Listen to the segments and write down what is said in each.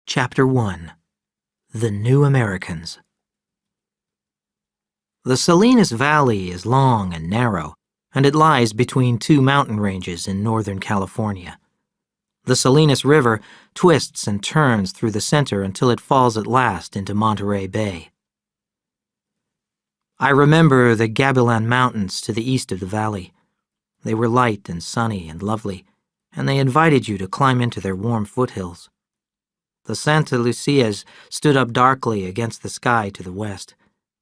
Chapter 1 The New Americans. The Salinas Valley is long and narrow, and it lies between two mountain ranges in Northern California. The Salinas River twists and turns through the center until it falls at last into Monterey Bay. I remember the Gabilan Mountains to the east of the valley. They were light and sunny and lovely, and they invited you to climb into their warm foothills. The Santa Lucias stood up darkly against the sky to the west,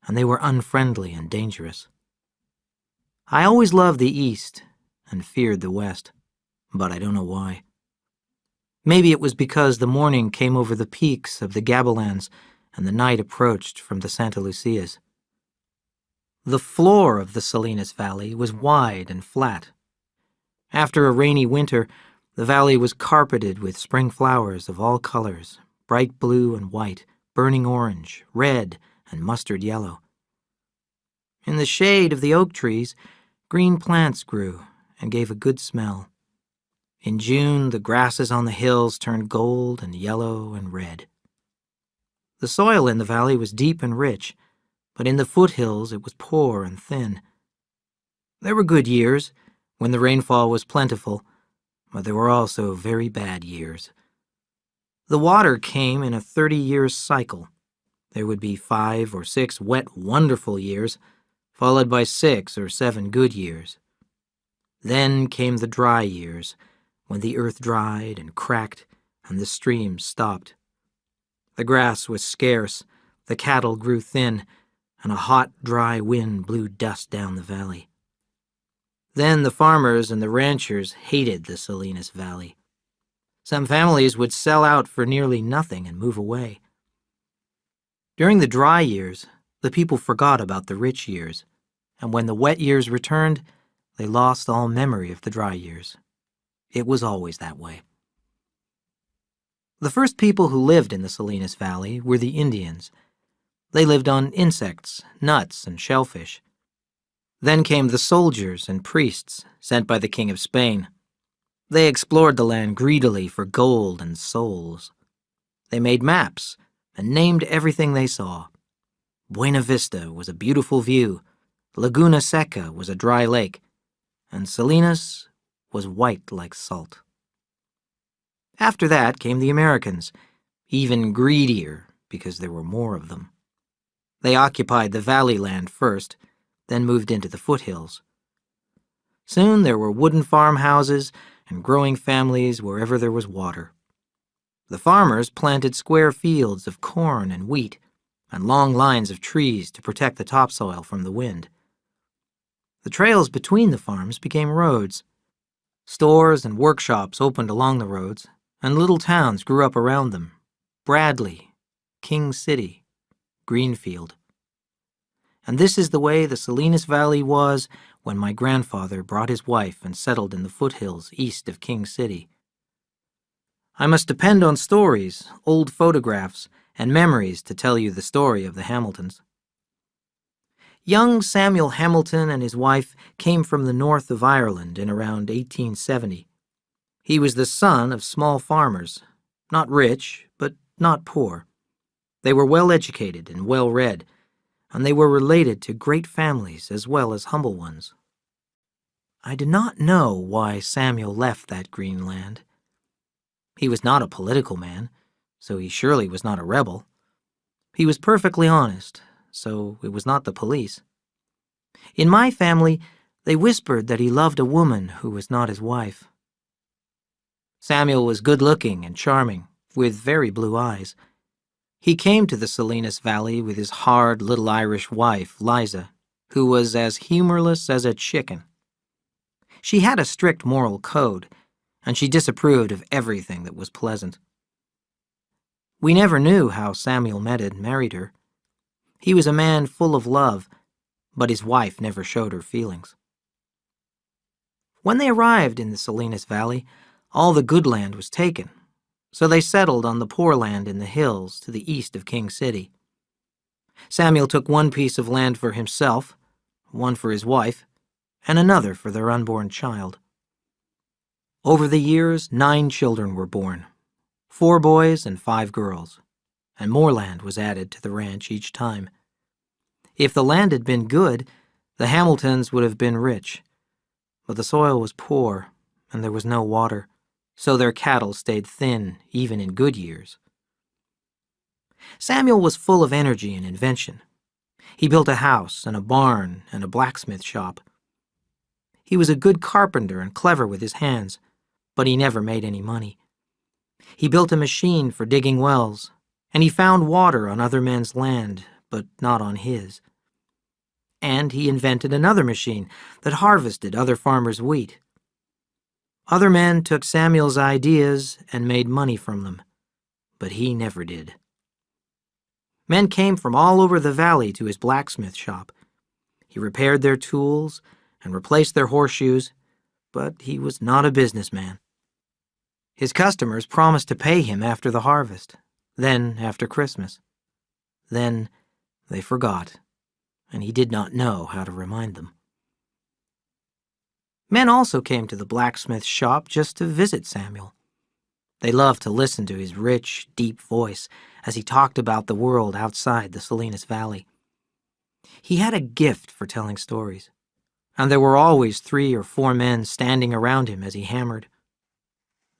and they were unfriendly and dangerous. I always loved the east and feared the west, but I don't know why. Maybe it was because the morning came over the peaks of the Gabilans and the night approached from the Santa Lucias. The floor of the Salinas Valley was wide and flat. After a rainy winter, the valley was carpeted with spring flowers of all colors, bright blue and white, burning orange, red, and mustard yellow. In the shade of the oak trees, green plants grew and gave a good smell. In June, the grasses on the hills turned gold and yellow and red. The soil in the valley was deep and rich, but in the foothills it was poor and thin. There were good years, when the rainfall was plentiful, but there were also very bad years. The water came in a 30-year cycle. There would be 5 or 6 wet, wonderful years, followed by 6 or 7 good years. Then came the dry years, when the earth dried and cracked and the streams stopped. The grass was scarce, the cattle grew thin, and a hot, dry wind blew dust down the valley. Then the farmers and the ranchers hated the Salinas Valley. Some families would sell out for nearly nothing and move away. During the dry years, the people forgot about the rich years, and when the wet years returned, they lost all memory of the dry years. It was always that way. The first people who lived in the Salinas Valley were the Indians. They lived on insects, nuts, and shellfish. Then came the soldiers and priests sent by the King of Spain. They explored the land greedily for gold and souls. They made maps and named everything they saw. Buena Vista was a beautiful view, Laguna Seca was a dry lake, and Salinas was white like salt. After that came the Americans, even greedier because there were more of them. They occupied the valley land first, then moved into the foothills. Soon there were wooden farmhouses and growing families wherever there was water. The farmers planted square fields of corn and wheat and long lines of trees to protect the topsoil from the wind. The trails between the farms became roads. Stores and workshops opened along the roads, and little towns grew up around them: Bradley, King City, Greenfield. And this is the way the Salinas Valley was when my grandfather brought his wife and settled in the foothills east of King City. I must depend on stories, old photographs, and memories to tell you the story of the Hamiltons. Young Samuel Hamilton and his wife came from the north of Ireland in around 1870. He was the son of small farmers, not rich, but not poor. They were well educated and well read, and they were related to great families as well as humble ones. I do not know why Samuel left that green land. He was not a political man, so he surely was not a rebel. He was perfectly honest, so it was not the police. In my family, they whispered that he loved a woman who was not his wife. Samuel was good-looking and charming, with very blue eyes. He came to the Salinas Valley with his hard little Irish wife, Liza, who was as humorless as a chicken. She had a strict moral code, and she disapproved of everything that was pleasant. We never knew how Samuel met and married her. He was a man full of love, but his wife never showed her feelings. When they arrived in the Salinas Valley, all the good land was taken, so they settled on the poor land in the hills to the east of King City. Samuel took one piece of land for himself, one for his wife, and another for their unborn child. Over the years, 9 children were born. 4 boys and 5 girls, and more land was added to the ranch each time. If the land had been good, the Hamiltons would have been rich, but the soil was poor and there was no water, so their cattle stayed thin even in good years. Samuel was full of energy and invention. He built a house and a barn and a blacksmith shop. He was a good carpenter and clever with his hands, but he never made any money. He built a machine for digging wells, and he found water on other men's land, but not on his. And he invented another machine that harvested other farmers' wheat. Other men took Samuel's ideas and made money from them, but he never did. Men came from all over the valley to his blacksmith shop. He repaired their tools and replaced their horseshoes, but he was not a businessman. His customers promised to pay him after the harvest, then after Christmas. Then they forgot, and he did not know how to remind them. Men also came to the blacksmith shop just to visit Samuel. They loved to listen to his rich, deep voice as he talked about the world outside the Salinas Valley. He had a gift for telling stories, and there were always 3 or 4 men standing around him as he hammered.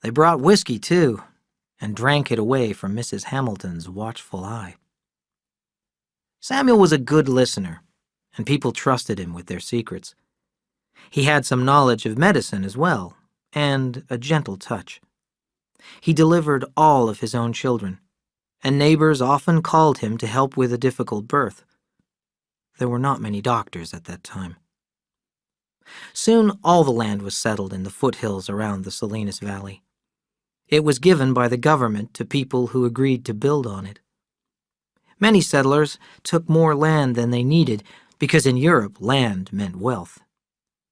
They brought whiskey, too, and drank it away from Mrs. Hamilton's watchful eye. Samuel was a good listener, and people trusted him with their secrets. He had some knowledge of medicine as well, and a gentle touch. He delivered all of his own children, and neighbors often called him to help with a difficult birth. There were not many doctors at that time. Soon all the land was settled in the foothills around the Salinas Valley. It was given by the government to people who agreed to build on it. Many settlers took more land than they needed because in Europe land meant wealth.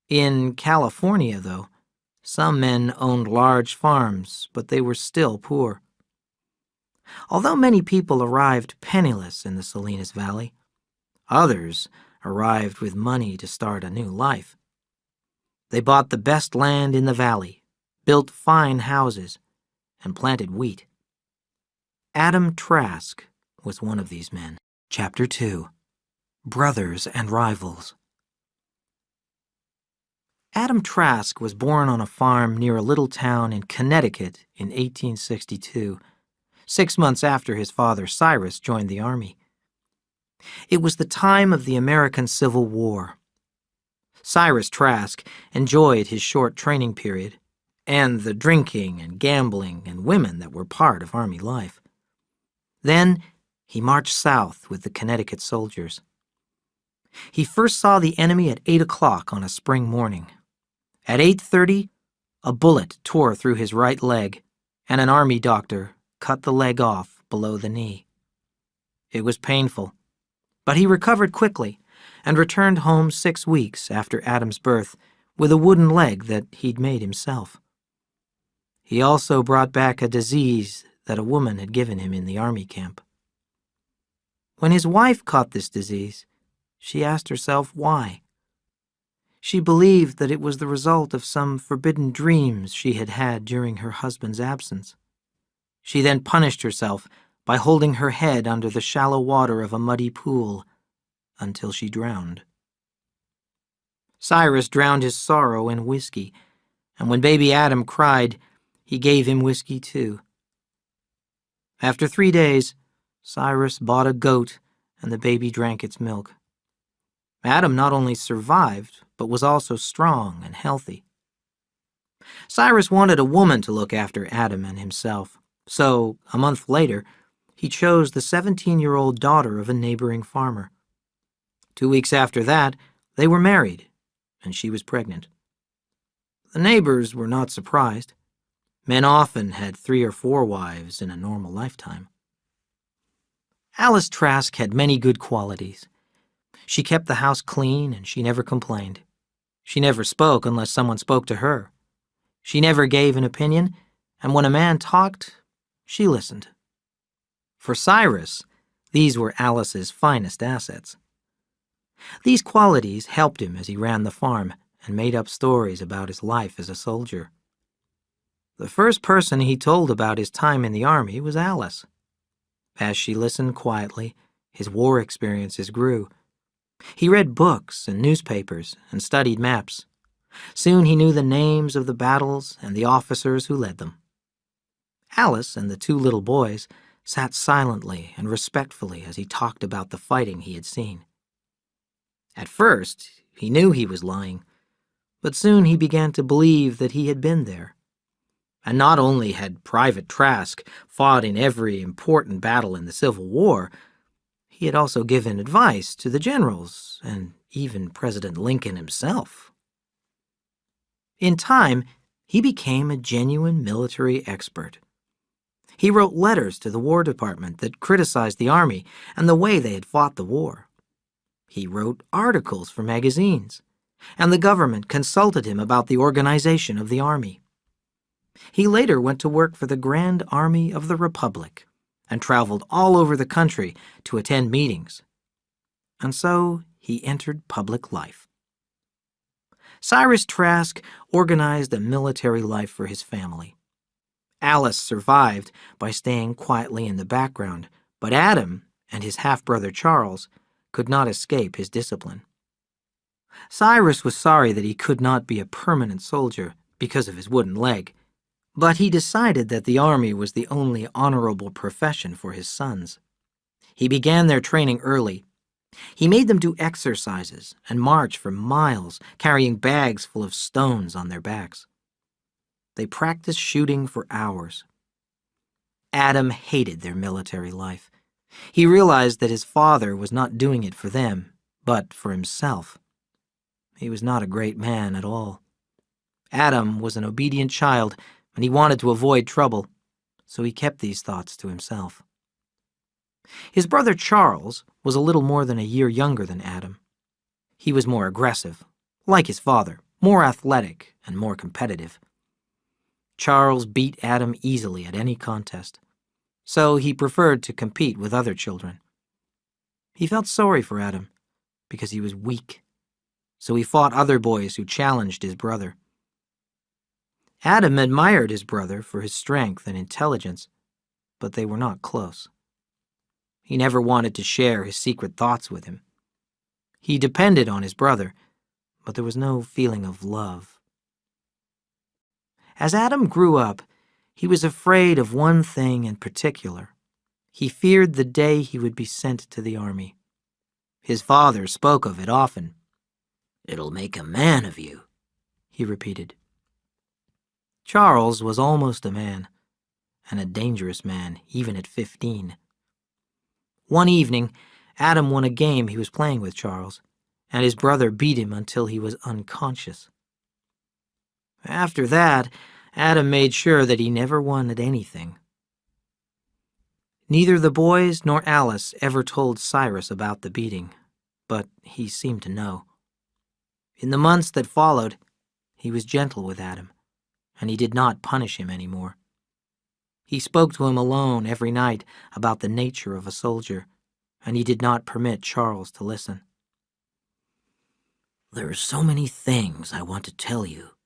In California, though, some men owned large farms, but they were still poor. Although many people arrived penniless in the Salinas Valley, others arrived with money to start a new life. They bought the best land in the valley, built fine houses, and planted wheat. Adam Trask was one of these men. Chapter 2. Brothers and Rivals. Adam Trask was born on a farm near a little town in Connecticut in 1862, 6 months after his father Cyrus joined the army. It was the time of the American Civil War. Cyrus Trask enjoyed his short training period and the drinking and gambling and women that were part of army life. Then he marched south with the Connecticut soldiers. He first saw the enemy at 8 o'clock on a spring morning. At 8:30, a bullet tore through his right leg, and an army doctor cut the leg off below the knee. It was painful, but he recovered quickly and returned home 6 weeks after Adam's birth with a wooden leg that he'd made himself. He also brought back a disease that a woman had given him in the army camp. When his wife caught this disease, she asked herself why. She believed that it was the result of some forbidden dreams she had had during her husband's absence. She then punished herself by holding her head under the shallow water of a muddy pool until she drowned. Cyrus drowned his sorrow in whiskey, and when baby Adam cried, he gave him whiskey too. After 3 days, Cyrus bought a goat, and the baby drank its milk. Adam not only survived, but was also strong and healthy. Cyrus wanted a woman to look after Adam and himself, so, a month later, he chose the 17-year-old daughter of a neighboring farmer. 2 weeks after that, they were married, and she was pregnant. The neighbors were not surprised. Men often had 3 or 4 wives in a normal lifetime. Alice Trask had many good qualities. She kept the house clean and she never complained. She never spoke unless someone spoke to her. She never gave an opinion, and when a man talked, she listened. For Cyrus, these were Alice's finest assets. These qualities helped him as he ran the farm and made up stories about his life as a soldier. The first person he told about his time in the army was Alice. As she listened quietly, his war experiences grew. He read books and newspapers and studied maps. Soon he knew the names of the battles and the officers who led them. Alice and the two little boys sat silently and respectfully as he talked about the fighting he had seen. At first, he knew he was lying, but soon he began to believe that he had been there. And not only had Private Trask fought in every important battle in the Civil War, he had also given advice to the generals and even President Lincoln himself. In time, he became a genuine military expert. He wrote letters to the War Department that criticized the Army and the way they had fought the war. He wrote articles for magazines, and the government consulted him about the organization of the Army. He later went to work for the Grand Army of the Republic and traveled all over the country to attend meetings. And so he entered public life. Cyrus Trask organized a military life for his family. Alice survived by staying quietly in the background, but Adam and his half-brother Charles could not escape his discipline. Cyrus was sorry that he could not be a permanent soldier because of his wooden leg, but he decided that the army was the only honorable profession for his sons. He began their training early. He made them do exercises and march for miles, carrying bags full of stones on their backs. They practiced shooting for hours. Adam hated their military life. He realized that his father was not doing it for them, but for himself. He was not a great man at all. Adam was an obedient child, and he wanted to avoid trouble, so he kept these thoughts to himself. His brother Charles was a little more than a year younger than Adam. He was more aggressive, like his father, more athletic and more competitive. Charles beat Adam easily at any contest, so he preferred to compete with other children. He felt sorry for Adam because he was weak, so he fought other boys who challenged his brother. Adam admired his brother for his strength and intelligence, but they were not close. He never wanted to share his secret thoughts with him. He depended on his brother, but there was no feeling of love. As Adam grew up, he was afraid of one thing in particular. He feared the day he would be sent to the army. His father spoke of it often. "It'll make a man of you," he repeated. Charles was almost a man, and a dangerous man even at 15. One evening, Adam won a game he was playing with Charles, and his brother beat him until he was unconscious. After that, Adam made sure that he never won at anything. Neither the boys nor Alice ever told Cyrus about the beating, but he seemed to know. In the months that followed, he was gentle with Adam, and he did not punish him anymore. He spoke to him alone every night about the nature of a soldier, and he did not permit Charles to listen. "There are so many things I want to tell you,"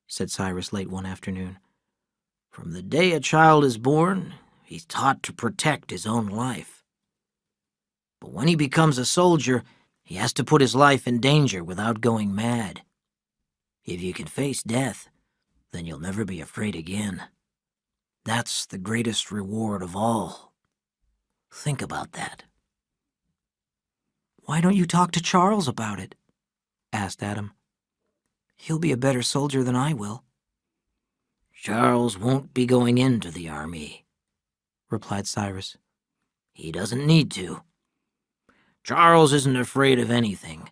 said Cyrus late one afternoon. "From the day a child is born, he's taught to protect his own life. But when he becomes a soldier, he has to put his life in danger without going mad. If you can face death, then you'll never be afraid again. That's the greatest reward of all. Think about that." "Why don't you talk to Charles about it?" asked Adam. "He'll be a better soldier than I will." "Charles won't be going into the army," replied Cyrus. "He doesn't need to. Charles isn't afraid of anything,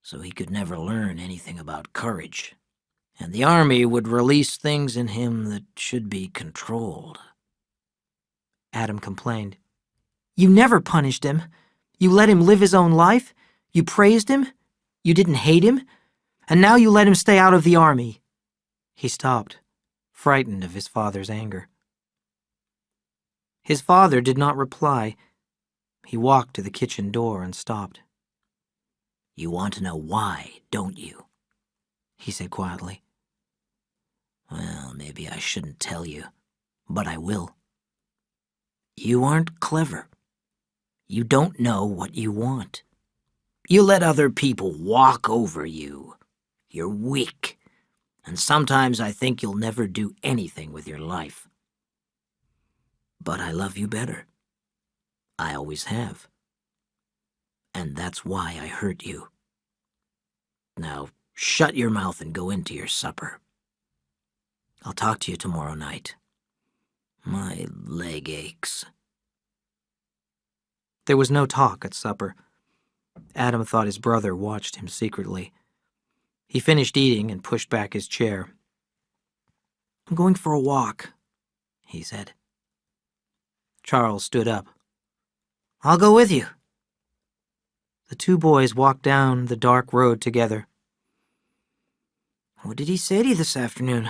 so he could never learn anything about courage, and the army would release things in him that should be controlled." Adam complained. "You never punished him. You let him live his own life. You praised him. You didn't hate him. And now you let him stay out of the army." He stopped, frightened of his father's anger. His father did not reply. He walked to the kitchen door and stopped. "You want to know why, don't you?" he said quietly. Well, maybe I shouldn't tell you, but I will. You aren't clever. You don't know what you want. You let other people walk over you. You're weak, and sometimes I think you'll never do anything with your life. But I love you better. I always have. And that's why I hurt you. Now, shut your mouth and go into your supper. I'll talk to you tomorrow night. My leg aches. There was no talk at supper. Adam thought his brother watched him secretly. He finished eating and pushed back his chair. "I'm going for a walk," he said. Charles stood up. "I'll go with you." The two boys walked down the dark road together. "What did he say to you this afternoon?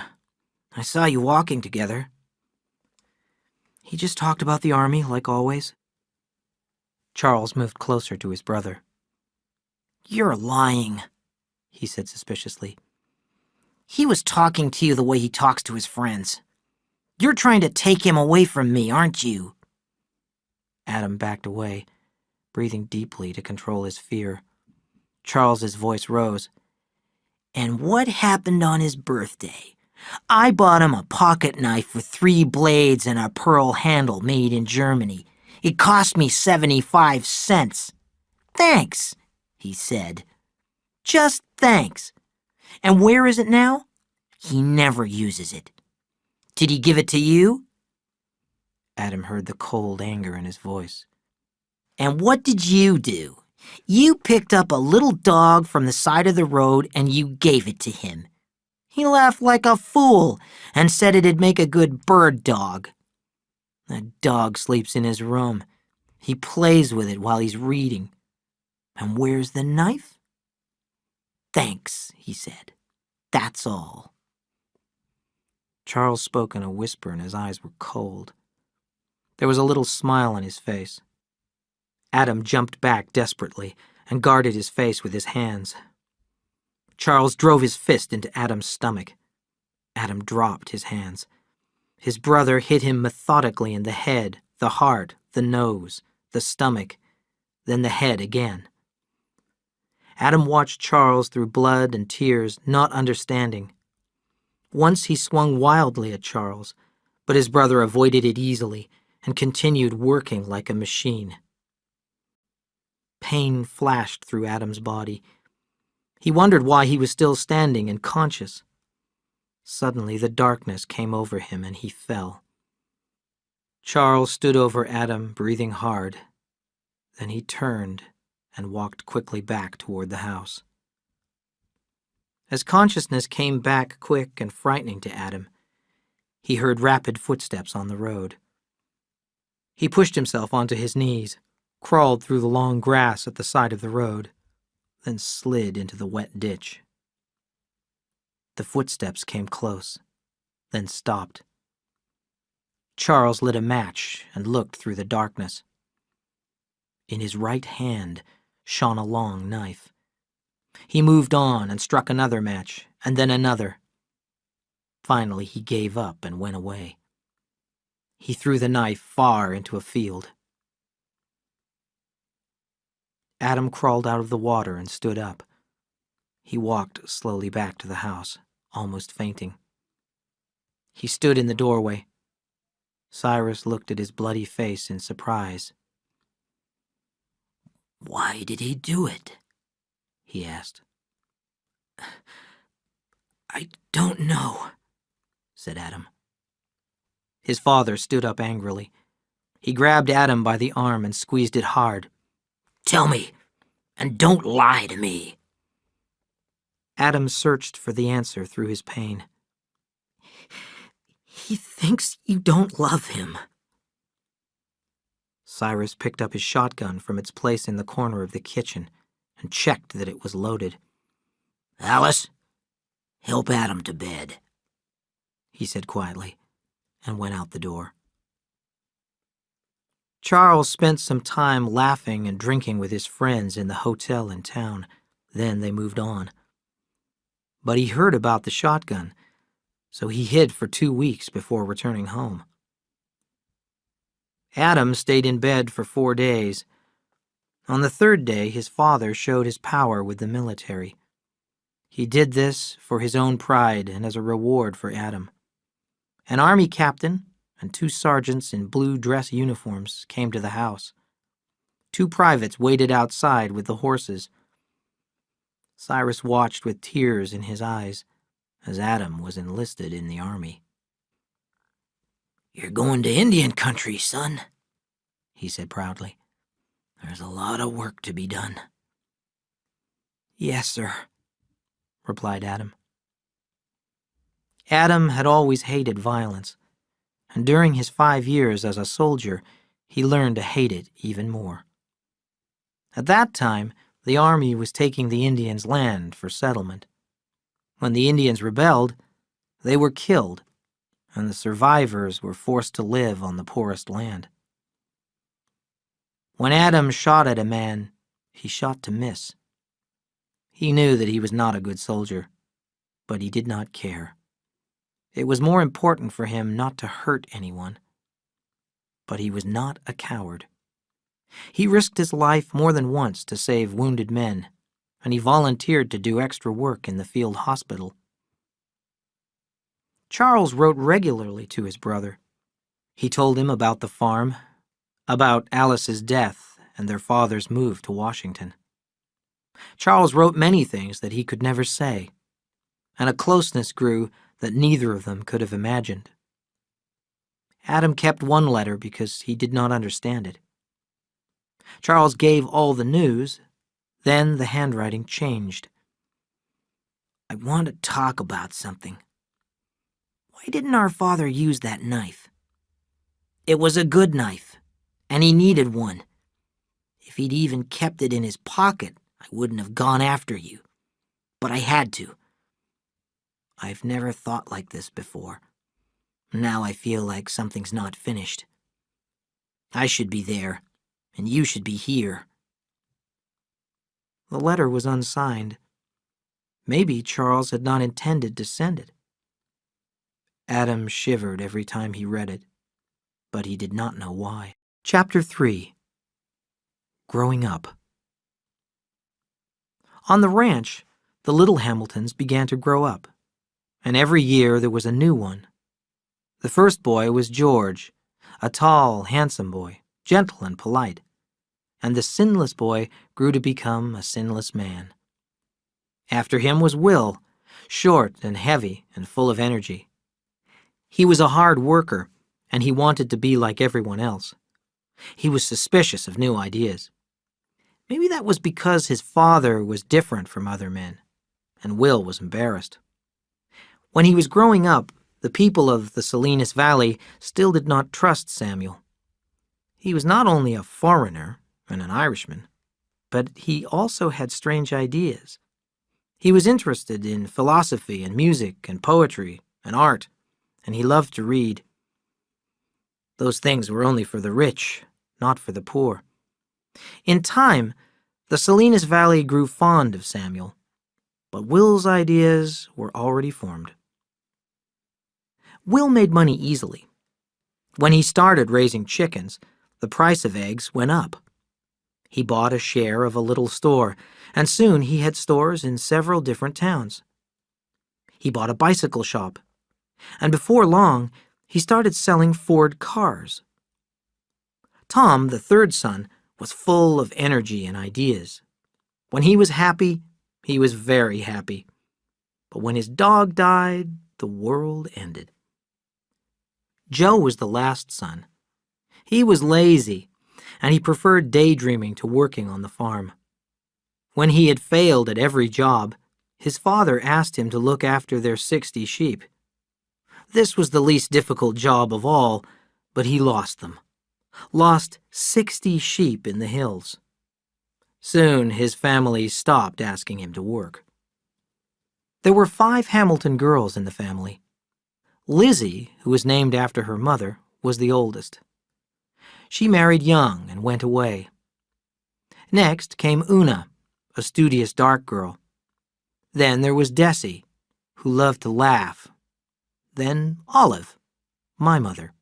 I saw you walking together." "He just talked about the army, like always." Charles moved closer to his brother. "You're lying," he said suspiciously. "He was talking to you the way he talks to his friends. You're trying to take him away from me, aren't you?" Adam backed away, breathing deeply to control his fear. Charles's voice rose. "And what happened on his birthday? I bought him a pocket knife with 3 blades and a pearl handle made in Germany. It cost me 75 cents. Thanks, he said. Just thanks. And where is it now? He never uses it. Did he give it to you?" Adam heard the cold anger in his voice. "And what did you do? You picked up a little dog from the side of the road and you gave it to him. He laughed like a fool and said it'd make a good bird dog. That dog sleeps in his room. He plays with it while he's reading. And where's the knife? Thanks, he said. That's all." Charles spoke in a whisper and his eyes were cold. There was a little smile on his face. Adam jumped back desperately and guarded his face with his hands. Charles drove his fist into Adam's stomach. Adam dropped his hands. His brother hit him methodically in the head, the heart, the nose, the stomach, then the head again. Adam watched Charles through blood and tears, not understanding. Once he swung wildly at Charles, but his brother avoided it easily and continued working like a machine. Pain flashed through Adam's body. He wondered why he was still standing and conscious. Suddenly the darkness came over him and he fell. Charles stood over Adam, breathing hard. Then he turned and walked quickly back toward the house. As consciousness came back quick and frightening to Adam, he heard rapid footsteps on the road. He pushed himself onto his knees, crawled through the long grass at the side of the road, then slid into the wet ditch. The footsteps came close, then stopped. Charles lit a match and looked through the darkness. In his right hand shone a long knife. He moved on and struck another match, and then another. Finally, he gave up and went away. He threw the knife far into a field. Adam crawled out of the water and stood up. He walked slowly back to the house, almost fainting. He stood in the doorway. Cyrus looked at his bloody face in surprise. "Why did he do it?" he asked. "I don't know," said Adam. His father stood up angrily. He grabbed Adam by the arm and squeezed it hard. "Tell me, and don't lie to me." Adam searched for the answer through his pain. "He thinks you don't love him." Cyrus picked up his shotgun from its place in the corner of the kitchen and checked that it was loaded. "Alice, help Adam to bed," he said quietly, and went out the door. Charles spent some time laughing and drinking with his friends in the hotel in town. Then they moved on. But he heard about the shotgun. so he hid for 2 weeks before returning home. Adam stayed in bed for 4 days. On the 3rd day, his father showed his power with the military. He did this for his own pride and as a reward for Adam. An army captain and 2 sergeants in blue dress uniforms came to the house. 2 privates waited outside with the horses. Cyrus watched with tears in his eyes as Adam was enlisted in the army. "You're going to Indian country, son," he said proudly. "There's a lot of work to be done." "Yes, sir," replied Adam. Adam had always hated violence, and during his 5 years as a soldier, he learned to hate it even more. At that time, the army was taking the Indians' land for settlement. When the Indians rebelled, they were killed, and the survivors were forced to live on the poorest land. When Adam shot at a man, he shot to miss. He knew that he was not a good soldier, but he did not care. It was more important for him not to hurt anyone. But he was not a coward. He risked his life more than once to save wounded men, and he volunteered to do extra work in the field hospital. Charles wrote regularly to his brother. He told him about the farm, about Alice's death and their father's move to Washington. Charles wrote many things that he could never say, and a closeness grew that neither of them could have imagined. Adam kept one letter because he did not understand it. Charles gave all the news, then the handwriting changed. "I want to talk about something. Why didn't our father use that knife? It was a good knife, and he needed one. If he'd even kept it in his pocket, I wouldn't have gone after you. But I had to. I've never thought like this before. Now I feel like something's not finished. I should be there, and you should be here." The letter was unsigned. Maybe Charles had not intended to send it. Adam shivered every time he read it, but he did not know why. Chapter 3. Growing Up. On the ranch, the little Hamiltons began to grow up, and every year there was a new one. The first boy was George, a tall, handsome boy, gentle and polite, and the sinless boy grew to become a sinless man. After him was Will, short and heavy and full of energy. He was a hard worker, and he wanted to be like everyone else. He was suspicious of new ideas. Maybe that was because his father was different from other men, and Will was embarrassed. When he was growing up, the people of the Salinas Valley still did not trust Samuel. He was not only a foreigner and an Irishman, but he also had strange ideas. He was interested in philosophy and music and poetry and art, and he loved to read. Those things were only for the rich, not for the poor. In time, the Salinas Valley grew fond of Samuel, but Will's ideas were already formed. Will made money easily. When he started raising chickens, the price of eggs went up. He bought a share of a little store, and soon he had stores in several different towns. He bought a bicycle shop, and before long, he started selling Ford cars. Tom, the third son, was full of energy and ideas. When he was happy, he was very happy. But when his dog died, the world ended. Joe was the last son. He was lazy, and he preferred daydreaming to working on the farm. When he had failed at every job, his father asked him to look after their 60 sheep. This was the least difficult job of all, but he lost them. Lost 60 sheep in the hills. Soon his family stopped asking him to work. There were 5 Hamilton girls in the family. Lizzie, who was named after her mother, was the oldest. She married young and went away. Next came Una, a studious dark girl. Then there was Desi, who loved to laugh. then Olive, my mother.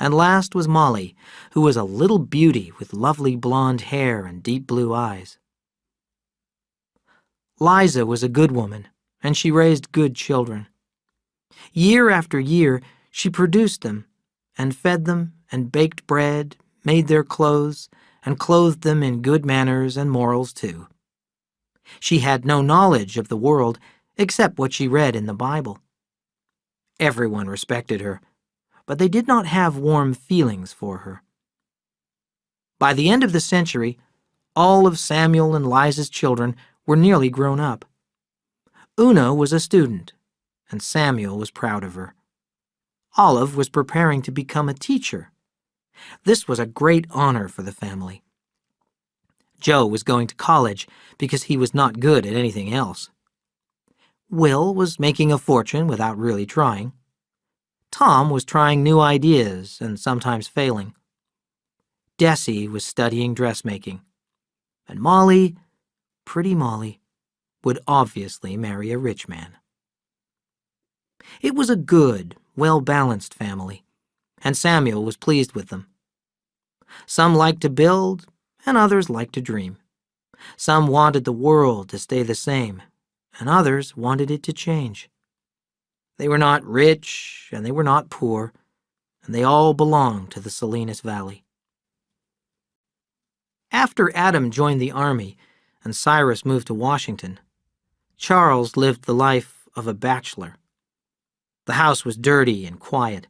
And last was Molly, who was a little beauty with lovely blonde hair and deep blue eyes. Liza was a good woman, and she raised good children. Year after year, she produced them, and fed them, and baked bread, made their clothes, and clothed them in good manners and morals too. She had no knowledge of the world except what she read in the Bible. Everyone respected her, but they did not have warm feelings for her. By the end of the century, all of Samuel and Liza's children were nearly grown up. Una was a student, and Samuel was proud of her. Olive was preparing to become a teacher. This was a great honor for the family. Joe was going to college because he was not good at anything else. Will was making a fortune without really trying. Tom was trying new ideas and sometimes failing. Desi was studying dressmaking. And Molly, pretty Molly, would obviously marry a rich man. It was a good, well-balanced family, and Samuel was pleased with them. Some liked to build, and others liked to dream. Some wanted the world to stay the same, and others wanted it to change. They were not rich, and they were not poor, and they all belonged to the Salinas Valley. After Adam joined the army and Cyrus moved to Washington, Charles lived the life of a bachelor. The house was dirty and quiet.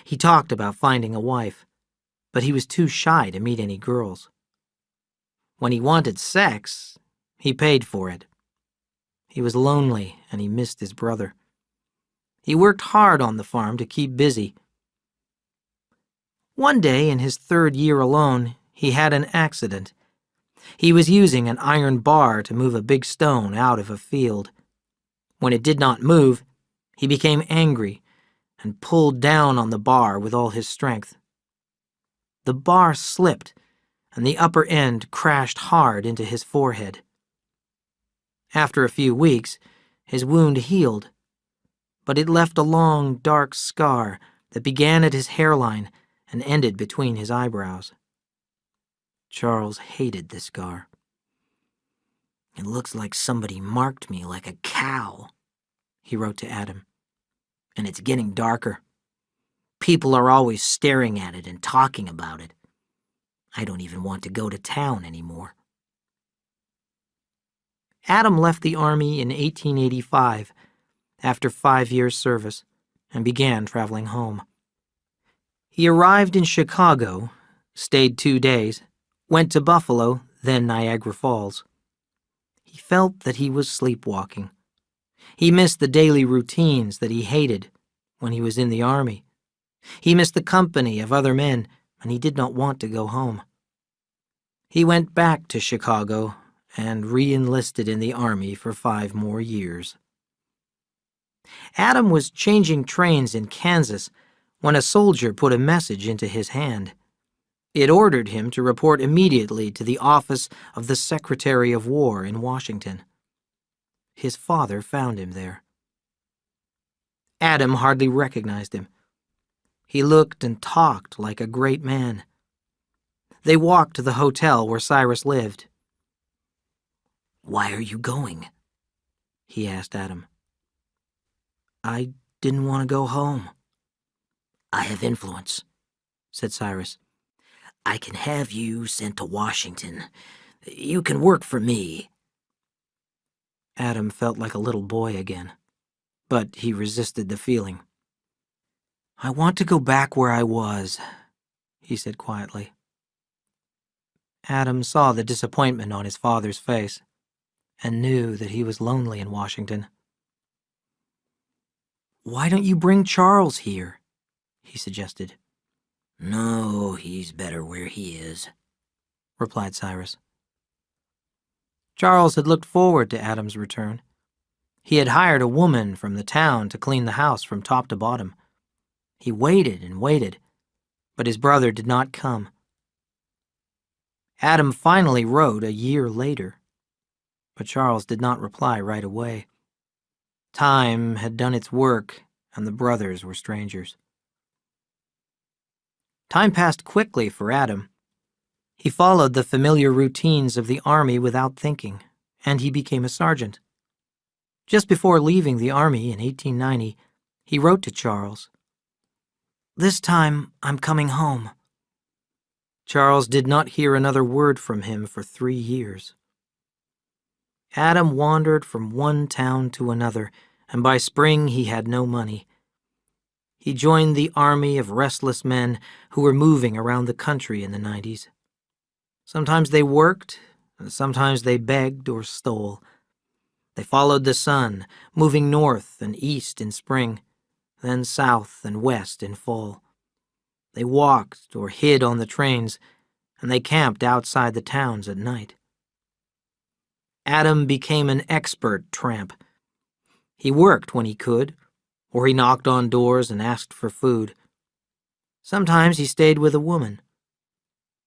He talked about finding a wife, but he was too shy to meet any girls. When he wanted sex, he paid for it. He was lonely and he missed his brother. He worked hard on the farm to keep busy. One day, in his 3rd year alone, he had an accident. He was using an iron bar to move a big stone out of a field. When it did not move, he became angry and pulled down on the bar with all his strength. The bar slipped, and the upper end crashed hard into his forehead. After a few weeks, his wound healed, but it left a long, dark scar that began at his hairline and ended between his eyebrows. Charles hated this scar. "It looks like somebody marked me like a cow," he wrote to Adam. "And it's getting darker. People are always staring at it and talking about it. I don't even want to go to town anymore." Adam left the army in 1885 after 5 years' service and began traveling home. He arrived in Chicago, stayed 2 days, went to Buffalo, then Niagara Falls. He felt that he was sleepwalking. He missed the daily routines that he hated when he was in the army. He missed the company of other men, and he did not want to go home. He went back to Chicago and re-enlisted in the army for 5 more years. Adam was changing trains in Kansas when a soldier put a message into his hand. It ordered him to report immediately to the office of the Secretary of War in Washington. His father found him there. Adam hardly recognized him. He looked and talked like a great man. They walked to the hotel where Cyrus lived. "Why are you going?" he asked Adam. "I didn't want to go home." "I have influence," said Cyrus. "I can have you sent to Washington. You can work for me." Adam felt like a little boy again, but he resisted the feeling. "I want to go back where I was," he said quietly. Adam saw the disappointment on his father's face and knew that he was lonely in Washington. "Why don't you bring Charles here?" he suggested. "No, he's better where he is," replied Cyrus. Charles had looked forward to Adam's return. He had hired a woman from the town to clean the house from top to bottom. He waited and waited, but his brother did not come. Adam finally wrote a year later, but Charles did not reply right away. Time had done its work, and the brothers were strangers. Time passed quickly for Adam. He followed the familiar routines of the army without thinking, and he became a sergeant. Just before leaving the army in 1890, he wrote to Charles, "This time I'm coming home." Charles did not hear another word from him for 3 years. Adam wandered from one town to another, and by spring he had no money. He joined the army of restless men who were moving around the country in the 90s. Sometimes they worked, and sometimes they begged or stole. They followed the sun, moving north and east in spring, then south and west in fall. They walked or hid on the trains, and they camped outside the towns at night. Adam became an expert tramp. He worked when he could, or he knocked on doors and asked for food. Sometimes he stayed with a woman.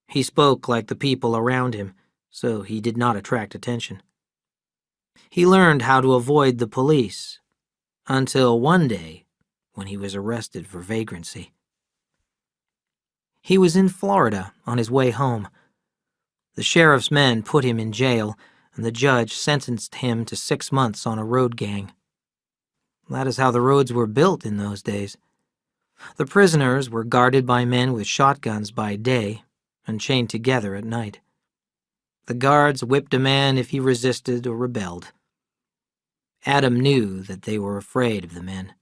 He spoke like the people around him, so he did not attract attention. He learned how to avoid the police, until one day when he was arrested for vagrancy. He was in Florida on his way home. The sheriff's men put him in jail, and the judge sentenced him to 6 months on a road gang. That is how the roads were built in those days. The prisoners were guarded by men with shotguns by day and chained together at night. The guards whipped a man if he resisted or rebelled. Adam knew that they were afraid of the men.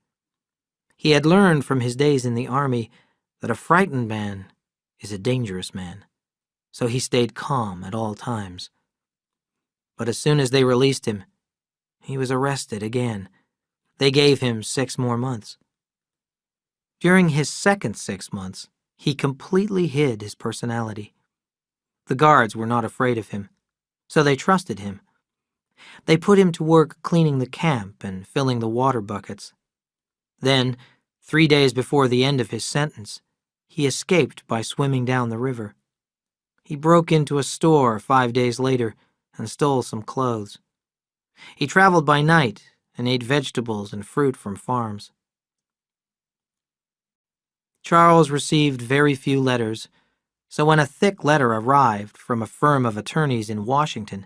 He had learned from his days in the army that a frightened man is a dangerous man, so he stayed calm at all times. But as soon as they released him, he was arrested again. They gave him 6 more months. During his second 6 months, he completely hid his personality. The guards were not afraid of him, so they trusted him. They put him to work cleaning the camp and filling the water buckets. Then, 3 days before the end of his sentence, he escaped by swimming down the river. He broke into a store 5 days later and stole some clothes. He traveled by night and ate vegetables and fruit from farms. Charles received very few letters, so when a thick letter arrived from a firm of attorneys in Washington,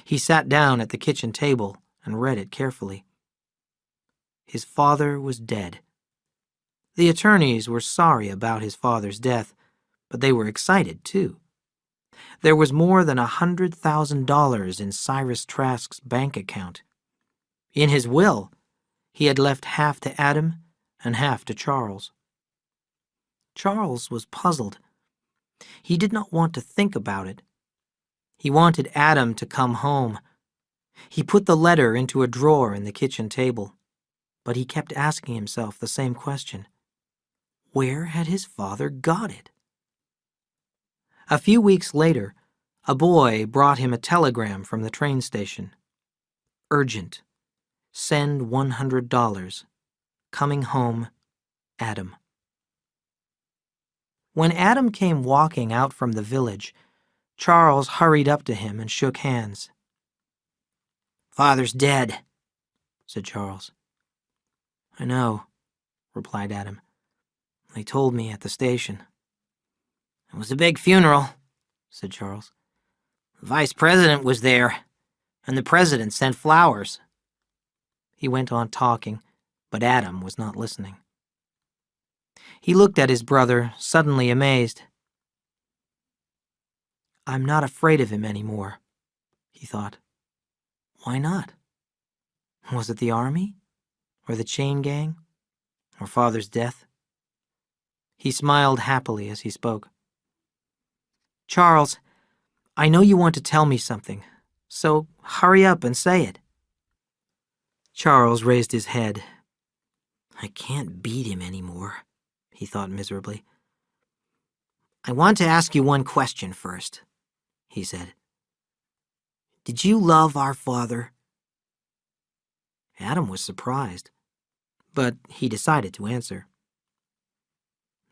he sat down at the kitchen table and read it carefully. His father was dead. The attorneys were sorry about his father's death, but they were excited too. There was more than $100,000 in Cyrus Trask's bank account. In his will, he had left half to Adam and half to Charles. Charles was puzzled. He did not want to think about it. He wanted Adam to come home. He put the letter into a drawer in the kitchen table, but he kept asking himself the same question. Where had his father got it? A few weeks later, a boy brought him a telegram from the train station. Urgent. Send $100. Coming home, Adam. When Adam came walking out from the village, Charles hurried up to him and shook hands. "Father's dead," said Charles. "I know," replied Adam. "They told me at the station." "It was a big funeral," said Charles. "The vice president was there, and the president sent flowers." He went on talking, but Adam was not listening. He looked at his brother, suddenly amazed. "I'm not afraid of him anymore," he thought. Why not? Was it the army? Or the chain gang? Or father's death? He smiled happily as he spoke. "Charles, I know you want to tell me something, so hurry up and say it." Charles raised his head. "I can't beat him anymore," he thought miserably. "I want to ask you one question first," he said. "Did you love our father?" Adam was surprised, but he decided to answer.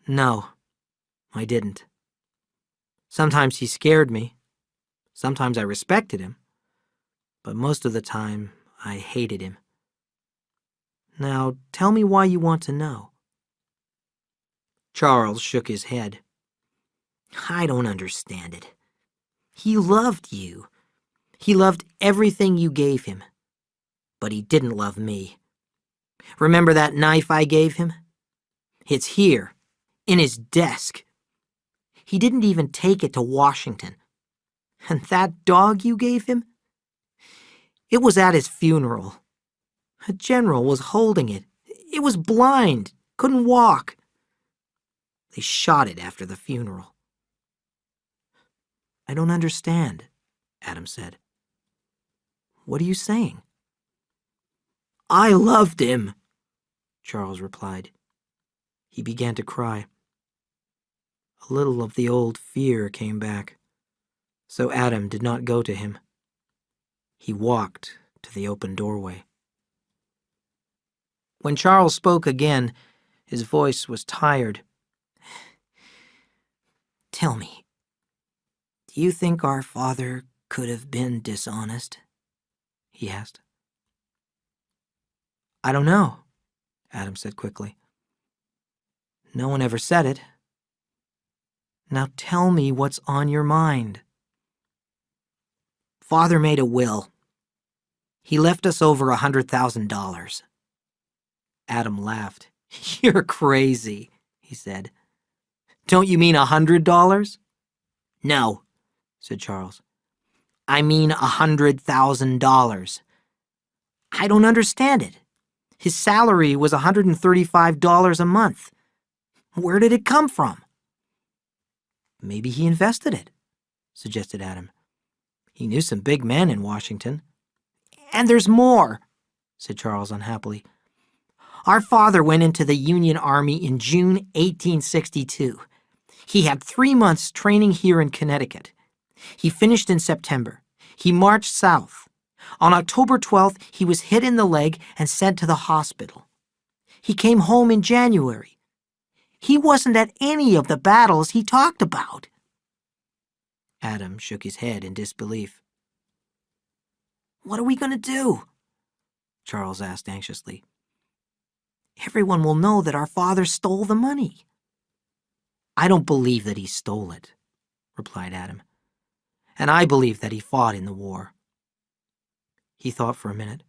"No, I didn't. Sometimes he scared me. Sometimes I respected him. But most of the time, I hated him." Now, tell me why you want to know." Charles shook his head. I don't understand it. He loved you. He loved everything you gave him. But he didn't love me. Remember that knife I gave him? It's here, in his desk. He didn't even take it to Washington. And that dog you gave him? It was at his funeral. A general was holding it. It was blind, couldn't walk. They shot it after the funeral. "I don't understand," Adam said. "What are you saying?" "I loved him," Charles replied. He began to cry. A little of the old fear came back, so Adam did not go to him. He walked to the open doorway. When Charles spoke again, his voice was tired. "Tell me, do you think our father could have been dishonest?" he asked. "I don't know," Adam said quickly. "No one ever said it. Now tell me what's on your mind." "Father made a will. He left us over $100,000. Adam laughed. "You're crazy," he said. "Don't you mean $100? "No," said Charles. "I mean $100,000. I don't understand it. His salary was $135 a month. Where did it come from?" "Maybe he invested it," suggested Adam. "He knew some big men in Washington." "And there's more," said Charles unhappily. "Our father went into the Union Army in June 1862. He had 3 months training here in Connecticut. He finished in September. He marched south. On October 12th, he was hit in the leg and sent to the hospital. He came home in January. He wasn't at any of the battles he talked about." Adam shook his head in disbelief. "What are we going to do?" Charles asked anxiously. "Everyone will know that our father stole the money." "I don't believe that he stole it," replied Adam. "And I believe that he fought in the war." He thought for a minute.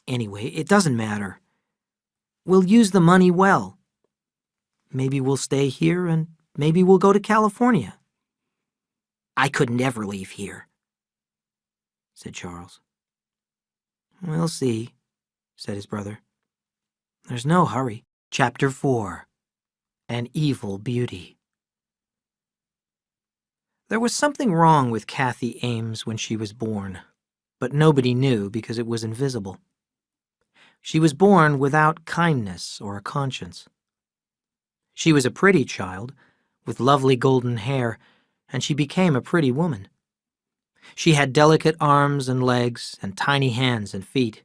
"Anyway, it doesn't matter. We'll use the money well. Maybe we'll stay here, and maybe we'll go to California." "I could never leave here," said Charles. "We'll see," said his brother. "There's no hurry." Chapter 4. An Evil Beauty. There was something wrong with Kathy Ames when she was born, but nobody knew because it was invisible. She was born without kindness or a conscience. She was a pretty child, with lovely golden hair, and she became a pretty woman. She had delicate arms and legs and tiny hands and feet.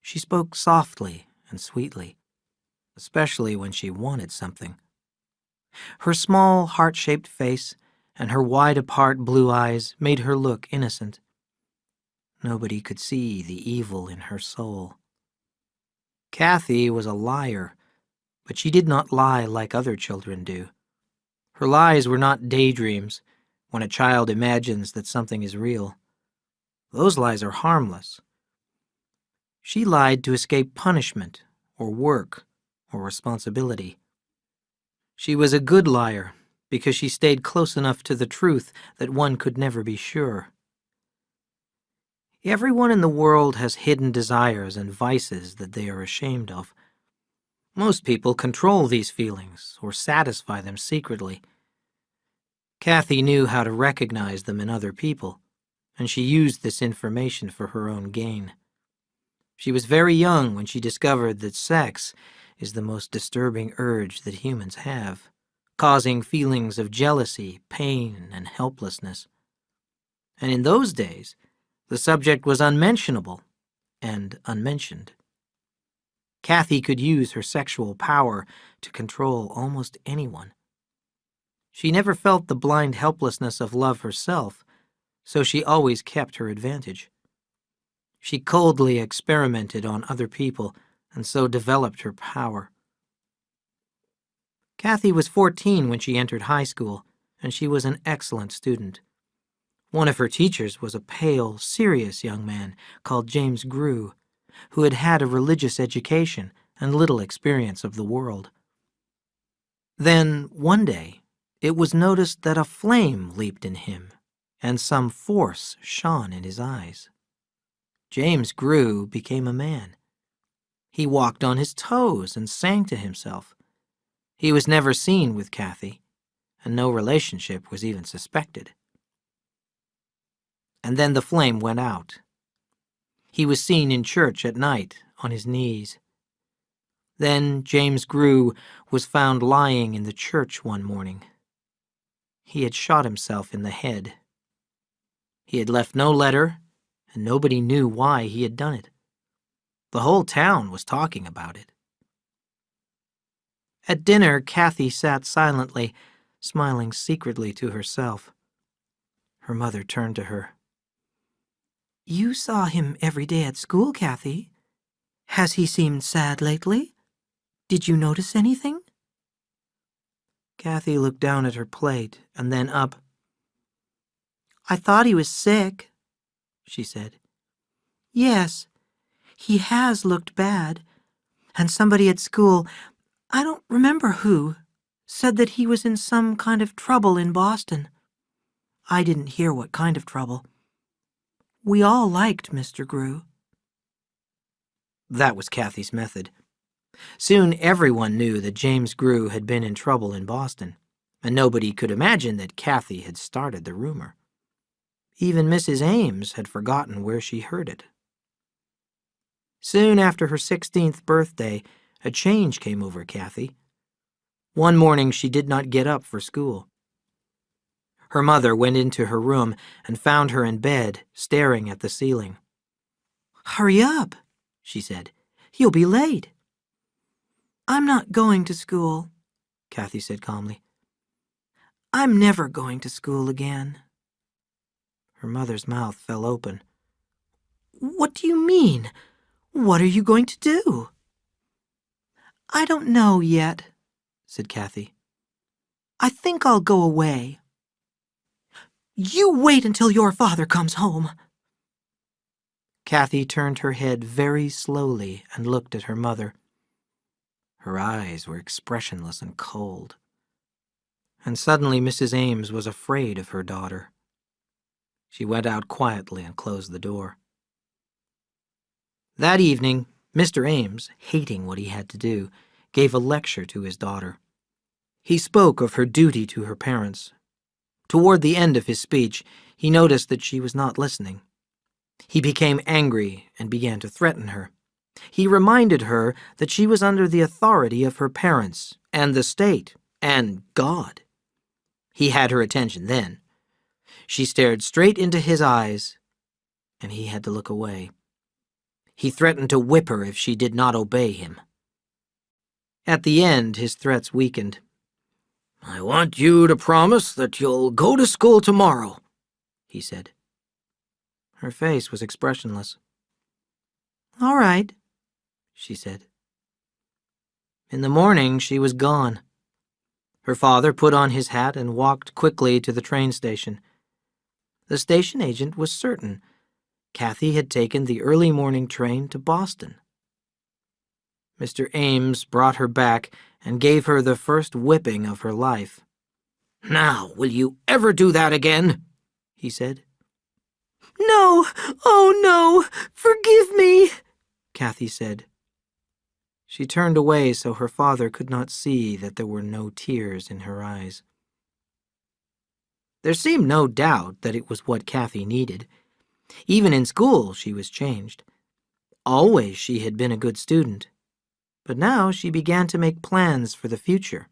She spoke softly and sweetly, especially when she wanted something. Her small, heart-shaped face and her wide-apart blue eyes made her look innocent. Nobody could see the evil in her soul. Kathy was a liar, but she did not lie like other children do. Her lies were not daydreams, when a child imagines that something is real. Those lies are harmless. She lied to escape punishment, or work, or responsibility. She was a good liar because she stayed close enough to the truth that one could never be sure. Everyone in the world has hidden desires and vices that they are ashamed of. Most people control these feelings or satisfy them secretly. Kathy knew how to recognize them in other people, and she used this information for her own gain. She was very young when she discovered that sex is the most disturbing urge that humans have, causing feelings of jealousy, pain, and helplessness. And in those days, the subject was unmentionable and unmentioned. Kathy could use her sexual power to control almost anyone. She never felt the blind helplessness of love herself, so she always kept her advantage. She coldly experimented on other people and so developed her power. Kathy was 14 when she entered high school, and she was an excellent student. One of her teachers was a pale, serious young man called James Grew, who had had a religious education and little experience of the world. Then, one day, it was noticed that a flame leaped in him, and some force shone in his eyes. James Grew became a man. He walked on his toes and sang to himself. He was never seen with Kathy, and no relationship was even suspected. And then the flame went out. He was seen in church at night on his knees. Then James Grew was found lying in the church one morning. He had shot himself in the head. He had left no letter, and nobody knew why he had done it. The whole town was talking about it. At dinner, Kathy sat silently, smiling secretly to herself. Her mother turned to her. "You saw him every day at school, Kathy. Has he seemed sad lately? Did you notice anything?" Kathy looked down at her plate and then up. "I thought he was sick," she said. "Yes, he has looked bad, and somebody at school, I don't remember who, said that he was in some kind of trouble in Boston. I didn't hear what kind of trouble. We all liked Mr. Grew." That was Kathy's method. Soon everyone knew that James Grew had been in trouble in Boston, and nobody could imagine that Kathy had started the rumor. Even Mrs. Ames had forgotten where she heard it. Soon after her 16th birthday, a change came over Kathy. One morning she did not get up for school. Her mother went into her room and found her in bed, staring at the ceiling. "Hurry up," she said. "You'll be late." "I'm not going to school," Kathy said calmly. "I'm never going to school again." Her mother's mouth fell open. "What do you mean? What are you going to do?" "I don't know yet," said Kathy. "I think I'll go away." "You wait until your father comes home." Kathy turned her head very slowly and looked at her mother. Her eyes were expressionless and cold. And suddenly Mrs. Ames was afraid of her daughter. She went out quietly and closed the door. That evening, Mr. Ames, hating what he had to do, gave a lecture to his daughter. He spoke of her duty to her parents. Toward the end of his speech, he noticed that she was not listening. He became angry and began to threaten her. He reminded her that she was under the authority of her parents and the state and God. He had her attention then. She stared straight into his eyes, and he had to look away. He threatened to whip her if she did not obey him. At the end, his threats weakened. "I want you to promise that you'll go to school tomorrow," he said. Her face was expressionless. "All right," she said. In the morning, she was gone. Her father put on his hat and walked quickly to the train station. The station agent was certain. Kathy had taken the early morning train to Boston. Mr. Ames brought her back and gave her the first whipping of her life. "Now, will you ever do that again?" he said. "No, oh no, forgive me," Kathy said. She turned away so her father could not see that there were no tears in her eyes. There seemed no doubt that it was what Kathy needed. Even in school, she was changed. Always she had been a good student. But now she began to make plans for the future.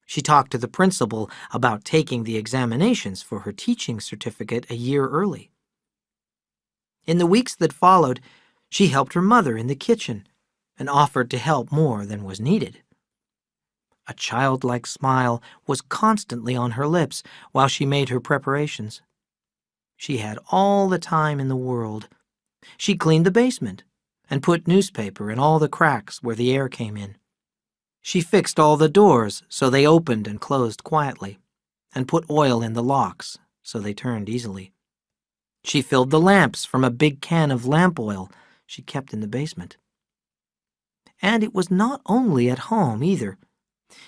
She talked to the principal about taking the examinations for her teaching certificate a year early. In the weeks that followed, she helped her mother in the kitchen and offered to help more than was needed. A childlike smile was constantly on her lips while she made her preparations. She had all the time in the world. She cleaned the basement and put newspaper in all the cracks where the air came in. She fixed all the doors so they opened and closed quietly, and put oil in the locks so they turned easily. She filled the lamps from a big can of lamp oil she kept in the basement. And it was not only at home either.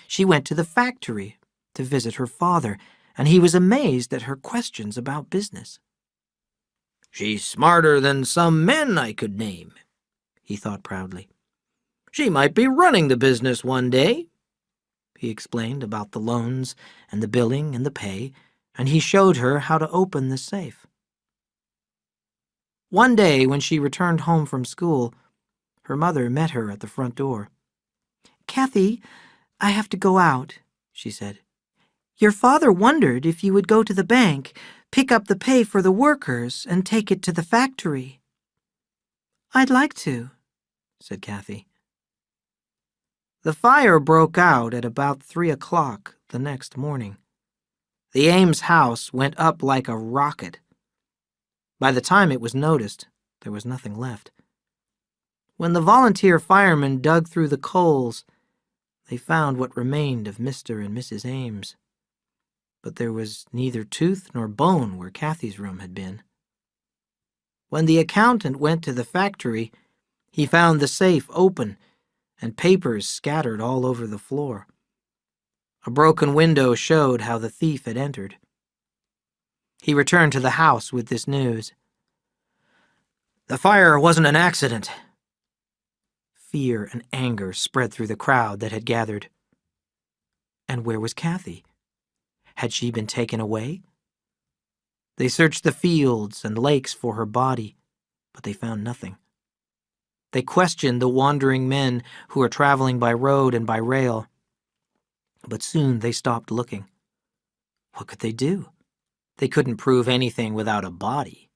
She went to the factory to visit her father, and he was amazed at her questions about business. "She's smarter than some men I could name," he thought proudly. "She might be running the business one day." He explained about the loans and the billing and the pay, and he showed her how to open the safe. One day when she returned home from school, her mother met her at the front door. "Kathy, I have to go out," she said. "Your father wondered if you would go to the bank, pick up the pay for the workers, and take it to the factory." "I'd like to," said Kathy. The fire broke out at about 3 o'clock the next morning. The Ames house went up like a rocket. By the time it was noticed, there was nothing left. When the volunteer firemen dug through the coals, they found what remained of Mr. and Mrs. Ames. But there was neither tooth nor bone where Kathy's room had been. When the accountant went to the factory, he found the safe open and papers scattered all over the floor. A broken window showed how the thief had entered. He returned to the house with this news. "The fire wasn't an accident." Fear and anger spread through the crowd that had gathered. And where was Kathy? Had she been taken away? They searched the fields and lakes for her body, but they found nothing. They questioned the wandering men who were traveling by road and by rail, but soon they stopped looking. What could they do? They couldn't prove anything without a body.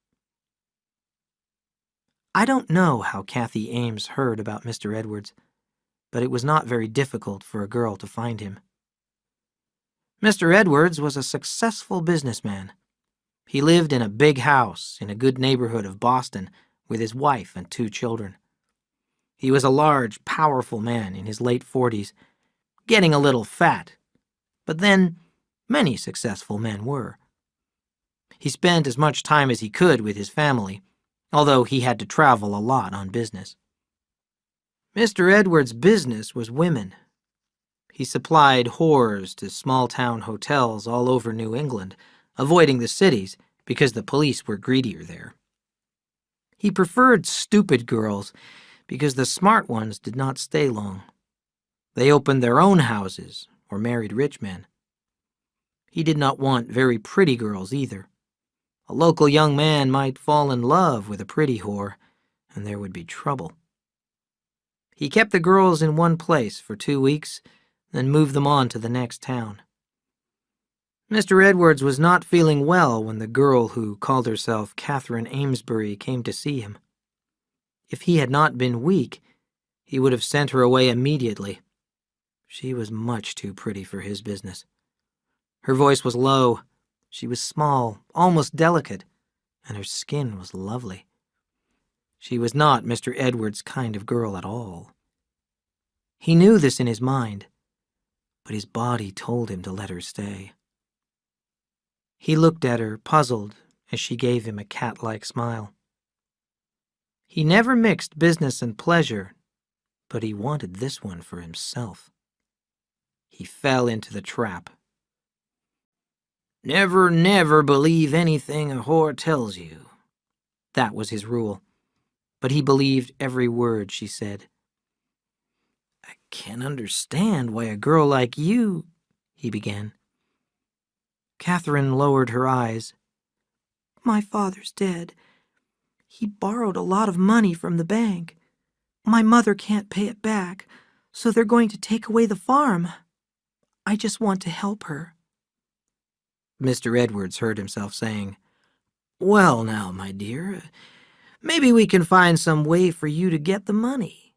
I don't know how Kathy Ames heard about Mr. Edwards, but it was not very difficult for a girl to find him. Mr. Edwards was a successful businessman. He lived in a big house in a good neighborhood of Boston with his wife and 2 children. He was a large, powerful man in his late 40s, getting a little fat, but then many successful men were. He spent as much time as he could with his family, although he had to travel a lot on business. Mr. Edwards' business was women. He supplied whores to small-town hotels all over New England, avoiding the cities because the police were greedier there. He preferred stupid girls because the smart ones did not stay long. They opened their own houses or married rich men. He did not want very pretty girls either. A local young man might fall in love with a pretty whore, and there would be trouble. He kept the girls in one place for 2 weeks, then moved them on to the next town. Mr. Edwards was not feeling well when the girl who called herself Catherine Amesbury came to see him. If he had not been weak, he would have sent her away immediately. She was much too pretty for his business. Her voice was low. She was small, almost delicate, and her skin was lovely. She was not Mr. Edwards' kind of girl at all. He knew this in his mind, but his body told him to let her stay. He looked at her, puzzled, as she gave him a cat-like smile. He never mixed business and pleasure, but he wanted this one for himself. He fell into the trap. "Never, never believe anything a whore tells you." That was his rule, but he believed every word she said. "I can't understand why a girl like you," he began. Catherine lowered her eyes. "My father's dead. He borrowed a lot of money from the bank. My mother can't pay it back, so they're going to take away the farm. I just want to help her." Mr. Edwards heard himself saying, "Well now, my dear, maybe we can find some way for you to get the money."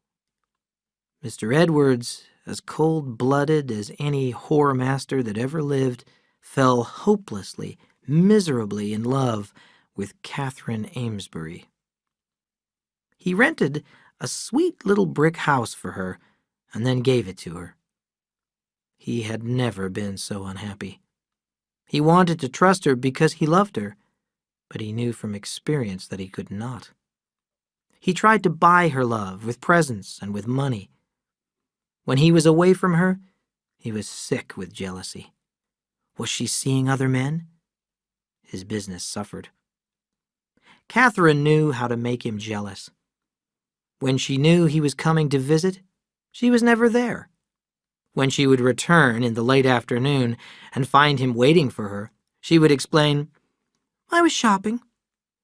Mr. Edwards, as cold-blooded as any whore-master that ever lived, fell hopelessly, miserably in love with Catherine Amesbury. He rented a sweet little brick house for her and then gave it to her. He had never been so unhappy. He wanted to trust her because he loved her, but he knew from experience that he could not. He tried to buy her love with presents and with money. When he was away from her, he was sick with jealousy. Was she seeing other men? His business suffered. Catherine knew how to make him jealous. When she knew he was coming to visit, she was never there. When she would return in the late afternoon and find him waiting for her, she would explain, "I was shopping.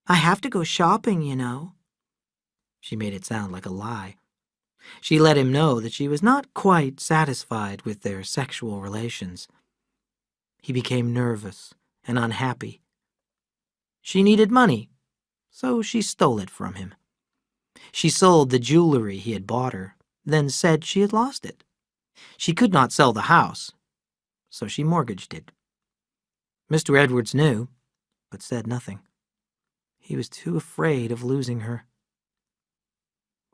I have to go shopping, you know." She made it sound like a lie. She let him know that she was not quite satisfied with their sexual relations. He became nervous and unhappy. She needed money, so she stole it from him. She sold the jewelry he had bought her, then said she had lost it. She could not sell the house, so she mortgaged it. Mr. Edwards knew, but said nothing. He was too afraid of losing her.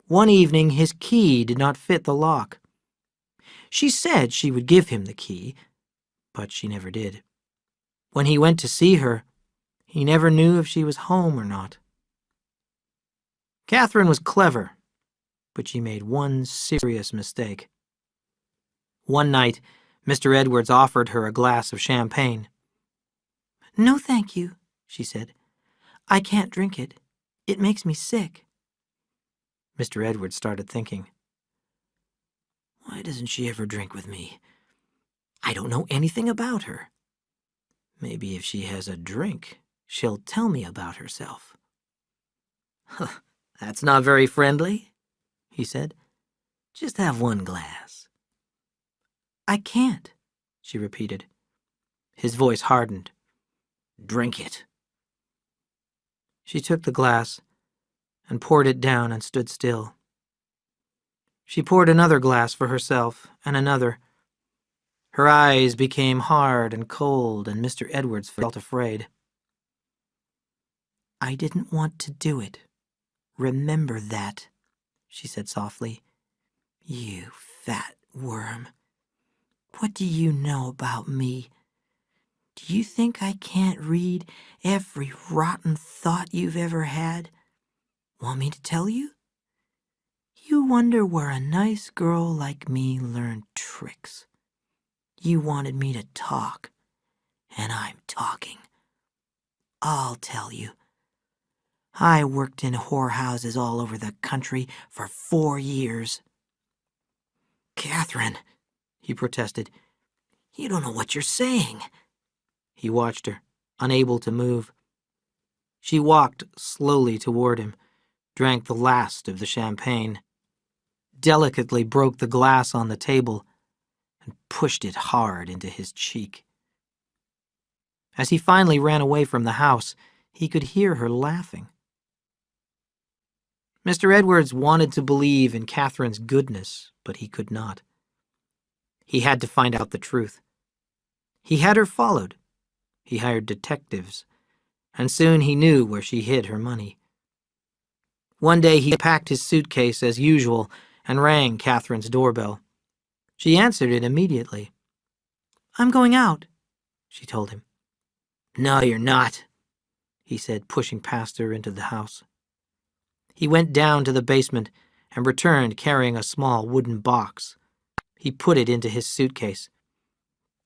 One evening his key did not fit the lock. She said she would give him the key, but she never did. When he went to see her, he never knew if she was home or not. Catherine was clever, but she made one serious mistake. One night, Mr. Edwards offered her a glass of champagne. "No, thank you," she said. "I can't drink it. It makes me sick." Mr. Edwards started thinking. Why doesn't she ever drink with me? I don't know anything about her. Maybe if she has a drink, she'll tell me about herself. "That's not very friendly," he said. "Just have one glass." "I can't," she repeated. His voice hardened. "Drink it." She took the glass and poured it down and stood still. She poured another glass for herself and another. Her eyes became hard and cold, and Mr. Edwards felt afraid. "I didn't want to do it. Remember that," she said softly. "You fat worm. What do you know about me? Do you think I can't read every rotten thought you've ever had? Want me to tell you? You wonder where a nice girl like me learned tricks. You wanted me to talk, and I'm talking. I'll tell you. I worked in whorehouses all over the country for 4 years. "Catherine," he protested, "you don't know what you're saying." He watched her, unable to move. She walked slowly toward him, drank the last of the champagne, delicately broke the glass on the table, and pushed it hard into his cheek. As he finally ran away from the house, he could hear her laughing. Mr. Edwards wanted to believe in Catherine's goodness, but he could not. He had to find out the truth. He had her followed. He hired detectives, and soon he knew where she hid her money. One day he packed his suitcase as usual and rang Catherine's doorbell. She answered it immediately. "I'm going out," she told him. "No, you're not," he said, pushing past her into the house. He went down to the basement and returned carrying a small wooden box. He put it into his suitcase.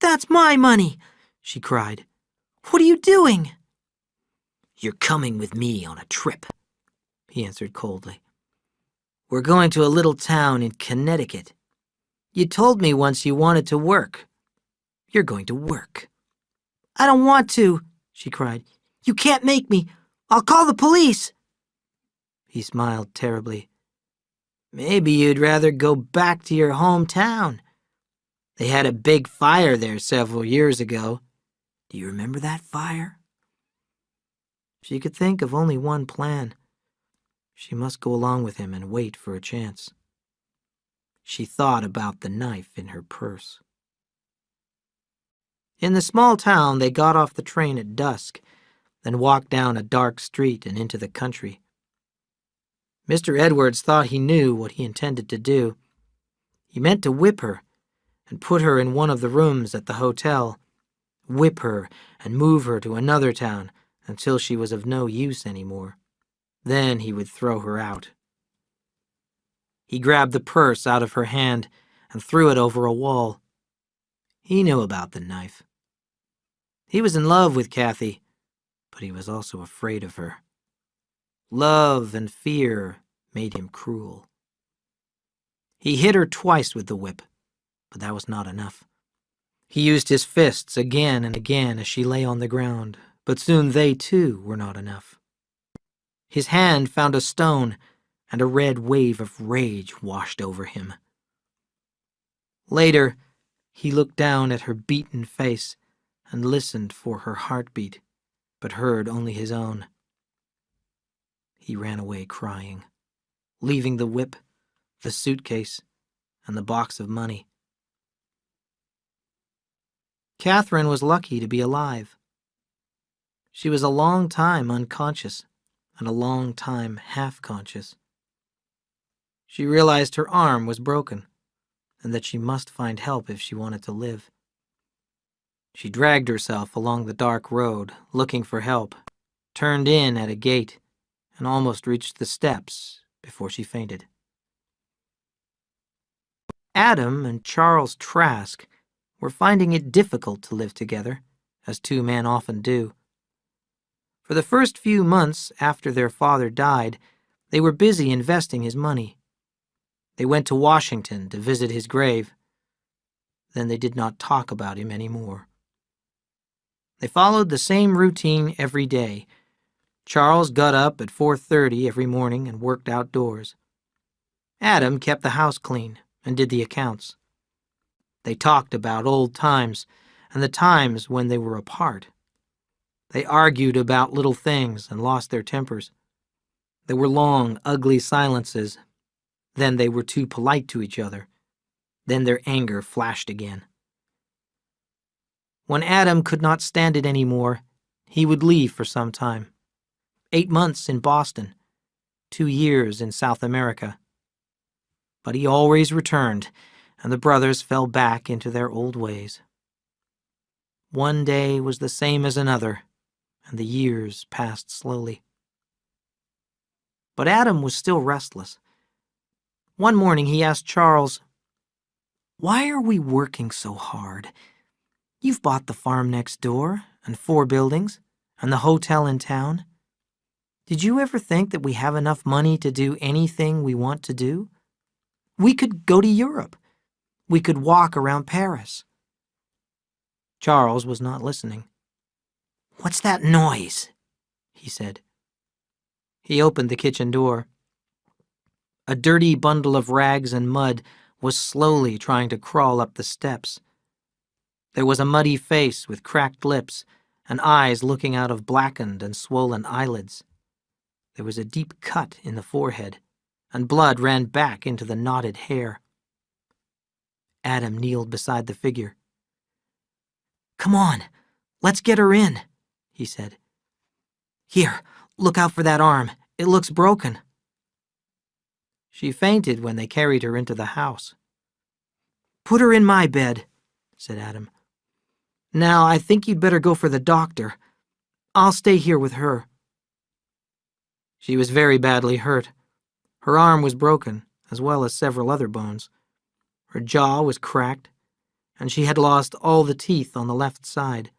"That's my money!" she cried. "What are you doing?" "You're coming with me on a trip," he answered coldly. "We're going to a little town in Connecticut. You told me once you wanted to work. You're going to work." "I don't want to," she cried. "You can't make me. I'll call the police." He smiled terribly. "Maybe you'd rather go back to your hometown. They had a big fire there several years ago. Do you remember that fire?" She could think of only one plan. She must go along with him and wait for a chance. She thought about the knife in her purse. In the small town, they got off the train at dusk, then walked down a dark street and into the country. Mr. Edwards thought he knew what he intended to do. He meant to whip her and put her in one of the rooms at the hotel, whip her and move her to another town until she was of no use anymore. Then he would throw her out. He grabbed the purse out of her hand and threw it over a wall. He knew about the knife. He was in love with Kathy, but he was also afraid of her. Love and fear made him cruel. He hit her twice with the whip, but that was not enough. He used his fists again and again as she lay on the ground, but soon they too were not enough. His hand found a stone, and a red wave of rage washed over him. Later, he looked down at her beaten face and listened for her heartbeat, but heard only his own. He ran away crying, leaving the whip, the suitcase, and the box of money. Catherine was lucky to be alive. She was a long time unconscious and a long time half-conscious. She realized her arm was broken and that she must find help if she wanted to live. She dragged herself along the dark road, looking for help, turned in at a gate, and almost reached the steps before she fainted. Adam and Charles Trask were finding it difficult to live together, as two men often do. For the first few months after their father died, they were busy investing his money. They went to Washington to visit his grave. Then they did not talk about him anymore. They followed the same routine every day. Charles got up at 4:30 every morning and worked outdoors. Adam kept the house clean and did the accounts. They talked about old times and the times when they were apart. They argued about little things and lost their tempers. There were long, ugly silences. Then they were too polite to each other. Then their anger flashed again. When Adam could not stand it anymore, he would leave for some time. 8 months in Boston, 2 years in South America. But he always returned, and the brothers fell back into their old ways. One day was the same as another, and the years passed slowly. But Adam was still restless. One morning he asked Charles, "Why are we working so hard? You've bought the farm next door, and 4 buildings, and the hotel in town. Did you ever think that we have enough money to do anything we want to do? We could go to Europe. We could walk around Paris." Charles was not listening. "What's that noise?" he said. He opened the kitchen door. A dirty bundle of rags and mud was slowly trying to crawl up the steps. There was a muddy face with cracked lips and eyes looking out of blackened and swollen eyelids. There was a deep cut in the forehead, and blood ran back into the knotted hair. Adam kneeled beside the figure. "Come on, let's get her in," he said. "Here, look out for that arm. It looks broken." She fainted when they carried her into the house. "Put her in my bed," said Adam. "Now I think you'd better go for the doctor. I'll stay here with her." She was very badly hurt. Her arm was broken, as well as several other bones. Her jaw was cracked, and she had lost all the teeth on the left side.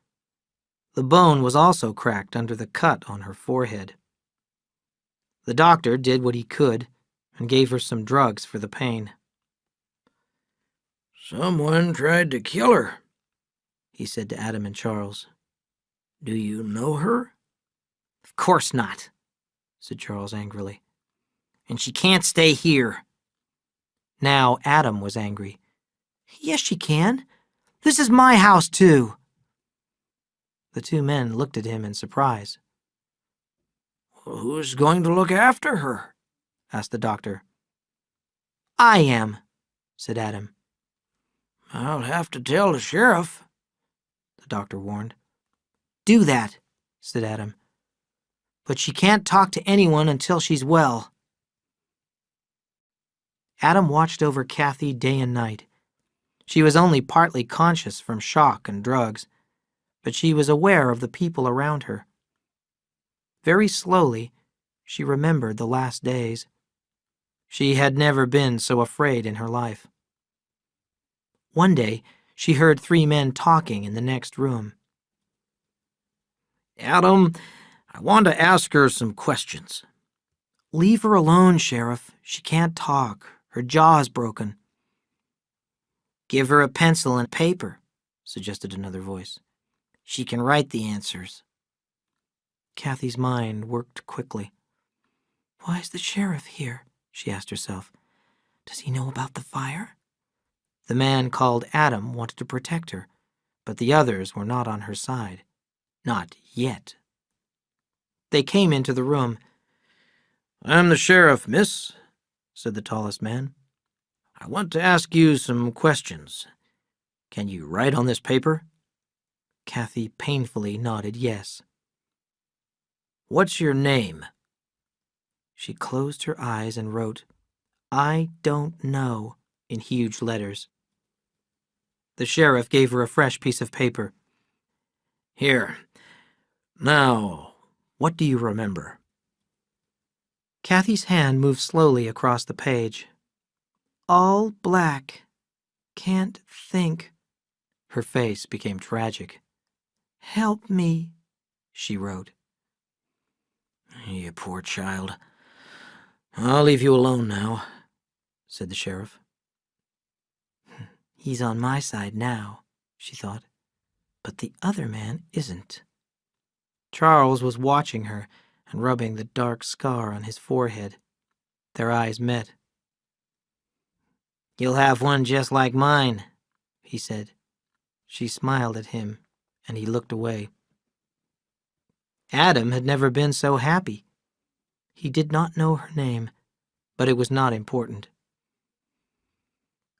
The bone was also cracked under the cut on her forehead. The doctor did what he could and gave her some drugs for the pain. "Someone tried to kill her," he said to Adam and Charles. "Do you know her?" "Of course not," said Charles angrily. "And she can't stay here." Now Adam was angry. "Yes, she can. This is my house, too." The two men looked at him in surprise. "Who's going to look after her?" asked the doctor. "I am," said Adam. "I'll have to tell the sheriff," the doctor warned. "Do that," said Adam. "But she can't talk to anyone until she's well." Adam watched over Kathy day and night. She was only partly conscious from shock and drugs, but she was aware of the people around her. Very slowly, she remembered the last days. She had never been so afraid in her life. One day, she heard 3 men talking in the next room. Adam, I want to ask her some questions. "Leave her alone, Sheriff. She can't talk. Her jaw is broken." Give her a pencil and paper, suggested another voice. She can write the answers. Kathy's mind worked quickly. "Why is the sheriff here?" she asked herself. "Does he know about the fire?" The man called Adam wanted to protect her, but the others were not on her side. Not yet. They came into the room. I'm the sheriff, miss, said the tallest man. I want to ask you some questions. Can you write on this paper? Kathy painfully nodded yes. What's your name? She closed her eyes and wrote, "I don't know," in huge letters. The sheriff gave her a fresh piece of paper. Here. Now, what do you remember? Kathy's hand moved slowly across the page. "All black. Can't think." Her face became tragic. "Help me," she wrote. You poor child. I'll leave you alone now, said the sheriff. He's on my side now, she thought, but the other man isn't. Charles was watching her and rubbing the dark scar on his forehead. Their eyes met. You'll have one just like mine, he said. She smiled at him, and he looked away. Adam had never been so happy. He did not know her name, but it was not important.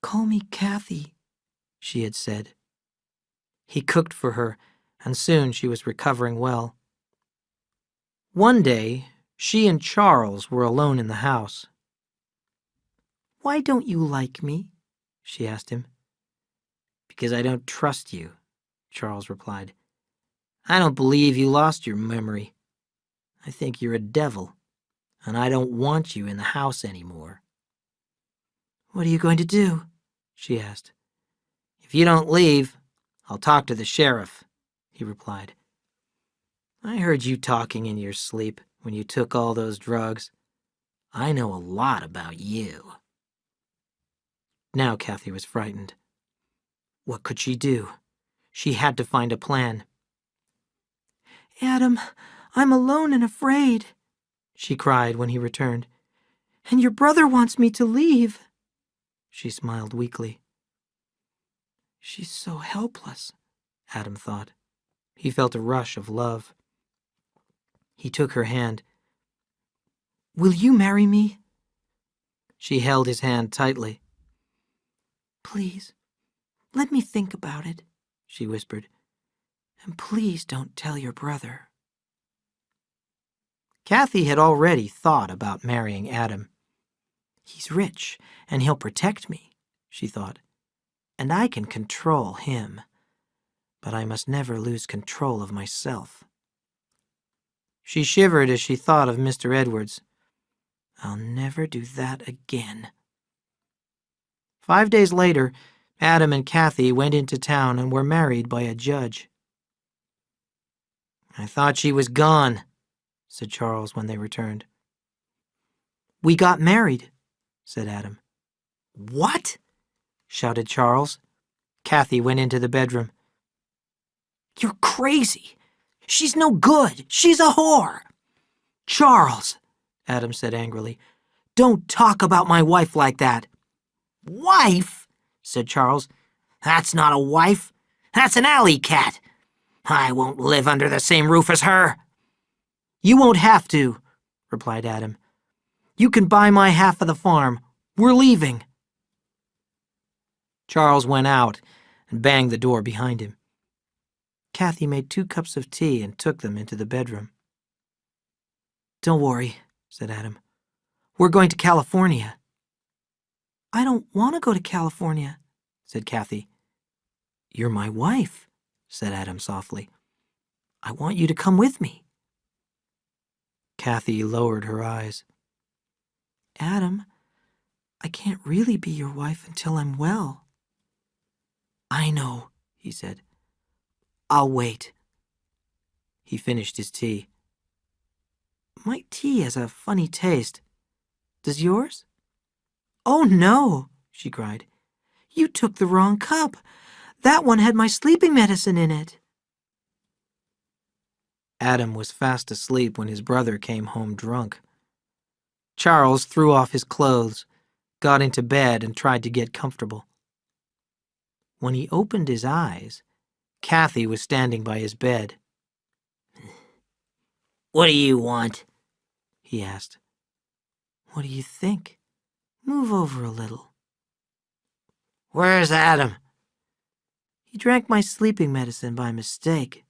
"Call me Kathy," she had said. He cooked for her, and soon she was recovering well. One day, she and Charles were alone in the house. "Why don't you like me?" she asked him. "Because I don't trust you," Charles replied. "I don't believe you lost your memory. I think you're a devil, and I don't want you in the house anymore." "What are you going to do?" she asked. "If you don't leave, I'll talk to the sheriff," he replied. "I heard you talking in your sleep when you took all those drugs. I know a lot about you." Now Kathy was frightened. What could she do? She had to find a plan. "Adam, I'm alone and afraid," she cried when he returned. "And your brother wants me to leave." She smiled weakly. She's so helpless, Adam thought. He felt a rush of love. He took her hand. "Will you marry me?" She held his hand tightly. "Please, let me think about it," she whispered. "And please don't tell your brother." Kathy had already thought about marrying Adam. "He's rich, and he'll protect me," she thought. "And I can control him. But I must never lose control of myself." She shivered as she thought of Mr. Edwards. I'll never do that again. 5 days later, Adam and Kathy went into town and were married by a judge. "I thought she was gone," said Charles when they returned. "We got married," said Adam. "What?" shouted Charles. Kathy went into the bedroom. "You're crazy. She's no good. She's a whore." "Charles," Adam said angrily, "don't talk about my wife like that." "Wife?" said Charles. "That's not a wife. That's an alley cat. I won't live under the same roof as her." "You won't have to," replied Adam. "You can buy my half of the farm. We're leaving." Charles went out and banged the door behind him. Kathy made 2 cups of tea and took them into the bedroom. "Don't worry," said Adam. "We're going to California." I don't want to go to California, said Kathy. You're my wife, said Adam softly. I want you to come with me. Kathy lowered her eyes. Adam, I can't really be your wife until I'm well. I know, he said. I'll wait. He finished his tea. My tea has a funny taste. Does yours? Oh, no, she cried. You took the wrong cup. That one had my sleeping medicine in it. Adam was fast asleep when his brother came home drunk. Charles threw off his clothes, got into bed, and tried to get comfortable. When he opened his eyes, Kathy was standing by his bed. What do you want? He asked. What do you think? Move over a little. Where's Adam? He drank my sleeping medicine by mistake.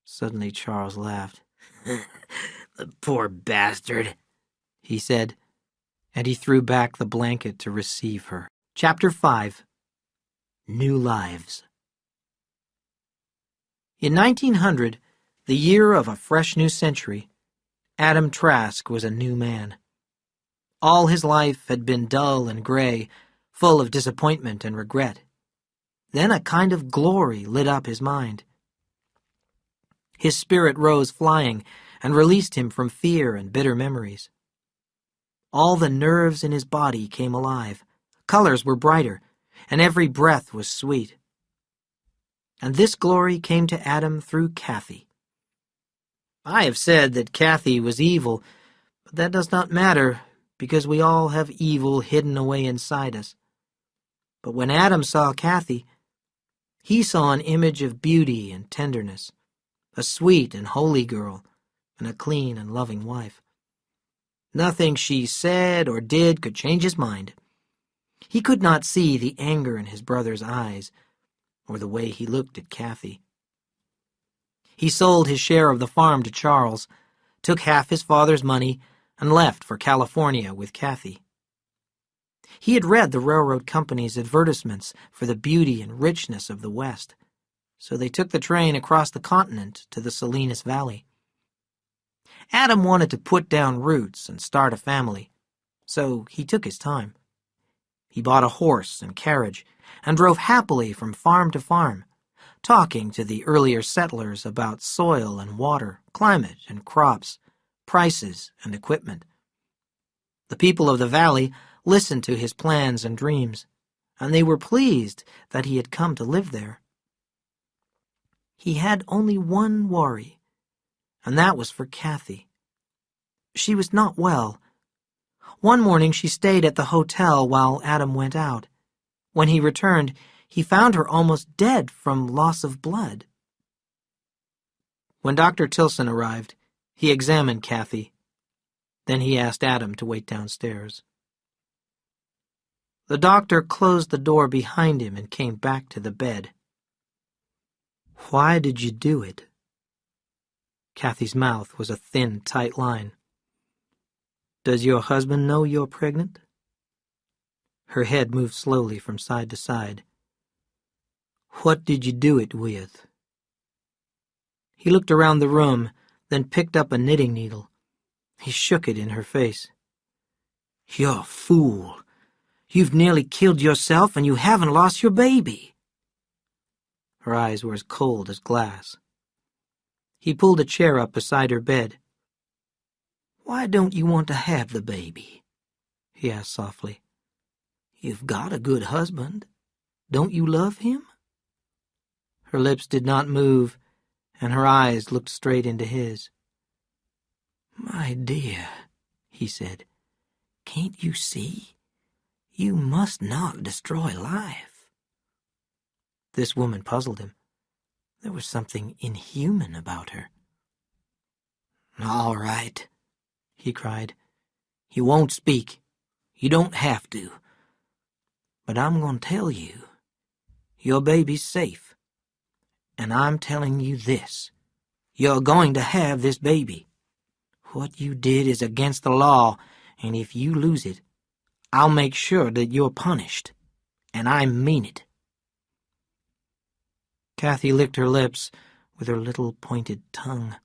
Suddenly Charles laughed. The poor bastard, he said, and he threw back the blanket to receive her. Chapter 5. New Lives. In 1900, the year of a fresh new century, Adam Trask was a new man. All his life had been dull and gray, full of disappointment and regret. Then a kind of glory lit up his mind. His spirit rose flying and released him from fear and bitter memories. All the nerves in his body came alive, colors were brighter, and every breath was sweet. And this glory came to Adam through Kathy. I have said that Kathy was evil, but that does not matter, because we all have evil hidden away inside us. But when Adam saw Kathy, he saw an image of beauty and tenderness, a sweet and holy girl, and a clean and loving wife. Nothing she said or did could change his mind. He could not see the anger in his brother's eyes, or the way he looked at Kathy. He sold his share of the farm to Charles, took half his father's money, and left for California with Kathy. He had read the railroad company's advertisements for the beauty and richness of the West, so they took the train across the continent to the Salinas Valley. Adam wanted to put down roots and start a family, so he took his time. He bought a horse and carriage and drove happily from farm to farm, talking to the earlier settlers about soil and water, climate and crops, prices and equipment. The people of the valley listened to his plans and dreams, and they were pleased that he had come to live there. He had only one worry, and that was for Kathy. She was not well. One morning she stayed at the hotel while Adam went out. When he returned, he found her almost dead from loss of blood. When Dr. Tilson arrived, he examined Kathy. Then he asked Adam to wait downstairs. The doctor closed the door behind him and came back to the bed. Why did you do it? Kathy's mouth was a thin, tight line. Does your husband know you're pregnant? Her head moved slowly from side to side. What did you do it with? He looked around the room, then picked up a knitting needle. He shook it in her face. You're a fool. You've nearly killed yourself and you haven't lost your baby. Her eyes were as cold as glass. He pulled a chair up beside her bed. Why don't you want to have the baby? He asked softly. You've got a good husband. Don't you love him? Her lips did not move, and her eyes looked straight into his. My dear, he said, can't you see? You must not destroy life. This woman puzzled him. There was something inhuman about her. All right, he cried. You won't speak. You don't have to. But I'm going to tell you. Your baby's safe. And I'm telling you this. You're going to have this baby. What you did is against the law, and if you lose it, I'll make sure that you're punished, and I mean it." Kathy licked her lips with her little pointed tongue.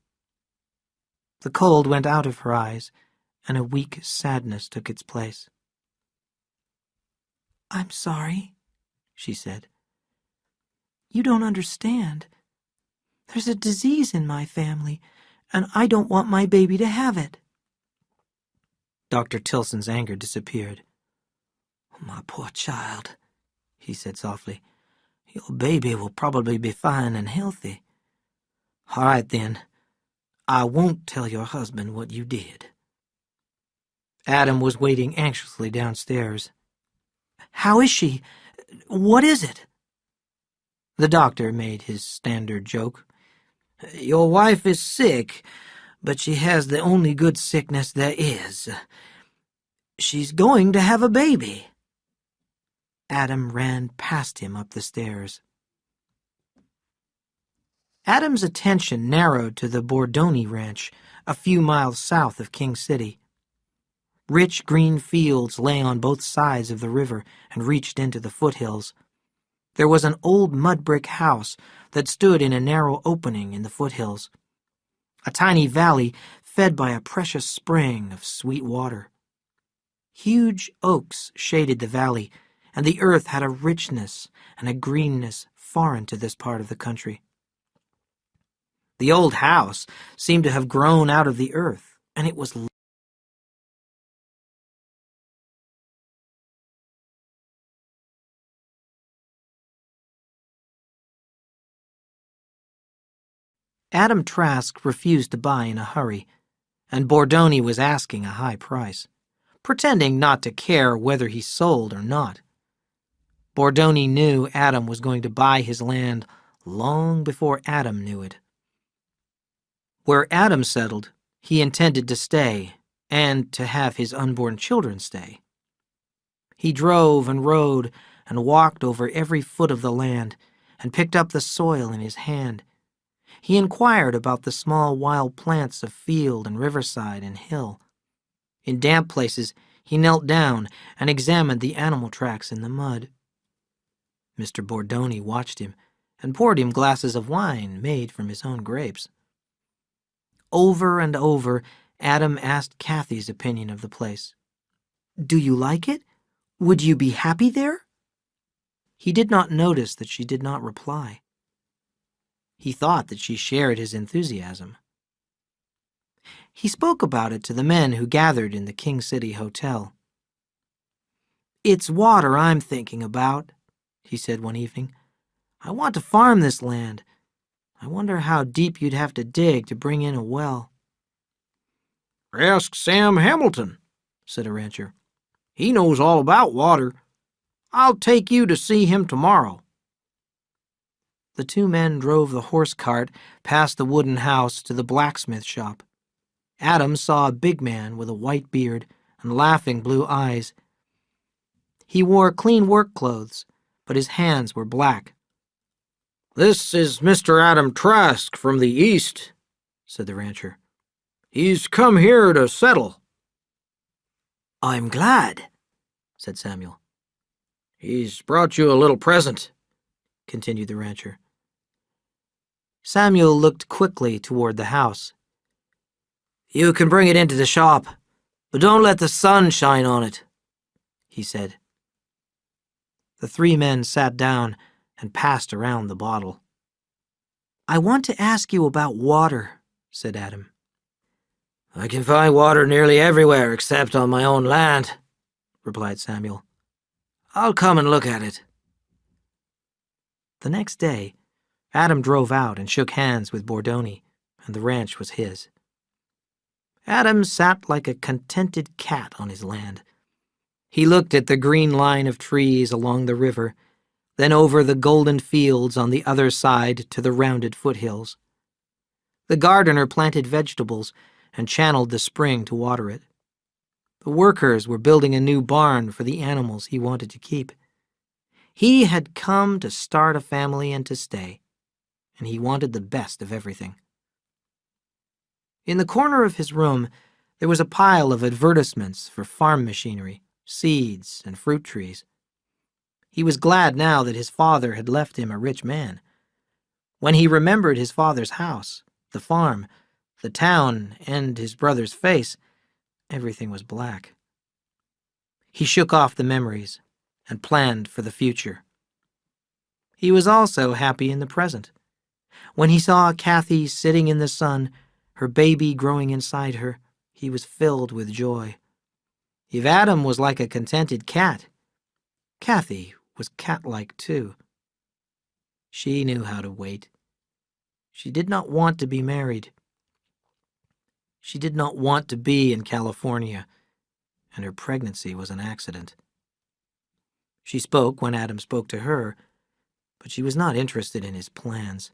The cold went out of her eyes, and a weak sadness took its place. "I'm sorry," she said. "You don't understand. There's a disease in my family, and I don't want my baby to have it." Dr. Tilson's anger disappeared. "My poor child," he said softly. "Your baby will probably be fine and healthy. All right, then. I won't tell your husband what you did." Adam was waiting anxiously downstairs. "How is she? What is it?" The doctor made his standard joke. "Your wife is sick, but she has the only good sickness there is. She's going to have a baby." Adam ran past him up the stairs. Adam's attention narrowed to the Bordoni Ranch, a few miles south of King City. Rich green fields lay on both sides of the river and reached into the foothills. There was an old mud-brick house that stood in a narrow opening in the foothills. A tiny valley fed by a precious spring of sweet water. Huge oaks shaded the valley, and the earth had a richness and a greenness foreign to this part of the country. The old house seemed to have grown out of the earth, and it was Adam Trask refused to buy in a hurry, and Bordoni was asking a high price, pretending not to care whether he sold or not. Bordoni knew Adam was going to buy his land long before Adam knew it. Where Adam settled, he intended to stay, and to have his unborn children stay. He drove and rode and walked over every foot of the land and picked up the soil in his hand. He inquired about the small wild plants of field and riverside and hill. In damp places, he knelt down and examined the animal tracks in the mud. Mr. Bordoni watched him and poured him glasses of wine made from his own grapes. Over and over, Adam asked Kathy's opinion of the place. "Do you like it? Would you be happy there?" He did not notice that she did not reply. He thought that she shared his enthusiasm. He spoke about it to the men who gathered in the King City Hotel. "It's water I'm thinking about," he said one evening. "I want to farm this land. I wonder how deep you'd have to dig to bring in a well." "Ask Sam Hamilton," said a rancher. "He knows all about water. I'll take you to see him tomorrow." The two men drove the horse cart past the wooden house to the blacksmith shop. Adam saw a big man with a white beard and laughing blue eyes. He wore clean work clothes, but his hands were black. "This is Mr. Adam Trask from the East," said the rancher. "He's come here to settle." "I'm glad," said Samuel. "He's brought you a little present," continued the rancher. Samuel looked quickly toward the house. "You can bring it into the shop, but don't let the sun shine on it," he said. The three men sat down and passed around the bottle. "I want to ask you about water," said Adam. "I can find water nearly everywhere except on my own land," replied Samuel. "I'll come and look at it." The next day, Adam drove out and shook hands with Bordoni, and the ranch was his. Adam sat like a contented cat on his land. He looked at the green line of trees along the river, then over the golden fields on the other side to the rounded foothills. The gardener planted vegetables and channeled the spring to water it. The workers were building a new barn for the animals he wanted to keep. He had come to start a family and to stay, and he wanted the best of everything. In the corner of his room, there was a pile of advertisements for farm machinery, seeds, and fruit trees. He was glad now that his father had left him a rich man. When he remembered his father's house, the farm, the town, and his brother's face, everything was black. He shook off the memories and planned for the future. He was also happy in the present. When he saw Kathy sitting in the sun, her baby growing inside her, he was filled with joy. If Adam was like a contented cat, Kathy was cat-like too. She knew how to wait. She did not want to be married. She did not want to be in California, and her pregnancy was an accident. She spoke when Adam spoke to her, but she was not interested in his plans.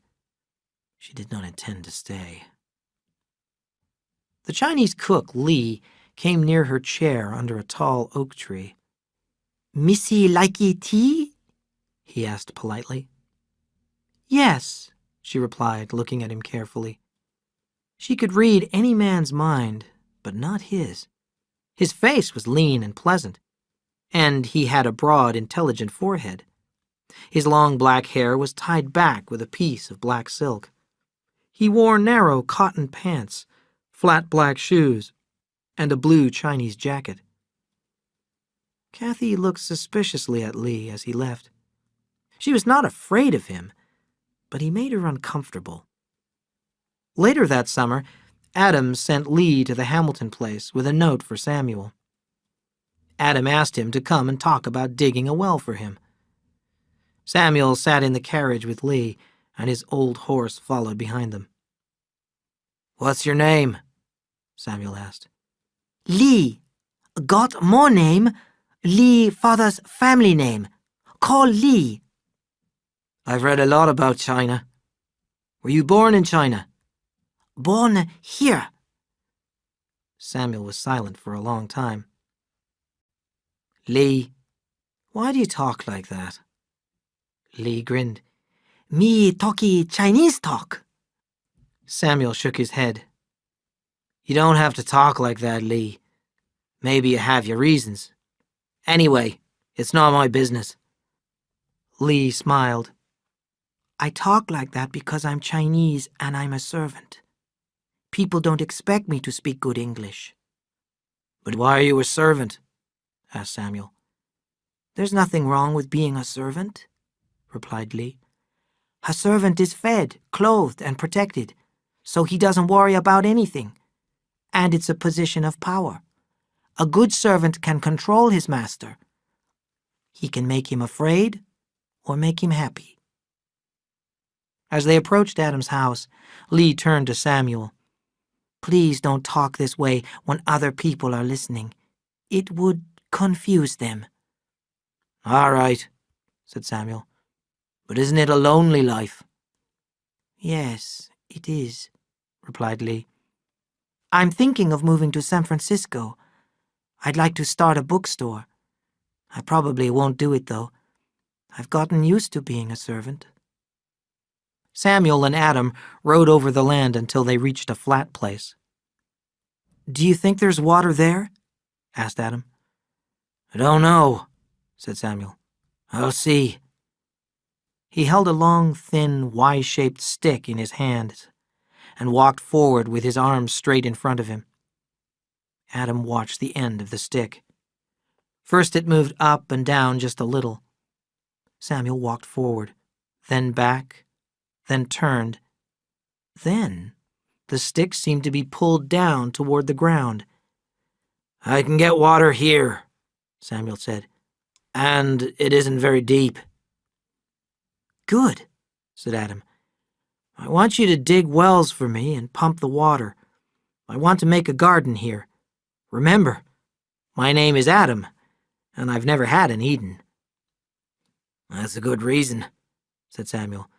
She did not intend to stay. The Chinese cook, Lee, came near her chair under a tall oak tree. "Missy likey tea?" he asked politely. "Yes," she replied, looking at him carefully. She could read any man's mind, but not his. His face was lean and pleasant, and he had a broad, intelligent forehead. His long black hair was tied back with a piece of black silk. He wore narrow cotton pants, flat black shoes, and a blue Chinese jacket. Kathy looked suspiciously at Lee as he left. She was not afraid of him, but he made her uncomfortable. Later that summer, Adam sent Lee to the Hamilton place with a note for Samuel. Adam asked him to come and talk about digging a well for him. Samuel sat in the carriage with Lee, and his old horse followed behind them. "What's your name?" Samuel asked. "Lee. Got more name. Lee, father's family name. Call Lee." "I've read a lot about China. Were you born in China?" "Born here." Samuel was silent for a long time. "Lee, why do you talk like that?" Lee grinned. "Me talkie Chinese talk." Samuel shook his head. "You don't have to talk like that, Lee. Maybe you have your reasons. Anyway, it's not my business." Lee smiled. "I talk like that because I'm Chinese and I'm a servant. People don't expect me to speak good English." "But why are you a servant?" asked Samuel. "There's nothing wrong with being a servant," replied Lee. "A servant is fed, clothed, and protected, so he doesn't worry about anything. And it's a position of power. A good servant can control his master. He can make him afraid or make him happy." As they approached Adam's house, Lee turned to Samuel. "Please don't talk this way when other people are listening. It would confuse them." "All right," said Samuel. "But isn't it a lonely life?" "Yes, it is," replied Lee. "I'm thinking of moving to San Francisco. I'd like to start a bookstore. I probably won't do it, though. I've gotten used to being a servant." Samuel and Adam rode over the land until they reached a flat place. "Do you think there's water there?" asked Adam. "I don't know," said Samuel. "I'll see." He held a long, thin, Y-shaped stick in his hands and walked forward with his arms straight in front of him. Adam watched the end of the stick. First it moved up and down just a little. Samuel walked forward, then back, then turned. Then the stick seemed to be pulled down toward the ground. "I can get water here," Samuel said, "and it isn't very deep." "Good," said Adam. "I want you to dig wells for me and pump the water. I want to make a garden here. Remember, my name is Adam, and I've never had an Eden." "That's a good reason," said Samuel.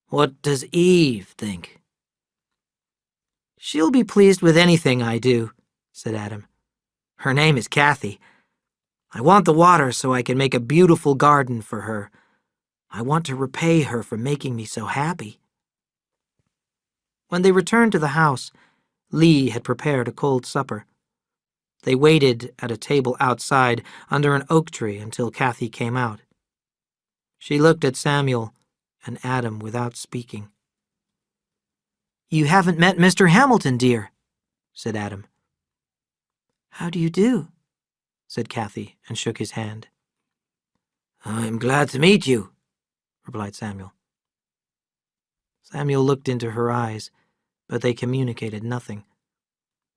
"What does Eve think?" "She'll be pleased with anything I do," said Adam. "Her name is Kathy. I want the water so I can make a beautiful garden for her. I want to repay her for making me so happy." When they returned to the house, Lee had prepared a cold supper. They waited at a table outside under an oak tree until Kathy came out. She looked at Samuel and Adam without speaking. "You haven't met Mr. Hamilton, dear," said Adam. "How do you do?" said Kathy, and shook his hand. "I'm glad to meet you," replied Samuel. Samuel looked into her eyes, but they communicated nothing.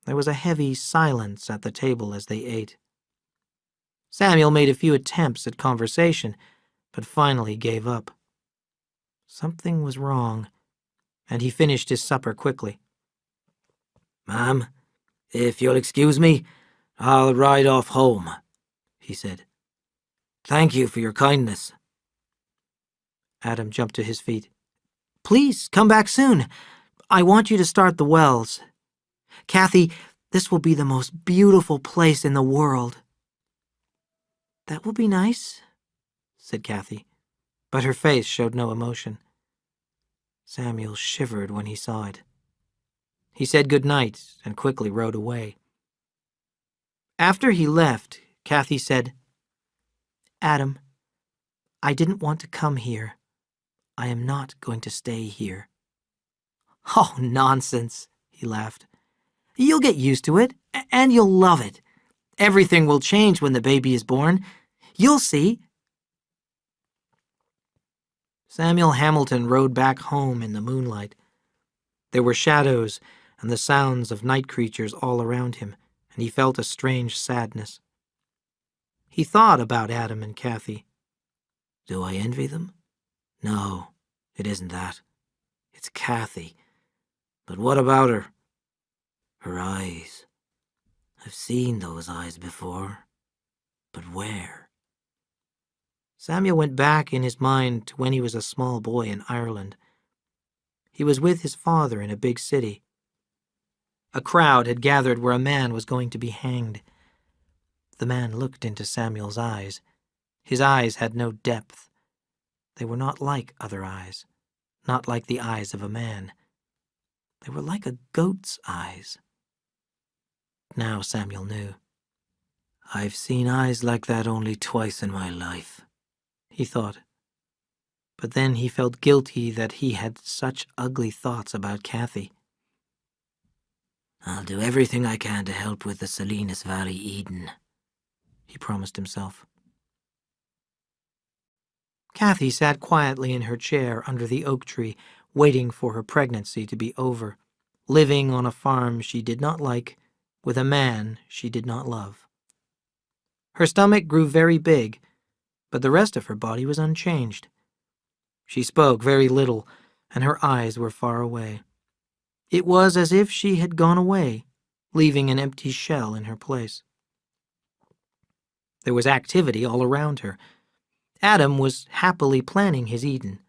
There was a heavy silence at the table as they ate. Samuel made a few attempts at conversation, but finally gave up. Something was wrong, and he finished his supper quickly. "Ma'am, if you'll excuse me, I'll ride off home," he said. "Thank you for your kindness." Adam jumped to his feet. "Please, come back soon. I want you to start the wells. Kathy, this will be the most beautiful place in the world." "That will be nice," said Kathy, but her face showed no emotion. Samuel shivered when he saw it. He said good night and quickly rode away. After he left, Kathy said, "Adam, I didn't want to come here. I am not going to stay here." "Oh, nonsense," he laughed. "You'll get used to it, and you'll love it. Everything will change when the baby is born. You'll see." Samuel Hamilton rode back home in the moonlight. There were shadows and the sounds of night creatures all around him, and he felt a strange sadness. He thought about Adam and Kathy. Do I envy them? No, it isn't that. It's Kathy. But what about her? Her eyes. I've seen those eyes before. But where? Samuel went back in his mind to when he was a small boy in Ireland. He was with his father in a big city. A crowd had gathered where a man was going to be hanged. The man looked into Samuel's eyes. His eyes had no depth. They were not like other eyes, not like the eyes of a man. They were like a goat's eyes. Now Samuel knew. I've seen eyes like that only twice in my life, he thought. But then he felt guilty that he had such ugly thoughts about Kathy. I'll do everything I can to help with the Salinas Valley Eden, he promised himself. Kathy sat quietly in her chair under the oak tree, waiting for her pregnancy to be over, living on a farm she did not like, with a man she did not love. Her stomach grew very big, but the rest of her body was unchanged. She spoke very little, and her eyes were far away. It was as if she had gone away, leaving an empty shell in her place. There was activity all around her. Adam was happily planning his Eden.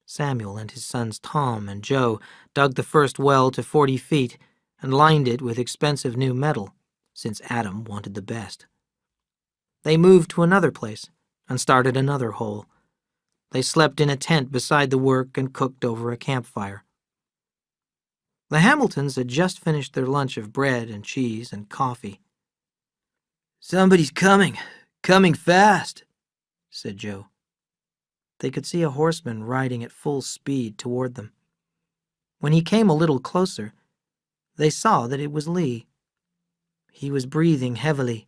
Samuel and his sons Tom and Joe dug the first well to 40 feet and lined it with expensive new metal, since Adam wanted the best. They moved to another place and started another hole. They slept in a tent beside the work and cooked over a campfire. The Hamiltons had just finished their lunch of bread and cheese and coffee. "Somebody's coming fast," said Joe. They could see a horseman riding at full speed toward them. When he came a little closer, they saw that it was Lee. He was breathing heavily.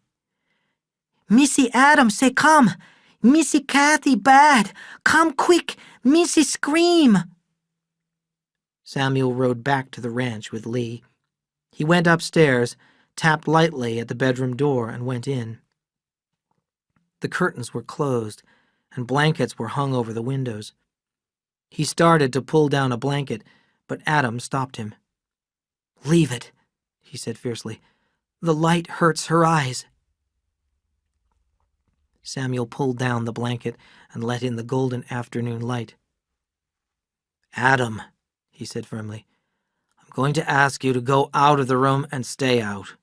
"Missy Adam say come! Missy Kathy bad! Come quick! Missy scream!" Samuel rode back to the ranch with Lee. He went upstairs, tapped lightly at the bedroom door, and went in. The curtains were closed, and blankets were hung over the windows. He started to pull down a blanket, but Adam stopped him. "Leave it," he said fiercely. "The light hurts her eyes." Samuel pulled down the blanket and let in the golden afternoon light. "Adam," he said firmly, "I'm going to ask you to go out of the room and stay out."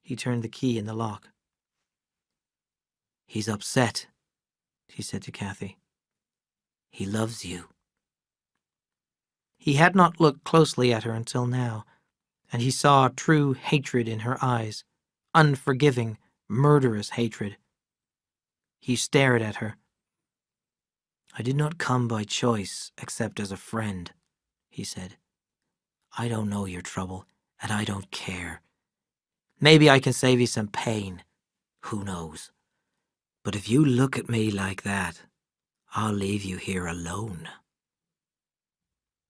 He turned the key in the lock. "He's upset," he said to Kathy. "He loves you." He had not looked closely at her until now, and he saw true hatred in her eyes, unforgiving, murderous hatred. He stared at her. "I did not come by choice except as a friend," he said. "I don't know your trouble, and I don't care. Maybe I can save you some pain. Who knows? But if you look at me like that, I'll leave you here alone."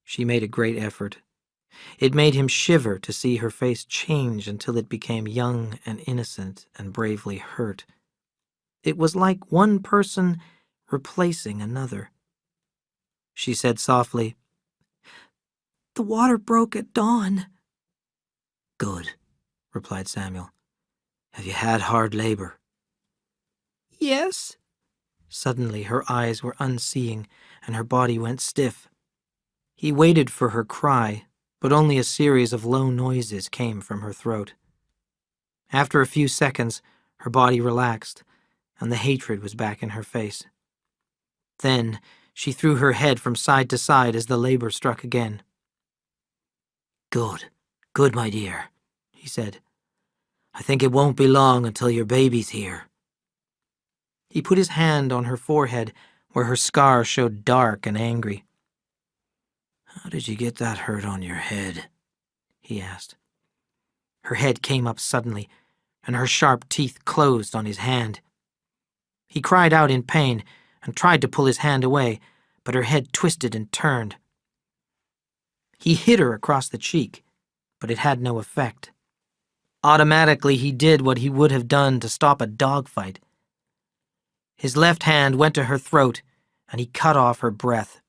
She made a great effort. It made him shiver to see her face change until it became young and innocent and bravely hurt. It was like one person replacing another. She said softly, "The water broke at dawn." "Good," replied Samuel. "Have you had hard labor?" "Yes." Suddenly her eyes were unseeing and her body went stiff. He waited for her cry, but only a series of low noises came from her throat. After a few seconds, her body relaxed, and the hatred was back in her face. Then she threw her head from side to side as the labor struck again. "Good, good, my dear," he said. "I think it won't be long until your baby's here." He put his hand on her forehead, where her scar showed dark and angry. "How did you get that hurt on your head?" he asked. Her head came up suddenly, and her sharp teeth closed on his hand. He cried out in pain and tried to pull his hand away, but her head twisted and turned. He hit her across the cheek, but it had no effect. Automatically, he did what he would have done to stop a dogfight. His left hand went to her throat, and he cut off her breath.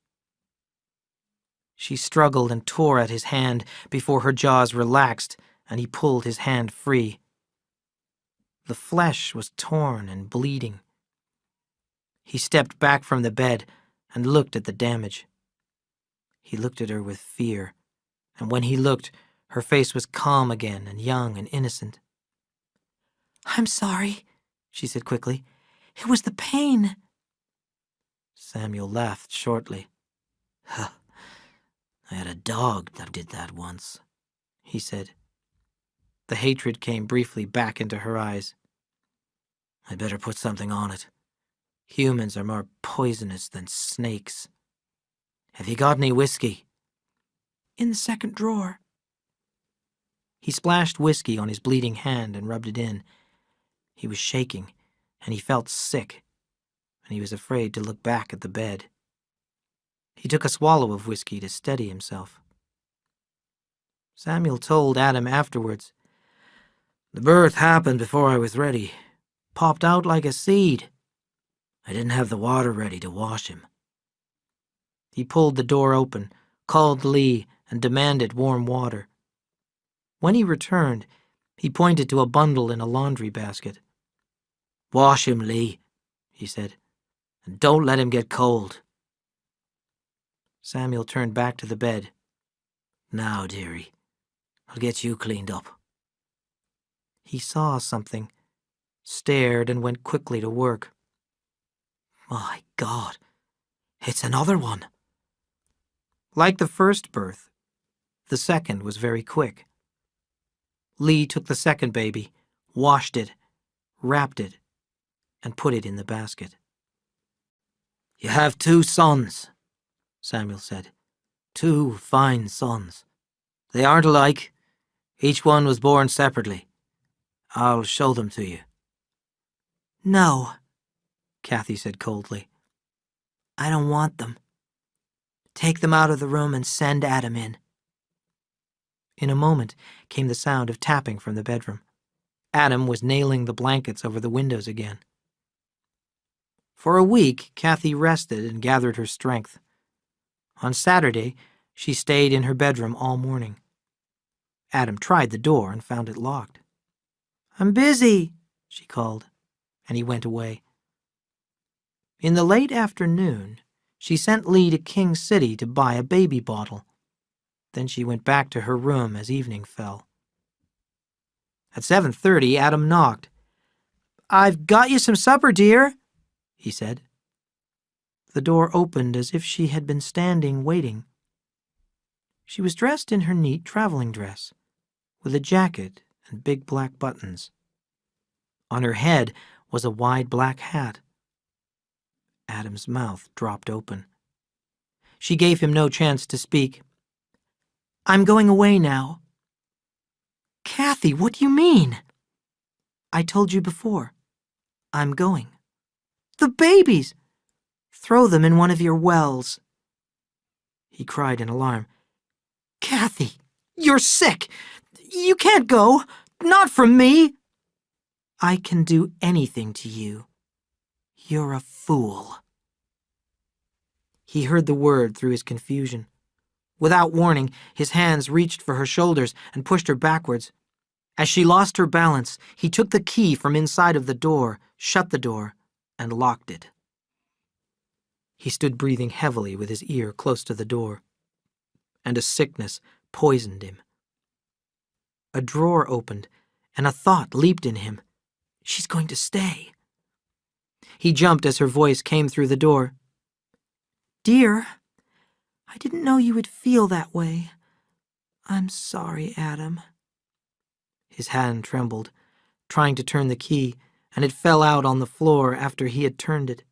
She struggled and tore at his hand before her jaws relaxed, and he pulled his hand free. The flesh was torn and bleeding. He stepped back from the bed and looked at the damage. He looked at her with fear, and when he looked, her face was calm again and young and innocent. "I'm sorry," she said quickly. "It was the pain." Samuel laughed shortly. "I had a dog that did that once," he said. The hatred came briefly back into her eyes. "I'd better put something on it. Humans are more poisonous than snakes. Have you got any whiskey?" "In the second drawer." He splashed whiskey on his bleeding hand and rubbed it in. He was shaking, and he felt sick, and he was afraid to look back at the bed. He took a swallow of whiskey to steady himself. Samuel told Adam afterwards, "The birth happened before I was ready. Popped out like a seed. I didn't have the water ready to wash him." He pulled the door open, called Lee, and demanded warm water. When he returned, he pointed to a bundle in a laundry basket. "Wash him, Lee," he said, "and don't let him get cold." Samuel turned back to the bed. "Now, dearie, I'll get you cleaned up." He saw something, stared, and went quickly to work. "My God, it's another one." Like the first birth, the second was very quick. Lee took the second baby, washed it, wrapped it, and put it in the basket. "You have 2 sons," Samuel said. "2 fine sons. They aren't alike. Each one was born separately. I'll show them to you." "No," Kathy said coldly. "I don't want them. Take them out of the room and send Adam in." In a moment came the sound of tapping from the bedroom. Adam was nailing the blankets over the windows again. For a week, Kathy rested and gathered her strength. On Saturday, she stayed in her bedroom all morning. Adam tried the door and found it locked. "I'm busy," she called, and he went away. In the late afternoon, she sent Lee to King City to buy a baby bottle. Then she went back to her room as evening fell. At 7:30, Adam knocked. "I've got you some supper, dear," he said. The door opened as if she had been standing waiting. She was dressed in her neat traveling dress, with a jacket and big black buttons. On her head was a wide black hat. Adam's mouth dropped open. She gave him no chance to speak. "I'm going away now." "Kathy, what do you mean?" "I told you before. I'm going." "The babies!" "Throw them in one of your wells." He cried in alarm. "Kathy, you're sick! You can't go! Not from me!" "I can do anything to you. You're a fool." He heard the word through his confusion. Without warning, his hands reached for her shoulders and pushed her backwards. As she lost her balance, he took the key from inside of the door, shut the door, and locked it. He stood breathing heavily with his ear close to the door, and a sickness poisoned him. A drawer opened, and a thought leaped in him. She's going to stay. He jumped as her voice came through the door. "Dear, I didn't know you would feel that way. I'm sorry, Adam." His hand trembled, trying to turn the key, and it fell out on the floor after he had turned it.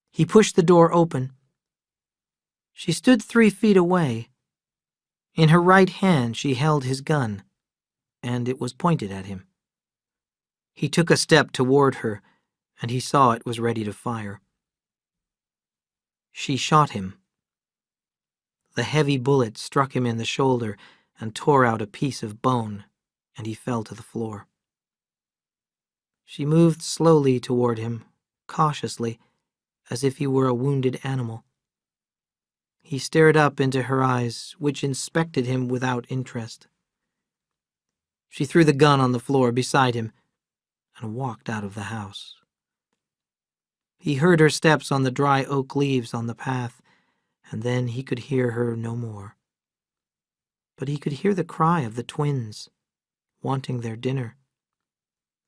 He pushed the door open. She stood 3 feet away. In her right hand she held his gun, and it was pointed at him. He took a step toward her, and he saw it was ready to fire. She shot him. The heavy bullet struck him in the shoulder and tore out a piece of bone, and he fell to the floor. She moved slowly toward him, cautiously, as if he were a wounded animal. He stared up into her eyes, which inspected him without interest. She threw the gun on the floor beside him and walked out of the house. He heard her steps on the dry oak leaves on the path, and then he could hear her no more. But he could hear the cry of the twins, wanting their dinner.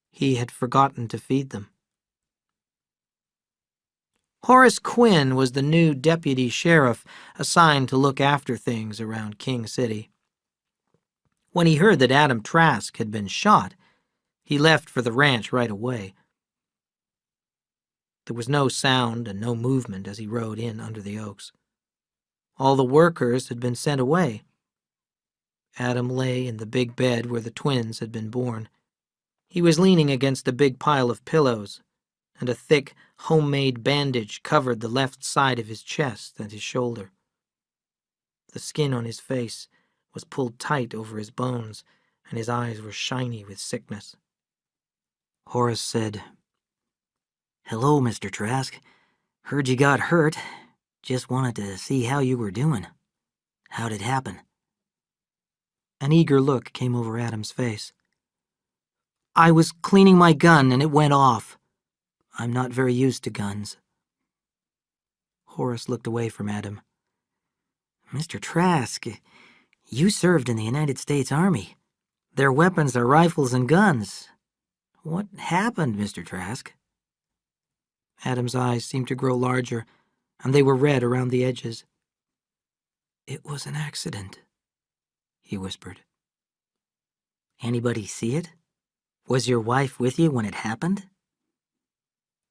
He had forgotten to feed them. Horace Quinn was the new deputy sheriff assigned to look after things around King City. When he heard that Adam Trask had been shot, he left for the ranch right away. There was no sound and no movement as he rode in under the oaks. All the workers had been sent away. Adam lay in the big bed where the twins had been born. He was leaning against a big pile of pillows, and a thick, homemade bandage covered the left side of his chest and his shoulder. The skin on his face was pulled tight over his bones, and his eyes were shiny with sickness. Horace said, "Hello, Mr. Trask. Heard you got hurt. Just wanted to see how you were doing. How'd it happen?" An eager look came over Adam's face. "I was cleaning my gun and it went off. I'm not very used to guns." Horace looked away from Adam. "Mr. Trask, you served in the United States Army. Their weapons are rifles and guns. What happened, Mr. Trask?" Adam's eyes seemed to grow larger, and they were red around the edges. "It was an accident," he whispered. "Anybody see it? Was your wife with you when it happened?"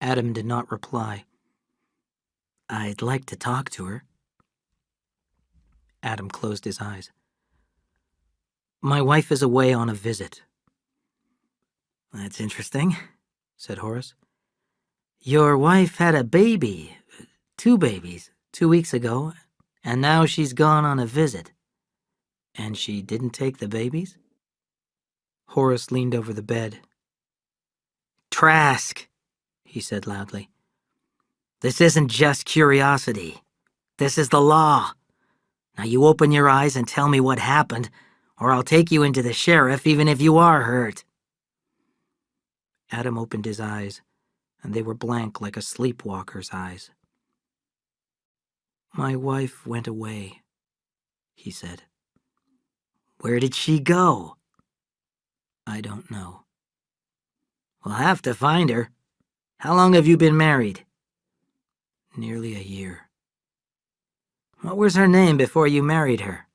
Adam did not reply. "I'd like to talk to her." Adam closed his eyes. "My wife is away on a visit." "That's interesting," said Horace. "Your wife had a baby, 2 babies, 2 weeks ago, and now she's gone on a visit. And she didn't take the babies?" Horace leaned over the bed. "Trask," he said loudly. "This isn't just curiosity. This is the law. Now you open your eyes and tell me what happened, or I'll take you into the sheriff even if you are hurt." Adam opened his eyes, and they were blank like a sleepwalker's eyes. "My wife went away," he said. "Where did she go?" "I don't know." "We'll have to find her. How long have you been married?" "Nearly a year." "What was her name before you married her?"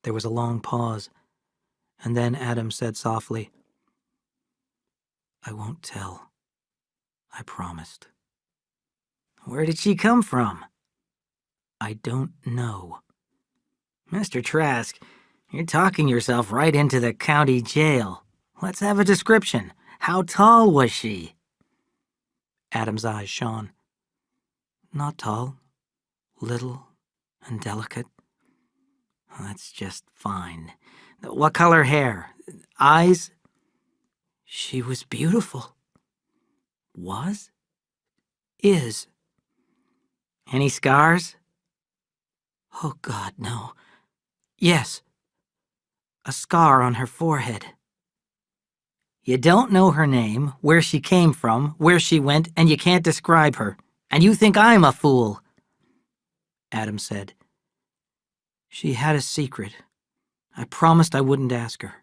There was a long pause, and then Adam said softly, I won't tell. I promised. Where did she come from? I don't know. Mr. Trask, you're talking yourself right into the county jail. Let's have a description. How tall was she? Adam's eyes shone. Not tall. Little and delicate. That's just fine. What color hair? Eyes? She was beautiful. Was? Is. Any scars? Oh, God, no. Yes. A scar on her forehead. You don't know her name, where she came from, where she went, and you can't describe her. And you think I'm a fool. Adam said. She had a secret. I promised I wouldn't ask her.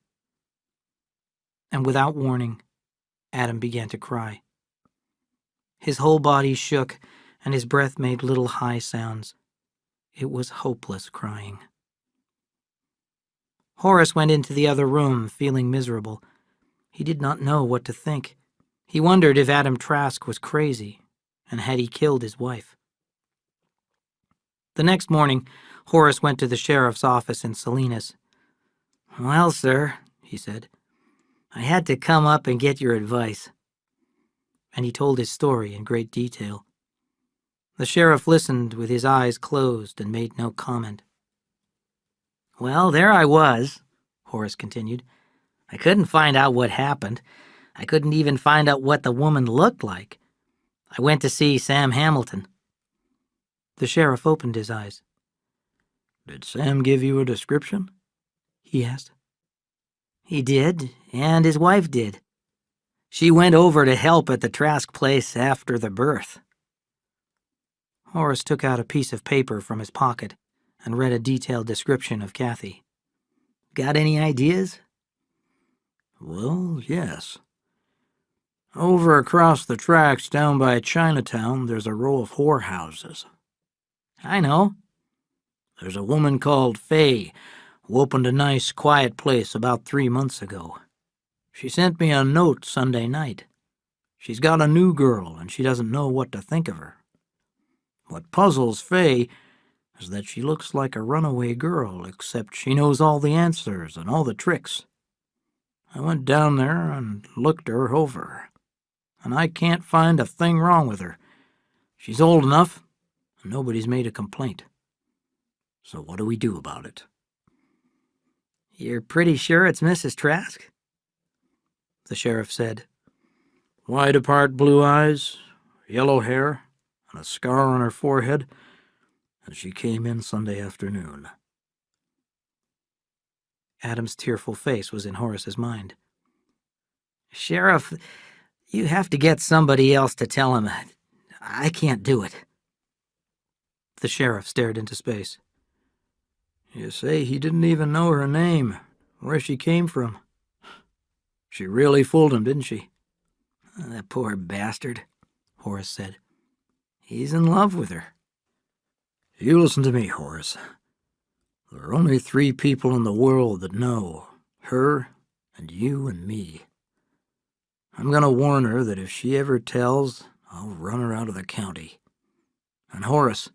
And without warning, Adam began to cry. His whole body shook, and his breath made little high sounds. It was hopeless crying. Horace went into the other room, feeling miserable. He did not know what to think. He wondered if Adam Trask was crazy, and had he killed his wife. The next morning, Horace went to the sheriff's office in Salinas. Well, sir, he said, I had to come up and get your advice. And he told his story in great detail. The sheriff listened with his eyes closed and made no comment. Well, there I was, Horace continued. I couldn't find out what happened. I couldn't even find out what the woman looked like. I went to see Sam Hamilton. The sheriff opened his eyes. Did Sam give you a description? He asked. He did, and his wife did. She went over to help at the Trask place after the birth. Horace took out a piece of paper from his pocket and read a detailed description of Kathy. Got any ideas? Well, yes. Over across the tracks down by Chinatown, there's a row of whorehouses. I know. There's a woman called Fay who opened a nice, quiet place about 3 months ago. She sent me a note Sunday night. She's got a new girl, and she doesn't know what to think of her. What puzzles Fay is that she looks like a runaway girl, except she knows all the answers and all the tricks. I went down there and looked her over, and I can't find a thing wrong with her. She's old enough, and nobody's made a complaint. So what do we do about it? You're pretty sure it's Mrs. Trask? The sheriff said. Wide apart blue eyes, yellow hair, and a scar on her forehead, and she came in Sunday afternoon. Adam's tearful face was in Horace's mind. Sheriff, you have to get somebody else to tell him. I can't do it. The sheriff stared into space. You say he didn't even know her name, where she came from. She really fooled him, didn't she? That poor bastard, Horace said. He's in love with her. You listen to me, Horace. There are only 3 people in the world that know, her and you and me. I'm going to warn her that if she ever tells, I'll run her out of the county. And Horace,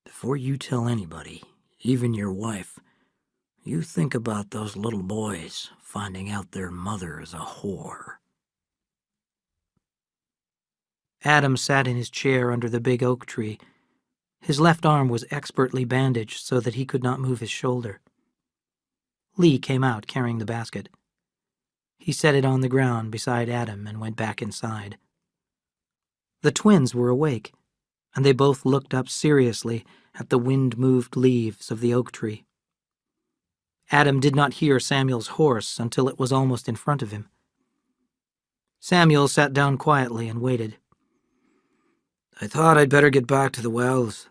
before you tell anybody, even your wife, you think about those little boys finding out their mother is a whore. Adam sat in his chair under the big oak tree. His left arm was expertly bandaged so that he could not move his shoulder. Lee came out carrying the basket. He set it on the ground beside Adam and went back inside. The twins were awake, and they both looked up seriously at the wind-moved leaves of the oak tree. Adam did not hear Samuel's horse until it was almost in front of him. Samuel sat down quietly and waited. I thought I'd better get back to the wells,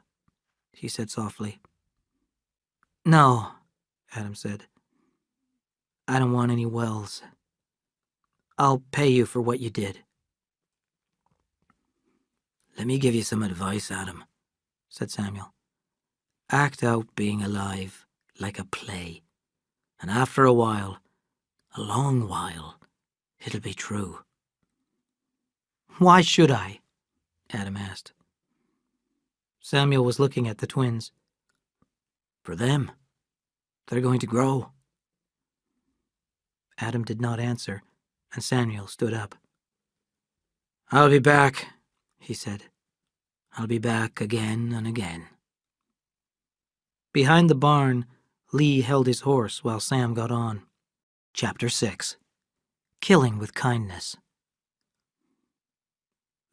he said softly. No, Adam said. I don't want any wells. I'll pay you for what you did. Let me give you some advice, Adam, said Samuel. Act out being alive like a play, and after a while, a long while, it'll be true. Why should I? Adam asked. Samuel was looking at the twins. For them. They're going to grow. Adam did not answer, and Samuel stood up. I'll be back, he said. I'll be back again and again. Behind the barn, Lee held his horse while Sam got on. Chapter 6. Killing with Kindness.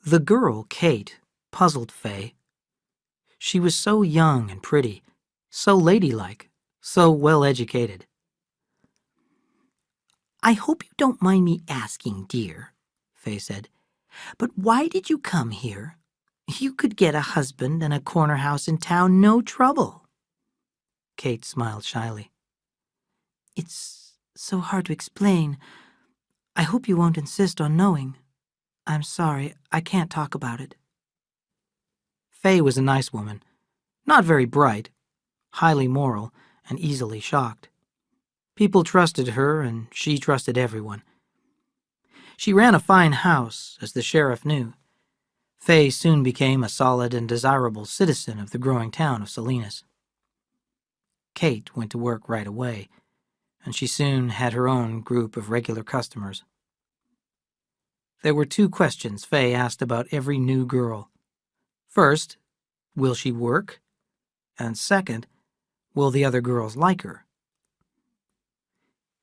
The girl, Kate, puzzled Faye. She was so young and pretty, so ladylike, so well-educated. I hope you don't mind me asking, dear, Faye said, but why did you come here? You could get a husband and a corner house in town, no trouble. Kate smiled shyly. It's so hard to explain. I hope you won't insist on knowing. I'm sorry, I can't talk about it. Faye was a nice woman, not very bright, highly moral, and easily shocked. People trusted her, and she trusted everyone. She ran a fine house, as the sheriff knew. Faye soon became a solid and desirable citizen of the growing town of Salinas. Kate went to work right away, and she soon had her own group of regular customers. There were 2 questions Faye asked about every new girl. First, will she work? And second, will the other girls like her?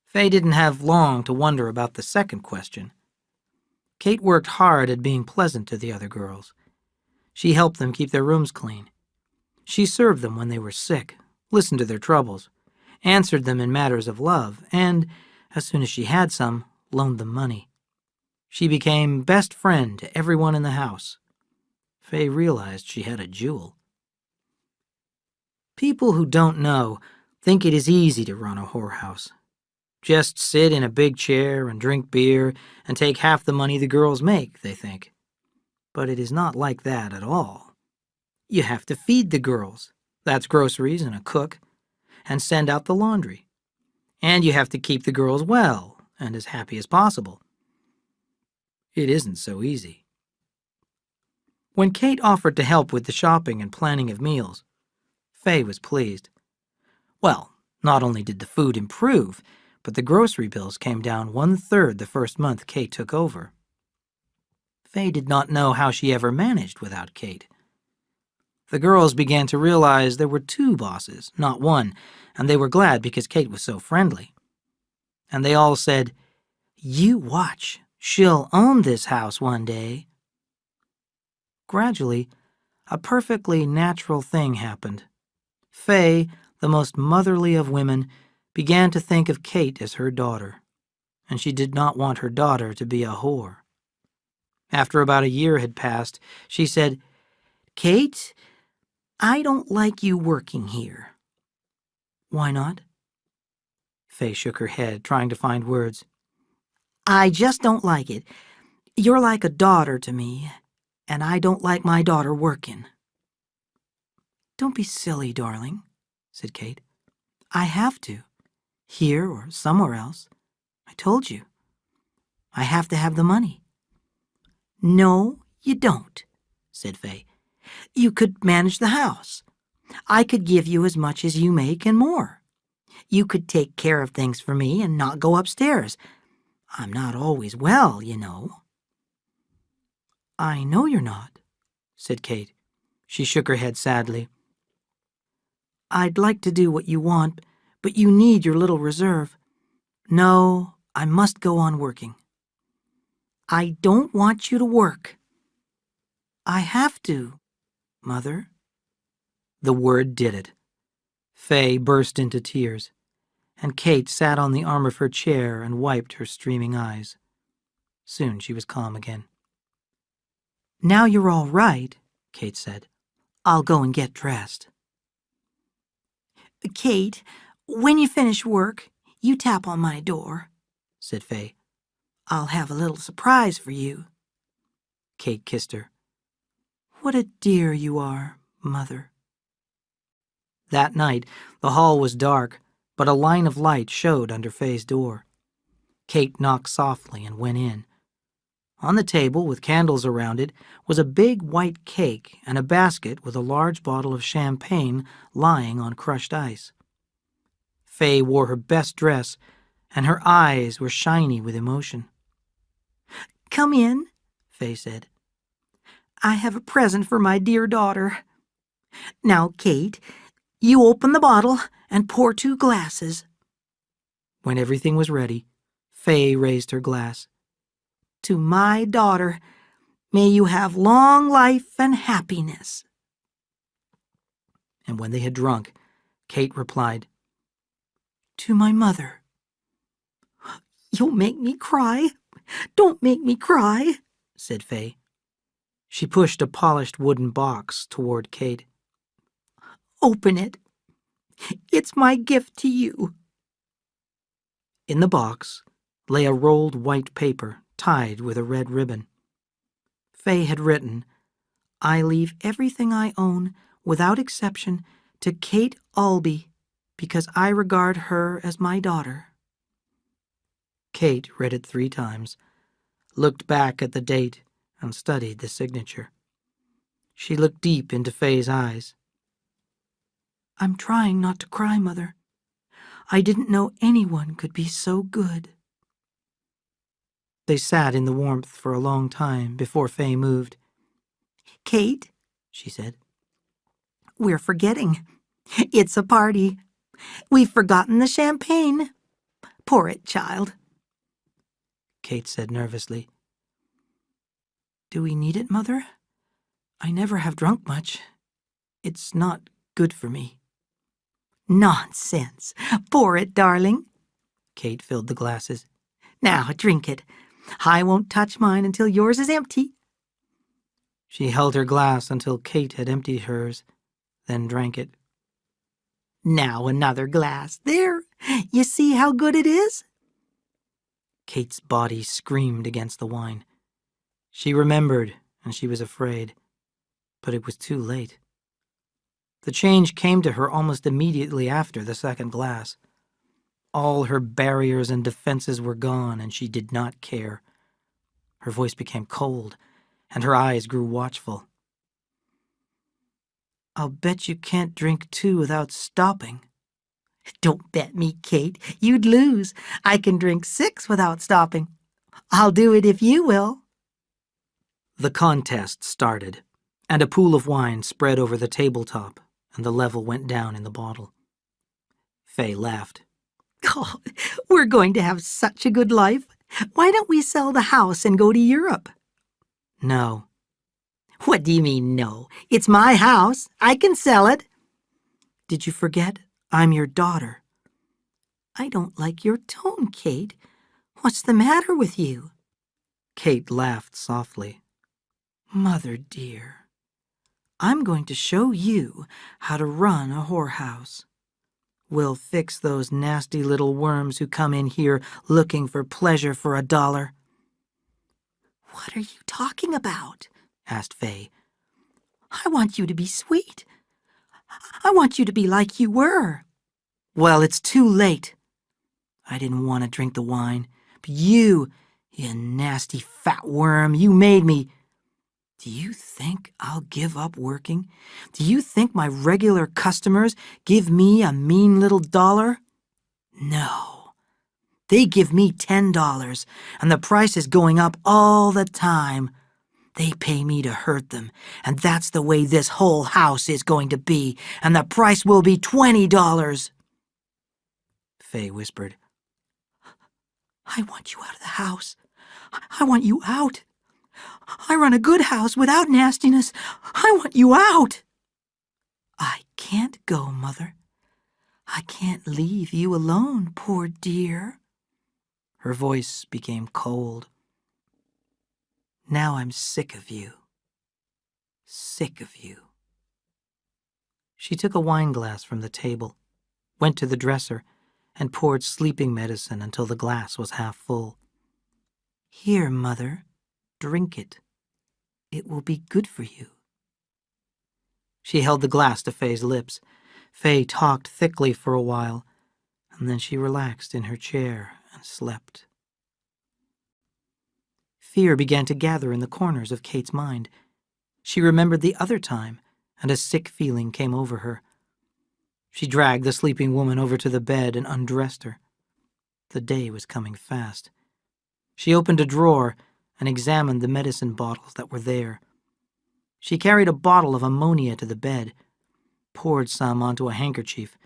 Faye didn't have long to wonder about the second question. Kate worked hard at being pleasant to the other girls. She helped them keep their rooms clean. She served them when they were sick, listened to their troubles, answered them in matters of love, and, as soon as she had some, loaned them money. She became best friend to everyone in the house. Faye realized she had a jewel. People who don't know think it is easy to run a whorehouse. Just sit in a big chair and drink beer and take half the money the girls make, they think. But it is not like that at all. You have to feed the girls, that's groceries and a cook, and send out the laundry. And you have to keep the girls well and as happy as possible. It isn't so easy. When Kate offered to help with the shopping and planning of meals, Faye was pleased. Well, not only did the food improve, but the grocery bills came down 1/3 the first month Kate took over. Faye did not know how she ever managed without Kate. The girls began to realize there were 2 bosses, not one, and they were glad because Kate was so friendly. And they all said, "You watch, she'll own this house one day." Gradually, a perfectly natural thing happened. Faye, the most motherly of women, began to think of Kate as her daughter, and she did not want her daughter to be a whore. After about a year had passed, she said, Kate, I don't like you working here. Why not? Faye shook her head, trying to find words. I just don't like it. You're like a daughter to me, and I don't like my daughter working. Don't be silly, darling, said Kate. I have to. Here or somewhere else. I told you. I have to have the money. No, you don't, said Faye. You could manage the house. I could give you as much as you make and more. You could take care of things for me and not go upstairs. I'm not always well, you know. I know you're not, said Kate. She shook her head sadly. I'd like to do what you want, but you need your little reserve. No, I must go on working. I don't want you to work. I have to, Mother. The word did it. Faye burst into tears, and Kate sat on the arm of her chair and wiped her streaming eyes. Soon she was calm again. Now you're all right, Kate said. I'll go and get dressed. Kate, when you finish work, you tap on my door, said Faye. I'll have a little surprise for you. Kate kissed her. What a dear you are, Mother. That night, the hall was dark, but a line of light showed under Faye's door. Kate knocked softly and went in. On the table, with candles around it, was a big white cake and a basket with a large bottle of champagne lying on crushed ice. Fay wore her best dress, and her eyes were shiny with emotion. "Come in," Fay said. "I have a present for my dear daughter. Now, Kate, you open the bottle and pour 2 glasses. When everything was ready, Fay raised her glass. To my daughter, may you have long life and happiness." And when they had drunk, Kate replied, To my mother. "You'll make me cry. Don't make me cry," said Fay. She pushed a polished wooden box toward Kate. "Open it. It's my gift to you." In the box lay a rolled white paper tied with a red ribbon. Fay had written, "I leave everything I own, without exception, to Kate Albee, because I regard her as my daughter." Kate read it 3 times, looked back at the date, and studied the signature. She looked deep into Fay's eyes. "I'm trying not to cry, Mother. I didn't know anyone could be so good." They sat in the warmth for a long time before Fay moved. "Kate," she said, "we're forgetting. It's a party. We've forgotten the champagne. Pour it, child." Kate said nervously. "Do we need it, Mother? I never have drunk much. It's not good for me." "Nonsense. Pour it, darling." Kate filled the glasses. "Now drink it. I won't touch mine until yours is empty." She held her glass until Kate had emptied hers, then drank it. "Now another glass. There. You see how good it is?" Kate's body screamed against the wine. She remembered, and she was afraid, but it was too late. The change came to her almost immediately after the second glass. All her barriers and defenses were gone, and she did not care. Her voice became cold, and her eyes grew watchful. "I'll bet you can't drink 2 without stopping." "Don't bet me, Kate. You'd lose. I can drink 6 without stopping. I'll do it if you will." The contest started, and a pool of wine spread over the tabletop, and the level went down in the bottle. Fay laughed. "Oh, we're going to have such a good life. Why don't we sell the house and go to Europe?" No. "What do you mean, no? It's my house. I can sell it." Did you forget I'm your daughter? "I don't like your tone, Kate. What's the matter with you?" Kate laughed softly. "Mother dear, I'm going to show you how to run a whorehouse. We'll fix those nasty little worms who come in here looking for pleasure for $1. "What are you talking about?" asked Fay. "I want you to be sweet. I want you to be like you were." Well, it's too late. I didn't want to drink the wine, but you nasty fat worm, you made me. Do you think I'll give up working? Do you think my regular customers give me a mean little $1? No. They give me $10, and the price is going up all the time. They pay me to hurt them, and that's the way this whole house is going to be, and the price will be $20. Fay whispered. "I want you out of the house. I want you out. I run a good house without nastiness. I want you out." I can't go, Mother. I can't leave you alone, poor dear. Her voice became cold. Now I'm sick of you. Sick of you. She took a wineglass from the table, went to the dresser, and poured sleeping medicine until the glass was half full. Here, Mother, drink it. It will be good for you. She held the glass to Fay's lips. Fay talked thickly for a while, and then she relaxed in her chair and slept. Fear began to gather in the corners of Kate's mind. She remembered the other time, and a sick feeling came over her. She dragged the sleeping woman over to the bed and undressed her. The day was coming fast. She opened a drawer and examined the medicine bottles that were there. She carried a bottle of ammonia to the bed, poured some onto a handkerchief,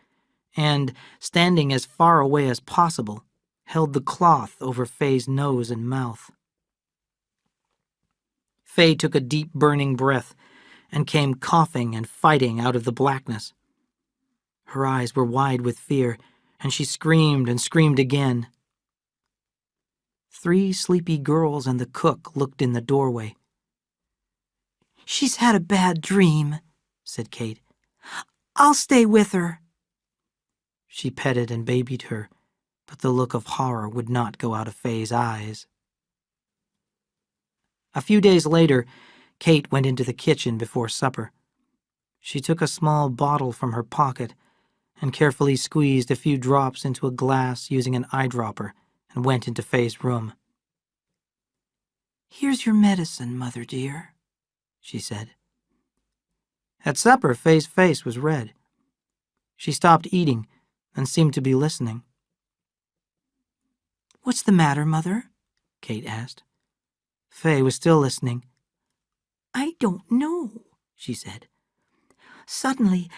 and, standing as far away as possible, held the cloth over Faye's nose and mouth. Faye took a deep, burning breath and came coughing and fighting out of the blackness. Her eyes were wide with fear, and she screamed and screamed again. 3 sleepy girls and the cook looked in the doorway. "She's had a bad dream," said Kate. "I'll stay with her." She petted and babied her, but the look of horror would not go out of Faye's eyes. A few days later, Kate went into the kitchen before supper. She took a small bottle from her pocket and carefully squeezed a few drops into a glass using an eyedropper and went into Faye's room. "Here's your medicine, Mother dear," she said. At supper, Faye's face was red. She stopped eating and seemed to be listening. "What's the matter, Mother?" Kate asked. Faye was still listening. "I don't know," she said. "Suddenly,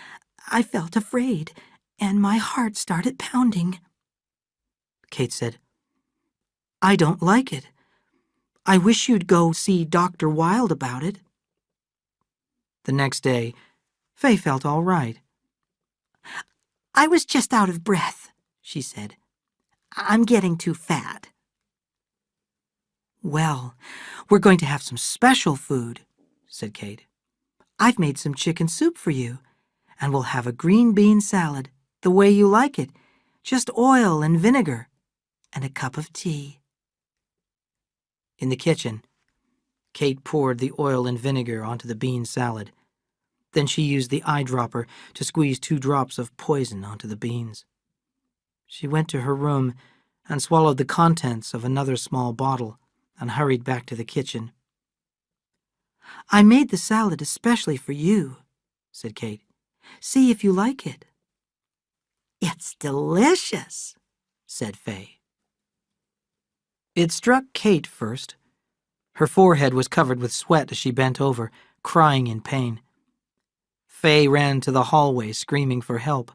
I felt afraid, and my heart started pounding." Kate said, "I don't like it. I wish you'd go see Dr. Wilde about it." The next day, Faye felt all right. "I was just out of breath," she said. "I'm getting too fat." "Well, we're going to have some special food," said Kate. "I've made some chicken soup for you, and we'll have a green bean salad, the way you like it, just oil and vinegar, and a cup of tea." In the kitchen, Kate poured the oil and vinegar onto the bean salad. Then she used the eyedropper to squeeze 2 drops of poison onto the beans. She went to her room and swallowed the contents of another small bottle and hurried back to the kitchen. "I made the salad especially for you," said Kate. "See if you like it." "It's delicious," said Faye. It struck Kate first. Her forehead was covered with sweat as she bent over, crying in pain. Faye ran to the hallway, screaming for help.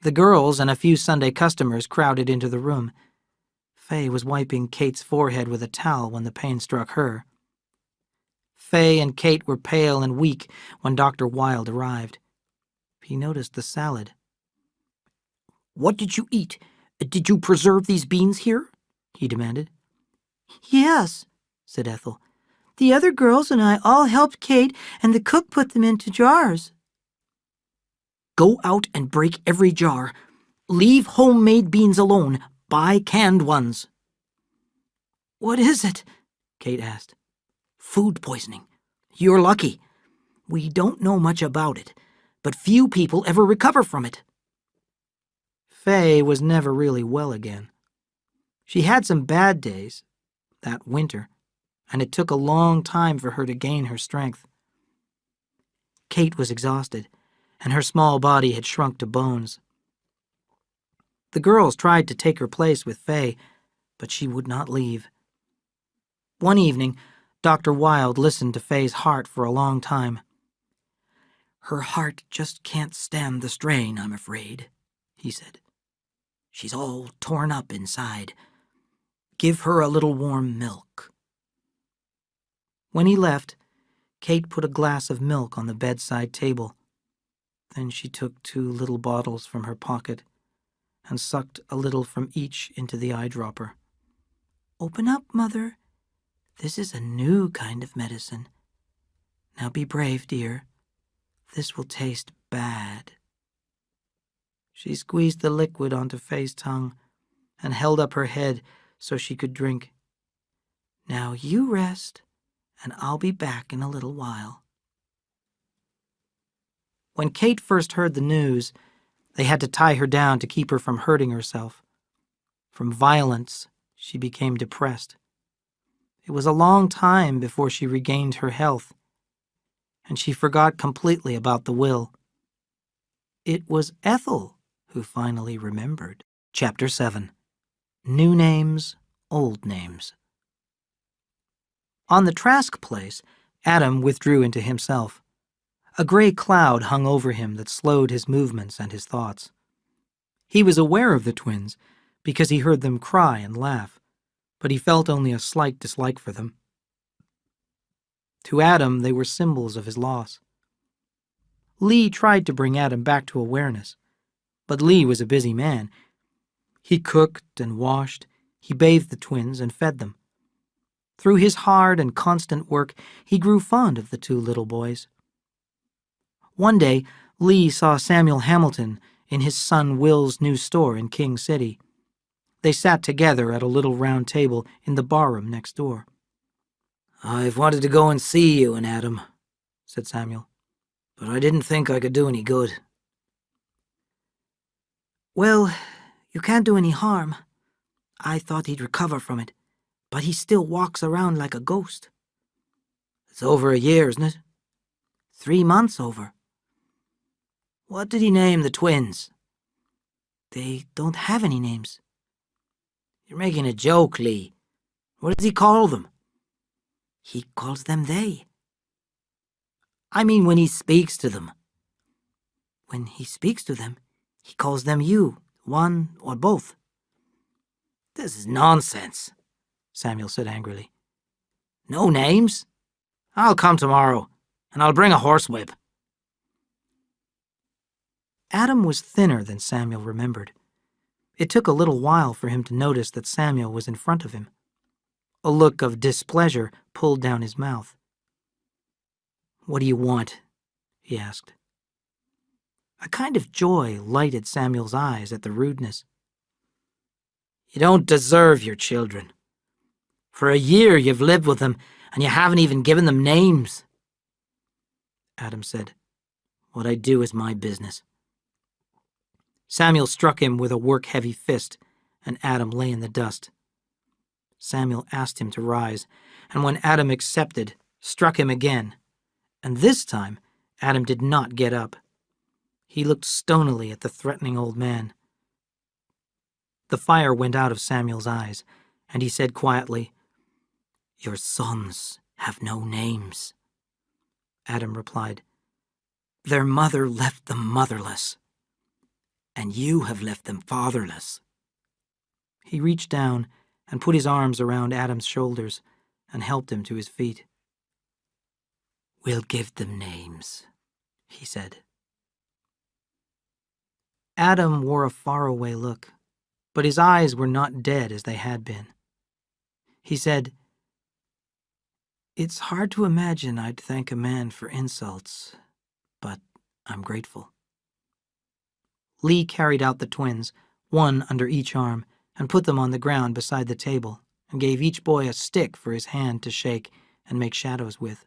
The girls and a few Sunday customers crowded into the room. Faye was wiping Kate's forehead with a towel when the pain struck her. Faye and Kate were pale and weak when Dr. Wilde arrived. He noticed the salad. "What did you eat? Did you preserve these beans here?" he demanded. "Yes," said Ethel. "The other girls and I all helped Kate, and the cook put them into jars." Go out and break every jar. Leave homemade beans alone. Buy canned ones." "What is it?" Kate asked. Food poisoning. You're lucky. We don't know much about it, but few people ever recover from it. Faye was never really well again. She had some bad days that winter, and it took a long time for her to gain her strength. Kate was exhausted, and her small body had shrunk to bones. The girls tried to take her place with Faye, but she would not leave. One evening, Dr. Wilde listened to Faye's heart for a long time. Her heart just can't stand the strain, I'm afraid, he said. She's all torn up inside. Give her a little warm milk. When he left, Kate put a glass of milk on the bedside table. Then she took 2 little bottles from her pocket and sucked a little from each into the eyedropper. "Open up, Mother. This is a new kind of medicine. Now be brave, dear. This will taste bad." She squeezed the liquid onto Faye's tongue and held up her head so she could drink. "Now you rest, and I'll be back in a little while." When Kate first heard the news, they had to tie her down to keep her from hurting herself. From violence, she became depressed. It was a long time before she regained her health, and she forgot completely about the will. It was Ethel who finally remembered. Chapter 7. New Names, Old Names. On the Trask place, Adam withdrew into himself. A gray cloud hung over him that slowed his movements and his thoughts. He was aware of the twins because he heard them cry and laugh, but he felt only a slight dislike for them. To Adam, they were symbols of his loss. Lee tried to bring Adam back to awareness, but Lee was a busy man. He cooked and washed, he bathed the twins and fed them. Through his hard and constant work, he grew fond of the two little boys. One day, Lee saw Samuel Hamilton in his son Will's new store in King City. They sat together at a little round table in the barroom next door. "I've wanted to go and see you and Adam," said Samuel, "but I didn't think I could do any good." Well, you can't do any harm. I thought he'd recover from it, but he still walks around like a ghost. It's over a year, isn't it? 3 months over. What did he name the twins? They don't have any names. You're making a joke, Lee. What does he call them? He calls them they. I mean when he speaks to them. When he speaks to them, he calls them you, one or both. This is nonsense, Samuel said angrily. No names? I'll come tomorrow, and I'll bring a horsewhip. Adam was thinner than Samuel remembered. It took a little while for him to notice that Samuel was in front of him. A look of displeasure pulled down his mouth. "What do you want?" he asked. A kind of joy lighted Samuel's eyes at the rudeness. You don't deserve your children. For a year you've lived with them, and you haven't even given them names. Adam said, "What I do is my business." Samuel struck him with a work-heavy fist, and Adam lay in the dust. Samuel asked him to rise, and when Adam accepted, struck him again, and this time Adam did not get up. He looked stonily at the threatening old man. The fire went out of Samuel's eyes, and he said quietly, "Your sons have no names." Adam replied, "Their mother left them motherless, and you have left them fatherless." He reached down and put his arms around Adam's shoulders and helped him to his feet. "We'll give them names," he said. Adam wore a faraway look, but his eyes were not dead as they had been. He said, "It's hard to imagine I'd thank a man for insults, but I'm grateful." Lee carried out the twins, one under each arm, and put them on the ground beside the table, and gave each boy a stick for his hand to shake and make shadows with.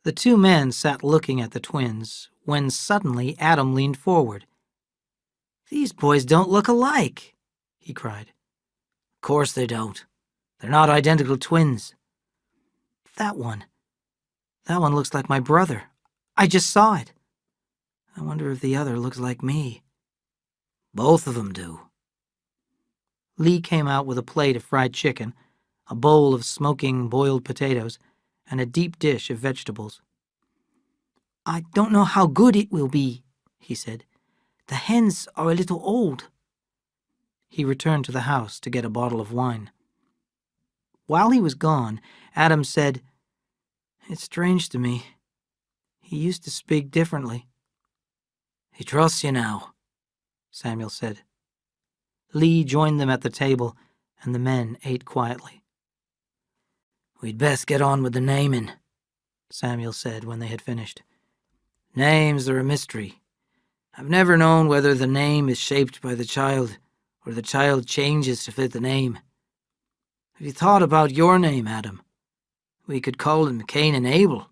The two men sat looking at the twins, when suddenly Adam leaned forward. "These boys don't look alike," he cried. Of course they don't. They're not identical twins. That one looks like my brother. I just saw it. I wonder if the other looks like me." Both of them do. Lee came out with a plate of fried chicken, a bowl of smoking boiled potatoes, and a deep dish of vegetables. "I don't know how good it will be," he said. "The hens are a little old." He returned to the house to get a bottle of wine. While he was gone, Adam said, "It's strange to me. He used to speak differently." "He trusts you now," Samuel said. Lee joined them at the table, and the men ate quietly. "We'd best get on with the naming," Samuel said when they had finished. "Names are a mystery. I've never known whether the name is shaped by the child or the child changes to fit the name. Have you thought about your name, Adam? We could call them Cain and Abel."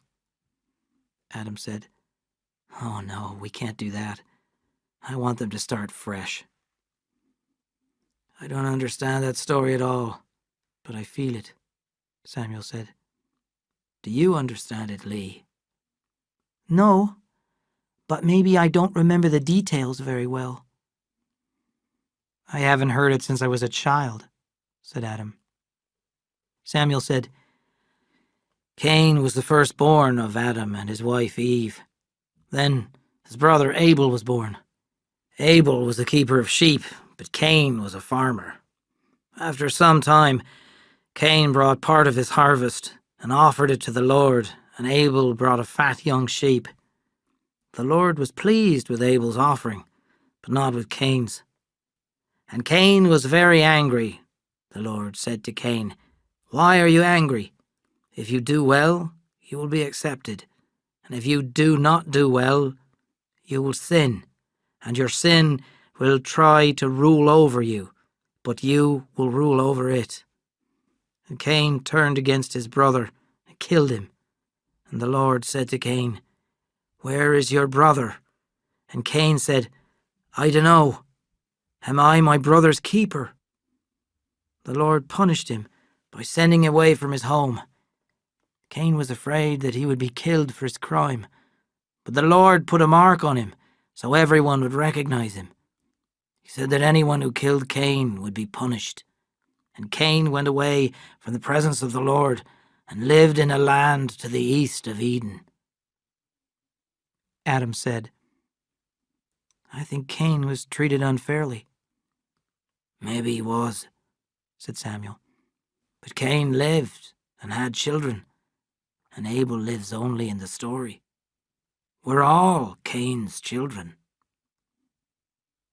Adam said, "Oh no, we can't do that. I want them to start fresh." "I don't understand that story at all, but I feel it. Samuel said. Do you understand it, Lee? No, but maybe I don't remember the details very well. I haven't heard it since I was a child, said Adam. Samuel said, Cain was the firstborn of Adam and his wife Eve. Then his brother Abel was born. Abel was the keeper of sheep, but Cain was a farmer. After some time, Cain brought part of his harvest and offered it to the Lord, and Abel brought a fat young sheep. The Lord was pleased with Abel's offering, but not with Cain's. And Cain was very angry. The Lord said to Cain, Why are you angry? If you do well, you will be accepted. And if you do not do well, you will sin. And your sin will try to rule over you, but you will rule over it. And Cain turned against his brother and killed him. And the Lord said to Cain, Where is your brother? And Cain said, I dunno. Am I my brother's keeper? The Lord punished him by sending him away from his home. Cain was afraid that he would be killed for his crime, but the Lord put a mark on him so everyone would recognize him. He said that anyone who killed Cain would be punished. And Cain went away from the presence of the Lord and lived in a land to the east of Eden. Adam said, I think Cain was treated unfairly. Maybe he was, said Samuel. But Cain lived and had children, and Abel lives only in the story. We're all Cain's children.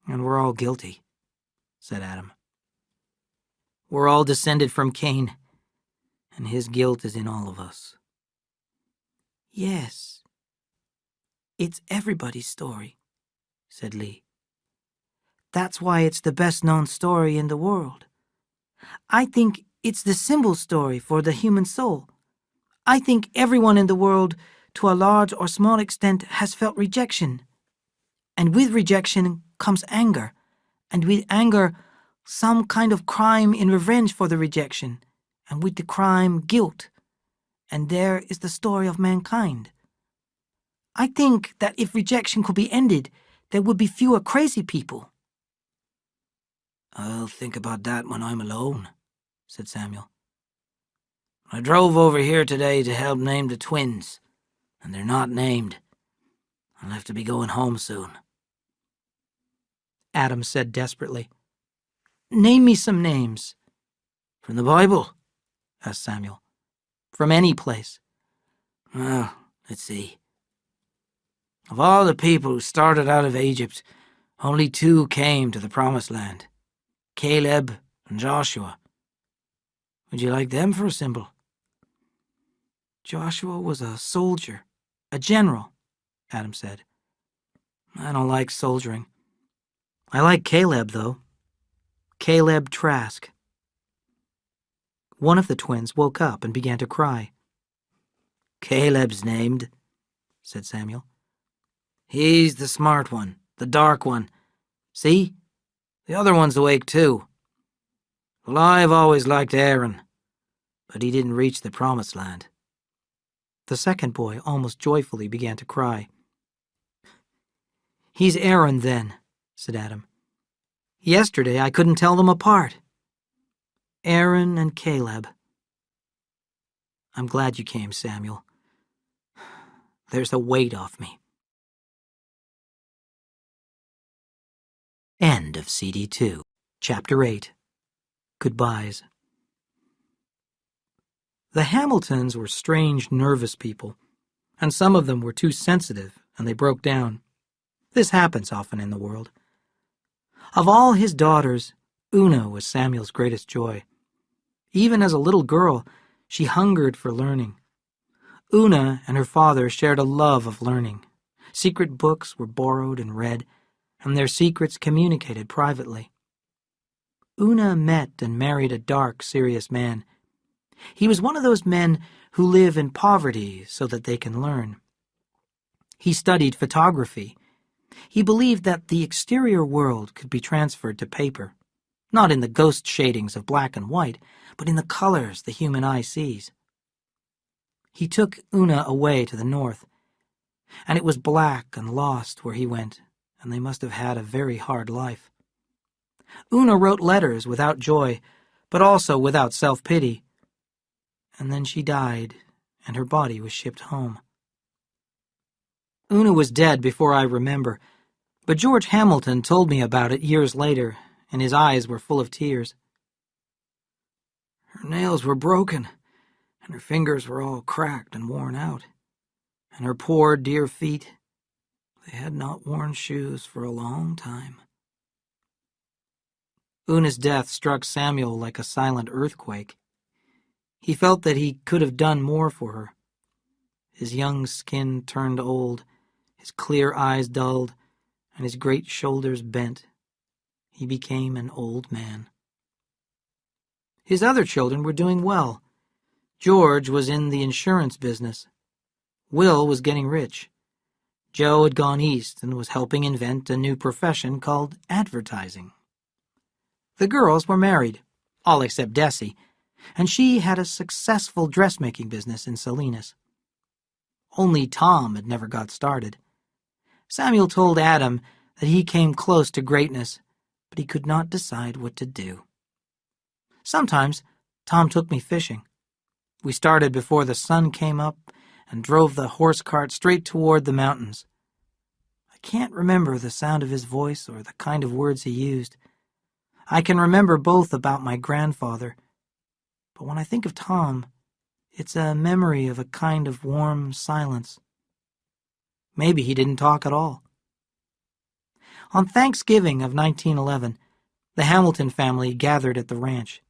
And we're all guilty, said Adam. We're all descended from Cain, and his guilt is in all of us. Yes, it's everybody's story, said Lee. That's why it's the best-known story in the world. I think it's the symbol story for the human soul. I think everyone in the world, to a large or small extent, has felt rejection. And with rejection comes anger, and with anger, some kind of crime in revenge for the rejection, and with the crime, guilt. And there is the story of mankind. I think that if rejection could be ended, there would be fewer crazy people. I'll think about that when I'm alone, said Samuel. I drove over here today to help name the twins, and they're not named. I'll have to be going home soon. Adam said desperately, Name me some names. From the Bible? Asked Samuel. From any place. Well, let's see. Of all the people who started out of Egypt, only 2 came to the Promised Land, Caleb and Joshua. Would you like them for a symbol? Joshua was a soldier, a general, Adam said. I don't like soldiering. I like Caleb, though. Caleb Trask. One of the twins woke up and began to cry. Caleb's named, said Samuel. He's the smart one, the dark one. See? The other one's awake too. Well, I've always liked Aaron, but he didn't reach the Promised Land. The second boy almost joyfully began to cry. He's Aaron, then, said Adam. Yesterday I couldn't tell them apart. Aaron and Caleb. I'm glad you came, Samuel. There's a weight off me. End of CD 2, Chapter 8. Goodbyes. The Hamiltons were strange, nervous people, and some of them were too sensitive, and they broke down. This happens often in the world. Of all his daughters, Una was Samuel's greatest joy. Even as a little girl, she hungered for learning. Una and her father shared a love of learning. Secret books were borrowed and read, and their secrets communicated privately. Una met and married a dark, serious man. He was one of those men who live in poverty so that they can learn. He studied photography. He believed that the exterior world could be transferred to paper. not in the ghost shadings of black and white, but in the colors the human eye sees. He took Una away to the north, and it was black and lost where he went, and they must have had a very hard life. Una wrote letters without joy, but also without self-pity, and then she died, and her body was shipped home. Una was dead before I remember, but George Hamilton told me about it years later, and his eyes were full of tears. Her nails were broken, and her fingers were all cracked and worn out, and her poor dear feet, they had not worn shoes for a long time. Una's death struck Samuel like a silent earthquake. He felt that he could have done more for her. His young skin turned old, his clear eyes dulled, and his great shoulders bent. He became an old man. His other children were doing well. George was in the insurance business. Will was getting rich. Joe had gone east and was helping invent a new profession called advertising. The girls were married, all except Desi, and she had a successful dressmaking business in Salinas. Only Tom had never got started. Samuel told Adam that he came close to greatness, but he could not decide what to do. Sometimes Tom took me fishing. We started before the sun came up and drove the horse cart straight toward the mountains. I can't remember the sound of his voice or the kind of words he used. I can remember both about my grandfather, but when I think of Tom, it's a memory of a kind of warm silence. Maybe he didn't talk at all. On Thanksgiving of 1911, the Hamilton family gathered at the ranch.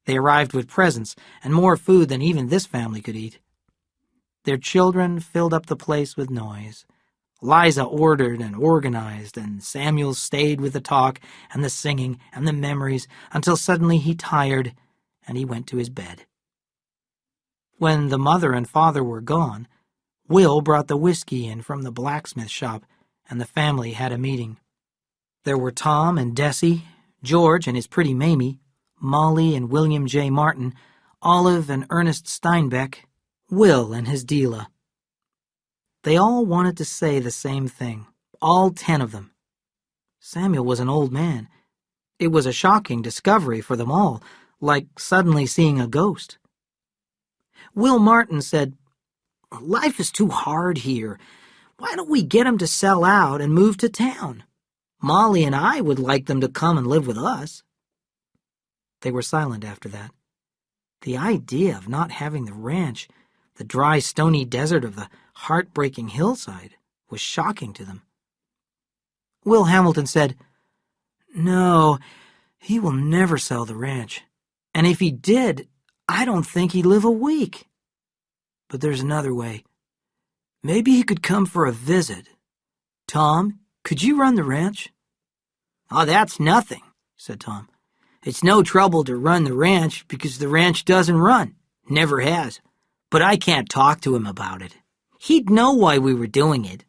They arrived with presents and more food than even this family could eat. Their children filled up the place with noise. Liza ordered and organized, and Samuel stayed with the talk and the singing and the memories until suddenly he tired and he went to his bed. When the mother and father were gone, Will brought the whiskey in from the blacksmith shop, and the family had a meeting. There were Tom and Desi, George and his pretty Mamie, Molly and William J. Martin, Olive and Ernest Steinbeck, Will and his Deela. They all wanted to say the same thing, all 10 of them. Samuel was an old man. It was a shocking discovery for them all, like suddenly seeing a ghost. Will Martin said, "Life is too hard here. Why don't we get 'em to sell out and move to town? Molly and I would like them to come and live with us." They were silent after that. The idea of not having the ranch, the dry, stony desert of the heartbreaking hillside, was shocking to them. Will Hamilton said, "No, he will never sell the ranch. And if he did, I don't think he'd live a week. But there's another way. Maybe he could come for a visit. Tom, could you run the ranch?" "Oh, that's nothing," said Tom. "It's no trouble to run the ranch because the ranch doesn't run. Never has. But I can't talk to him about it. He'd know why we were doing it."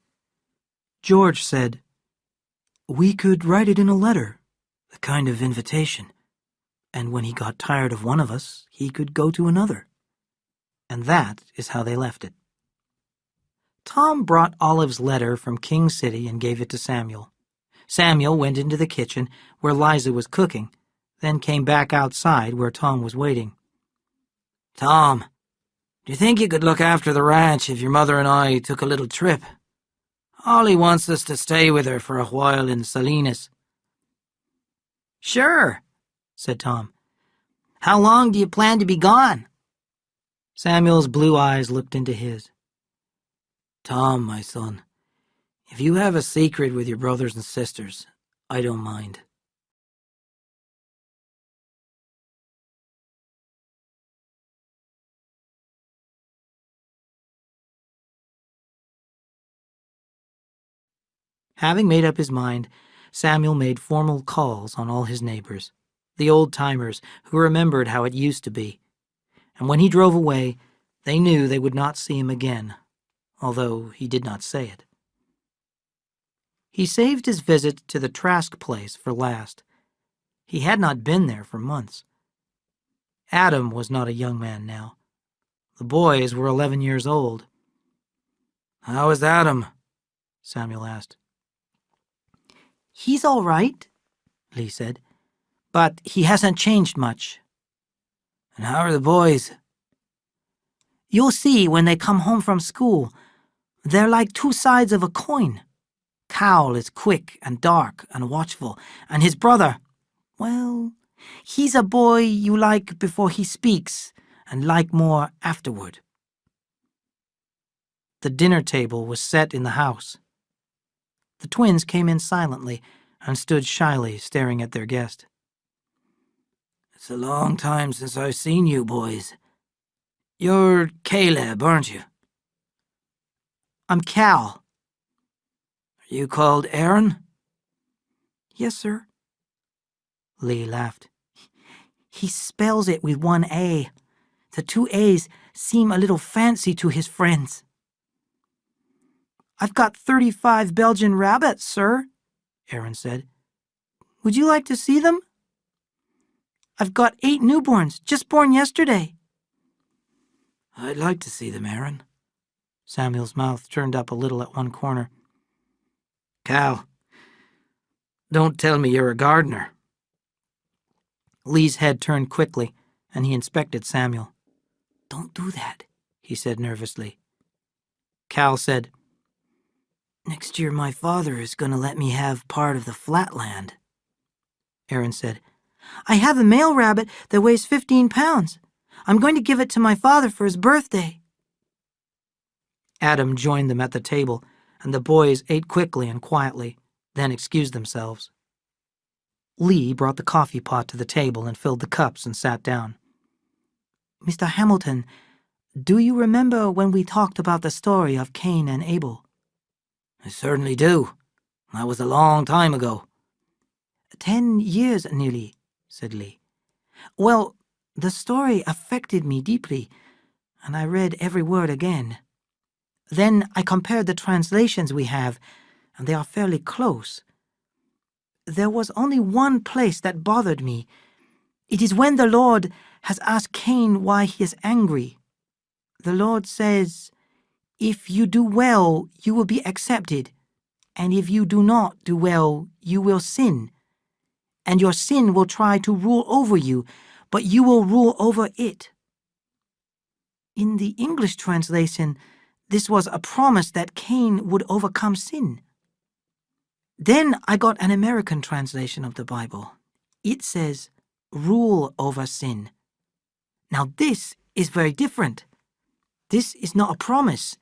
George said, "We could write it in a letter, a kind of invitation. And when he got tired of one of us, he could go to another." And that is how they left it. Tom brought Olive's letter from King City and gave it to Samuel. Samuel went into the kitchen where Liza was cooking, then came back outside where Tom was waiting. "Tom, do you think you could look after the ranch if your mother and I took a little trip? Ollie wants us to stay with her for a while in Salinas." "Sure," said Tom. "How long do you plan to be gone?" Samuel's blue eyes looked into his. "Tom, my son, if you have a secret with your brothers and sisters, I don't mind." Having made up his mind, Samuel made formal calls on all his neighbors, the old-timers who remembered how it used to be. And when he drove away, they knew they would not see him again, although he did not say it. He saved his visit to the Trask place for last. He had not been there for months. Adam was not a young man now. The boys were 11 years old. "How is Adam?" Samuel asked. "He's all right," Lee said, "but he hasn't changed much." "And how are the boys?" "You'll see when they come home from school. They're like two sides of a coin. Cal is quick and dark and watchful, and his brother, well, he's a boy you like before he speaks and like more afterward." The dinner table was set in the house. The twins came in silently and stood shyly staring at their guest. "It's a long time since I've seen you boys. You're Caleb, aren't you?" "I'm Cal." "Are you called Aaron?" "Yes, sir." Lee laughed. "He spells it with one A. The two A's seem a little fancy to his friends." "I've got 35 Belgian rabbits, sir," Aaron said. "Would you like to see them? I've got 8 newborns, just born yesterday." "I'd like to see them, Aaron." Samuel's mouth turned up a little at one corner. "Cal, don't tell me you're a gardener." Lee's head turned quickly, and he inspected Samuel. "Don't do that," he said nervously. Cal said, "Next year my father is going to let me have part of the flatland." Aaron said, "I have a male rabbit that weighs 15 pounds. I'm going to give it to my father for his birthday." Adam joined them at the table, and the boys ate quickly and quietly, then excused themselves. Lee brought the coffee pot to the table and filled the cups and sat down. "Mr. Hamilton, do you remember when we talked about the story of Cain and Abel?" "I certainly do. That was a long time ago." 10 years nearly," said Lee. "Well, the story affected me deeply, and I read every word again. Then I compared the translations we have, and they are fairly close. There was only one place that bothered me. It is when the Lord has asked Cain why he is angry. The Lord says, 'If you do well, you will be accepted, and if you do not do well, you will sin. And your sin will try to rule over you, but you will rule over it.' In the English translation, this was a promise that Cain would overcome sin. Then I got an American translation of the Bible. It says, 'Rule over sin.' Now this is very different. This is not a promise.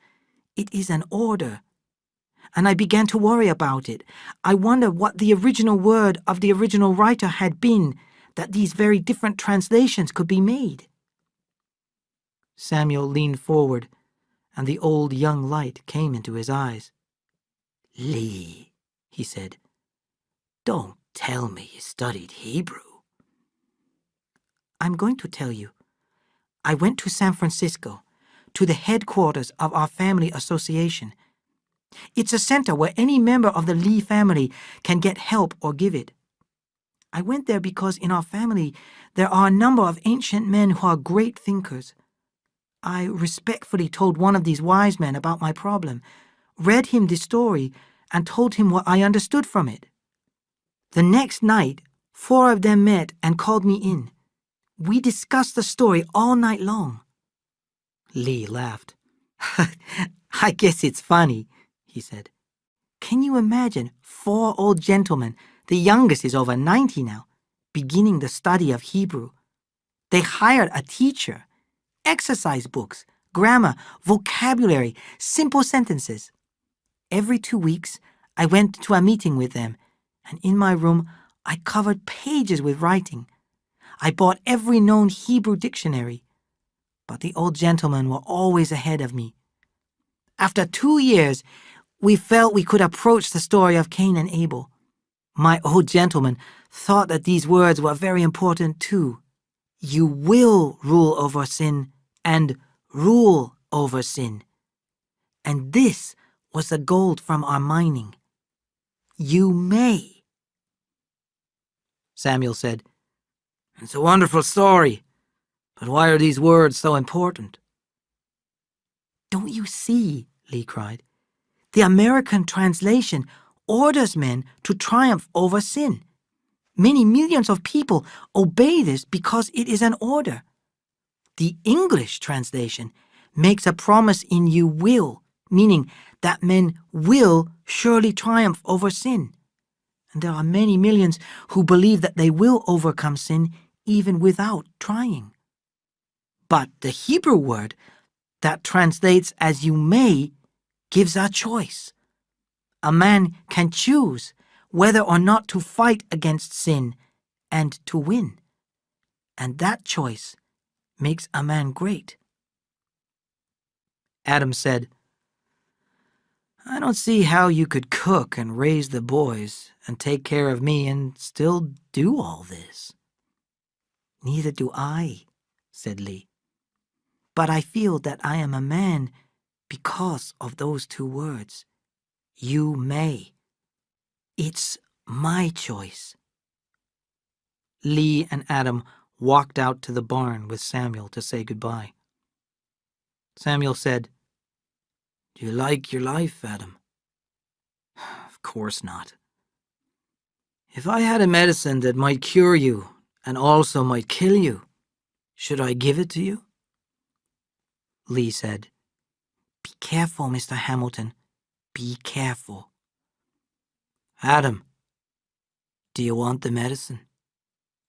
It is an order. And I began to worry about it. I wonder what the original word of the original writer had been, that these very different translations could be made." Samuel leaned forward, and the old young light came into his eyes. "Lee," he said, "don't tell me you studied Hebrew." "I'm going to tell you. I went to San Francisco, to the headquarters of our family association. It's a center where any member of the Lee family can get help or give it. I went there because in our family there are a number of ancient men who are great thinkers. I respectfully told one of these wise men about my problem, read him the story, and told him what I understood from it. The next night, 4 of them met and called me in. We discussed the story all night long." Lee laughed. "I guess it's funny," he said. "Can you imagine 4 old gentlemen, the youngest is over 90 now, beginning the study of Hebrew? They hired a teacher, exercise books, grammar, vocabulary, simple sentences. Every 2 weeks, I went to a meeting with them, and in my room, I covered pages with writing. I bought every known Hebrew dictionary, but the old gentlemen were always ahead of me. After 2 years, we felt we could approach the story of Cain and Abel. My old gentleman thought that these words were very important too. You will rule over sin and rule over sin. And this was the gold from our mining. You may." Samuel said. "It's a wonderful story, but why are these words so important?" Don't you see, Lee cried. The American translation orders men to triumph over sin. Many millions of people obey this because it is an order. The English translation makes a promise in "you will," meaning that men will surely triumph over sin. And there are many millions who believe that they will overcome sin even without trying. But the Hebrew word that translates as "you may" gives a choice. A man can choose whether or not to fight against sin and to win. And that choice makes a man great. Adam said, "I don't see how you could cook and raise the boys and take care of me and still do all this." Neither do I, said Lee. But I feel that I am a man because of those two words. You may. It's my choice. Lee and Adam walked out to the barn with Samuel to say goodbye. Samuel said, "Do you like your life, Adam?" "Of course not. If I had a medicine that might cure you and also might kill you, should I give it to you?" Lee said, "Be careful, Mr. Hamilton. Be careful." "Adam, do you want the medicine?"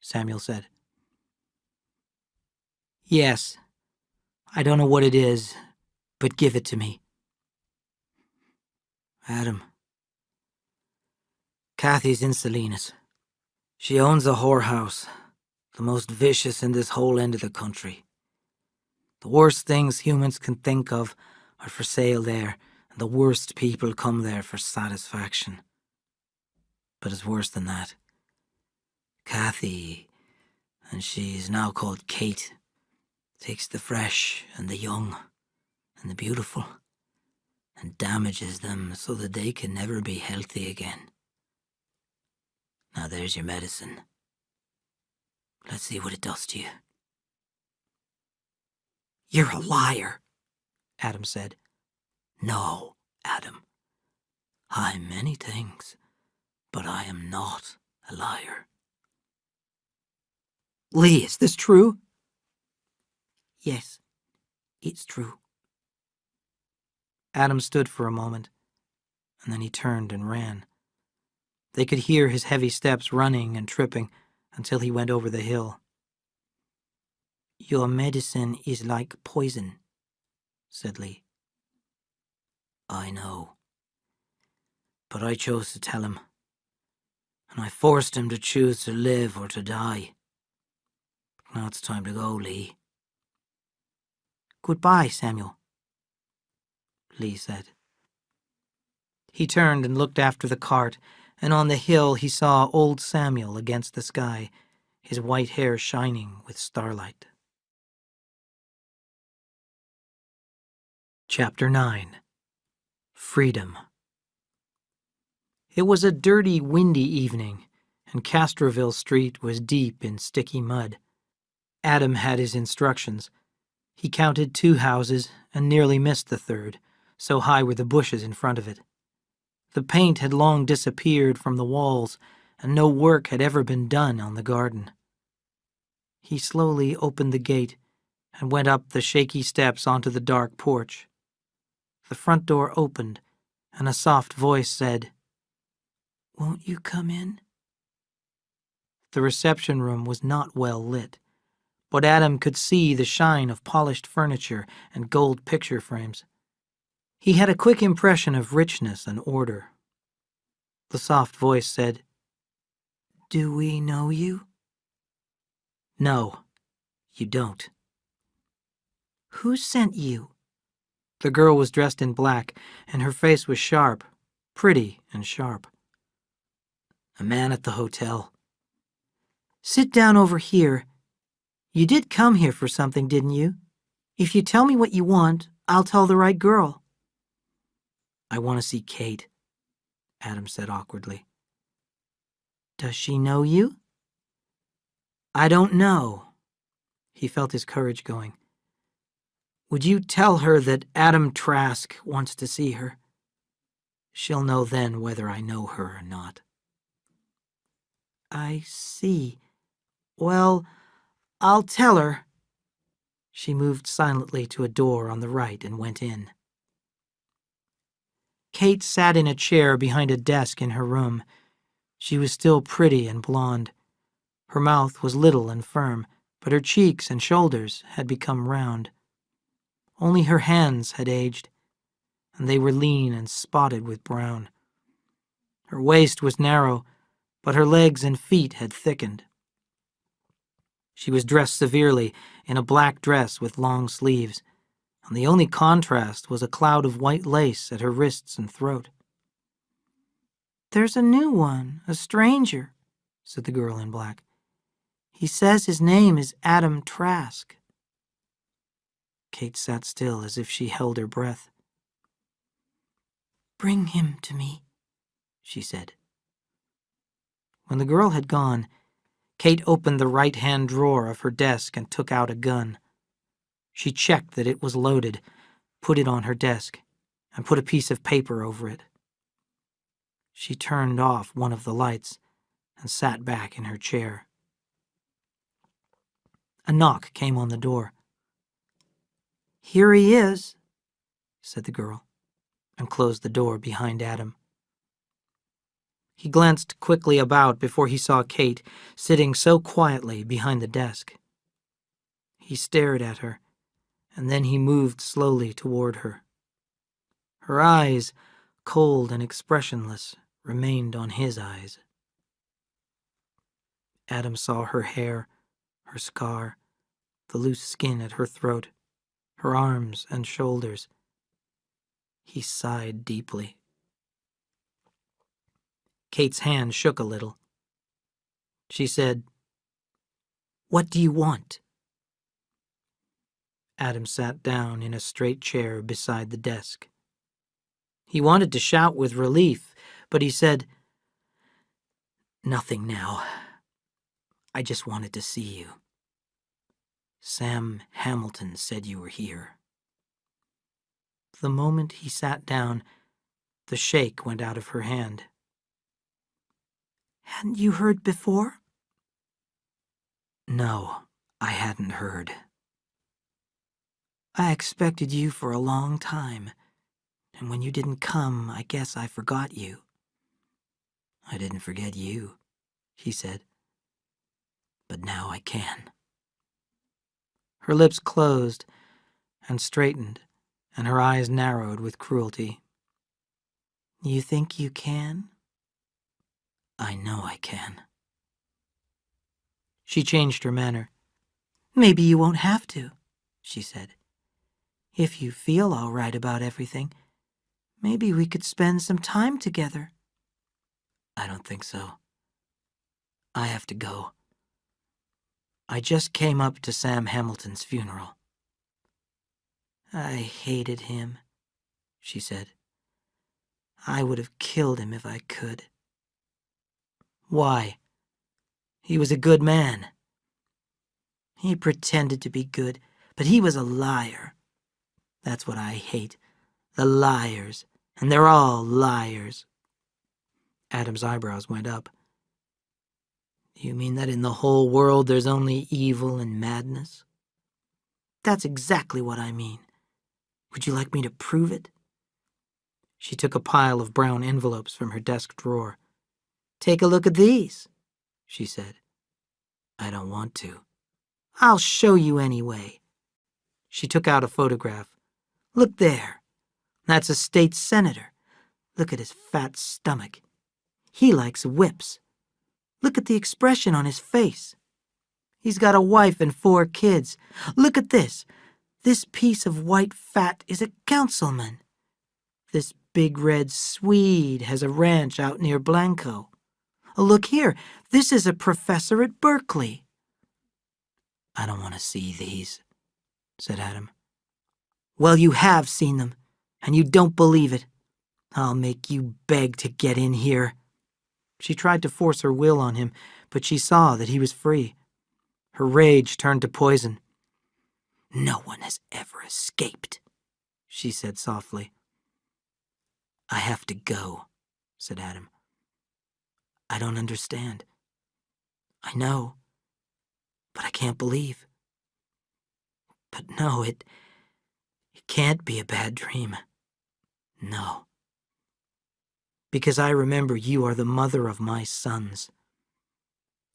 Samuel said. "Yes. I don't know what it is, but give it to me." "Adam, Kathy's in Salinas. She owns a whorehouse, the most vicious in this whole end of the country. The worst things humans can think of are for sale there, and the worst people come there for satisfaction. But it's worse than that. Kathy, and she's now called Kate, takes the fresh and the young and the beautiful and damages them so that they can never be healthy again. Now there's your medicine. Let's see what it does to you." You're a liar, Adam said. No, Adam. I'm many things, but I am not a liar. Lee, is this true? Yes, it's true. Adam stood for a moment, and then he turned and ran. They could hear his heavy steps running and tripping until he went over the hill. Your medicine is like poison, said Lee. I know. But I chose to tell him, and I forced him to choose to live or to die. Now it's time to go, Lee. Goodbye, Samuel, Lee said. He turned and looked after the cart, and on the hill he saw old Samuel against the sky, his white hair shining with starlight. Chapter 9. Freedom. It was a dirty, windy evening, and Castroville Street was deep in sticky mud. Adam had his instructions. He counted 2 houses and nearly missed the third, so high were the bushes in front of it. The paint had long disappeared from the walls, and no work had ever been done on the garden. He slowly opened the gate and went up the shaky steps onto the dark porch. The front door opened, and a soft voice said, "Won't you come in?" The reception room was not well lit, but Adam could see the shine of polished furniture and gold picture frames. He had a quick impression of richness and order. The soft voice said, "Do we know you?" "No, you don't." "Who sent you?" The girl was dressed in black, and her face was sharp, pretty and sharp. "A man at the hotel." "Sit down over here. You did come here for something, didn't you? If you tell me what you want, I'll tell the right girl." "I want to see Kate," Adam said awkwardly. "Does she know you?" I don't know. He felt his courage going. Would you tell her that Adam Trask wants to see her? She'll know then whether I know her or not. I see. Well, I'll tell her. She moved silently to a door on the right and went in. Kate sat in a chair behind a desk in her room. She was still pretty and blonde. Her mouth was little and firm, but her cheeks and shoulders had become round. Only her hands had aged, and they were lean and spotted with brown. Her waist was narrow, but her legs and feet had thickened. She was dressed severely in a black dress with long sleeves, and the only contrast was a cloud of white lace at her wrists and throat. There's a new one, a stranger, said the girl in black. He says his name is Adam Trask. Kate sat still as if she held her breath. Bring him to me, she said. When the girl had gone, Kate opened the right-hand drawer of her desk and took out a gun. She checked that it was loaded, put it on her desk, and put a piece of paper over it. She turned off one of the lights and sat back in her chair. A knock came on the door. Here he is, said the girl, and closed the door behind Adam. He glanced quickly about before he saw Kate sitting so quietly behind the desk. He stared at her, and then he moved slowly toward her. Her eyes, cold and expressionless, remained on his eyes. Adam saw her hair, her scar, the loose skin at her throat, her arms and shoulders. He sighed deeply. Kate's hand shook a little. She said, "What do you want?" Adam sat down in a straight chair beside the desk. He wanted to shout with relief, but he said, "Nothing now. I just wanted to see you. Sam Hamilton said you were here." The moment he sat down, the shake went out of her hand. Hadn't you heard before? No, I hadn't heard. I expected you for a long time, and when you didn't come, I guess I forgot you. I didn't forget you, he said. But now I can. Her lips closed and straightened, and her eyes narrowed with cruelty. You think you can? I know I can. She changed her manner. Maybe you won't have to, she said. If you feel all right about everything, maybe we could spend some time together. I don't think so. I have to go. I just came up to Sam Hamilton's funeral. I hated him, she said. I would have killed him if I could. Why? He was a good man. He pretended to be good, but he was a liar. That's what I hate, the liars, and they're all liars. Adam's eyebrows went up. You mean that in the whole world there's only evil and madness? That's exactly what I mean. Would you like me to prove it? She took a pile of brown envelopes from her desk drawer. Take a look at these, she said. I don't want to. I'll show you anyway. She took out a photograph. Look there. That's a state senator. Look at his fat stomach. He likes whips. Look at the expression on his face. He's got a wife and 4 kids. Look at this. This piece of white fat is a councilman. This big red Swede has a ranch out near Blanco. Look here. This is a professor at Berkeley. I don't want to see these, said Adam. Well, you have seen them, and you don't believe it. I'll make you beg to get in here. She tried to force her will on him, but she saw that he was free. Her rage turned to poison. "No one has ever escaped," she said softly. "I have to go," said Adam. "I don't understand. I know, but I can't believe. But no, it can't be a bad dream. No. Because I remember you are the mother of my sons.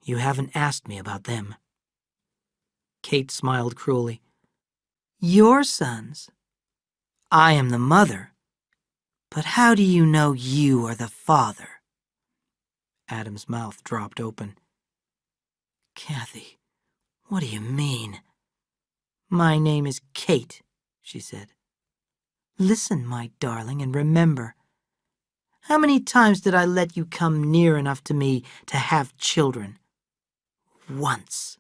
You haven't asked me about them." Kate smiled cruelly. Your sons? I am the mother. But how do you know you are the father? Adam's mouth dropped open. Kathy, what do you mean? "My name is Kate," she said. Listen, my darling, and remember. How many times did I let you come near enough to me to have children? Once.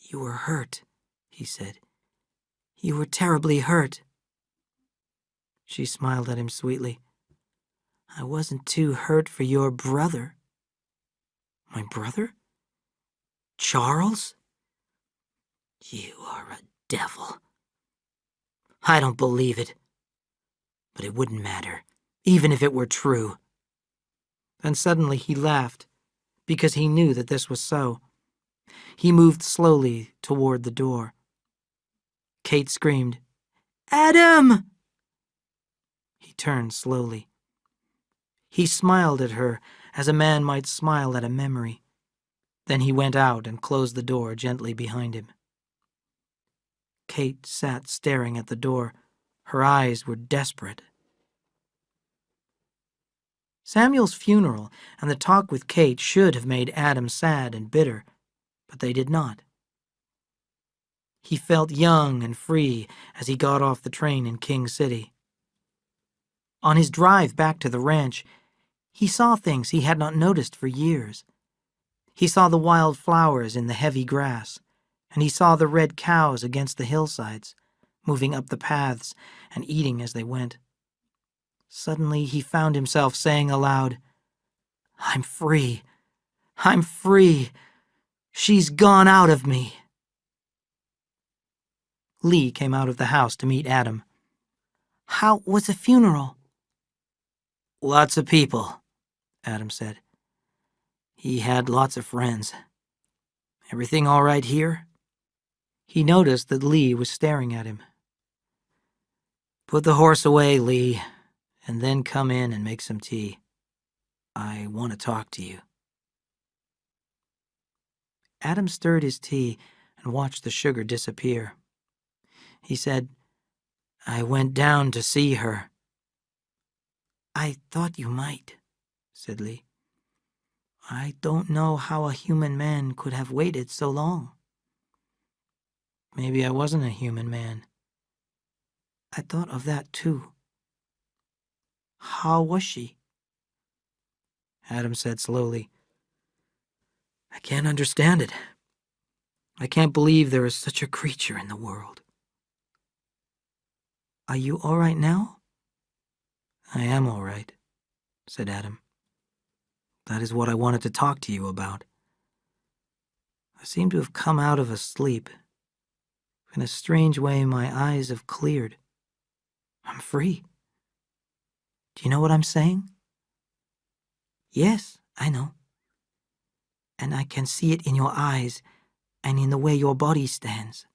"You were hurt," he said. You were terribly hurt. She smiled at him sweetly. I wasn't too hurt for your brother. "My brother? Charles? You are a devil." I don't believe it. But it wouldn't matter, even if it were true." Then suddenly he laughed, because he knew that this was so. He moved slowly toward the door. Kate screamed, Adam! He turned slowly. He smiled at her as a man might smile at a memory. Then he went out and closed the door gently behind him. Kate sat staring at the door. Her eyes were desperate. Samuel's funeral and the talk with Kate should have made Adam sad and bitter, but they did not. He felt young and free as he got off the train in King City. On his drive back to the ranch, he saw things he had not noticed for years. He saw the wild flowers in the heavy grass, and he saw the red cows against the hillsides, moving up the paths and eating as they went. Suddenly he found himself saying aloud, "I'm free. I'm free. She's gone out of me." Lee came out of the house to meet Adam. How was the funeral? "Lots of people," Adam said. "He had lots of friends. Everything all right here?" He noticed that Lee was staring at him. "Put the horse away, Lee, and then come in and make some tea. I want to talk to you." Adam stirred his tea and watched the sugar disappear. He said, "I went down to see her." I thought you might, said Lee. I don't know how a human man could have waited so long. Maybe I wasn't a human man. I thought of that too. How was she? Adam said slowly, "I can't understand it. I can't believe there is such a creature in the world." Are you all right now? "I am all right," said Adam. "That is what I wanted to talk to you about. I seem to have come out of a sleep. In a strange way, my eyes have cleared. I'm free. Do you know what I'm saying?" Yes, I know. And I can see it in your eyes and in the way your body stands.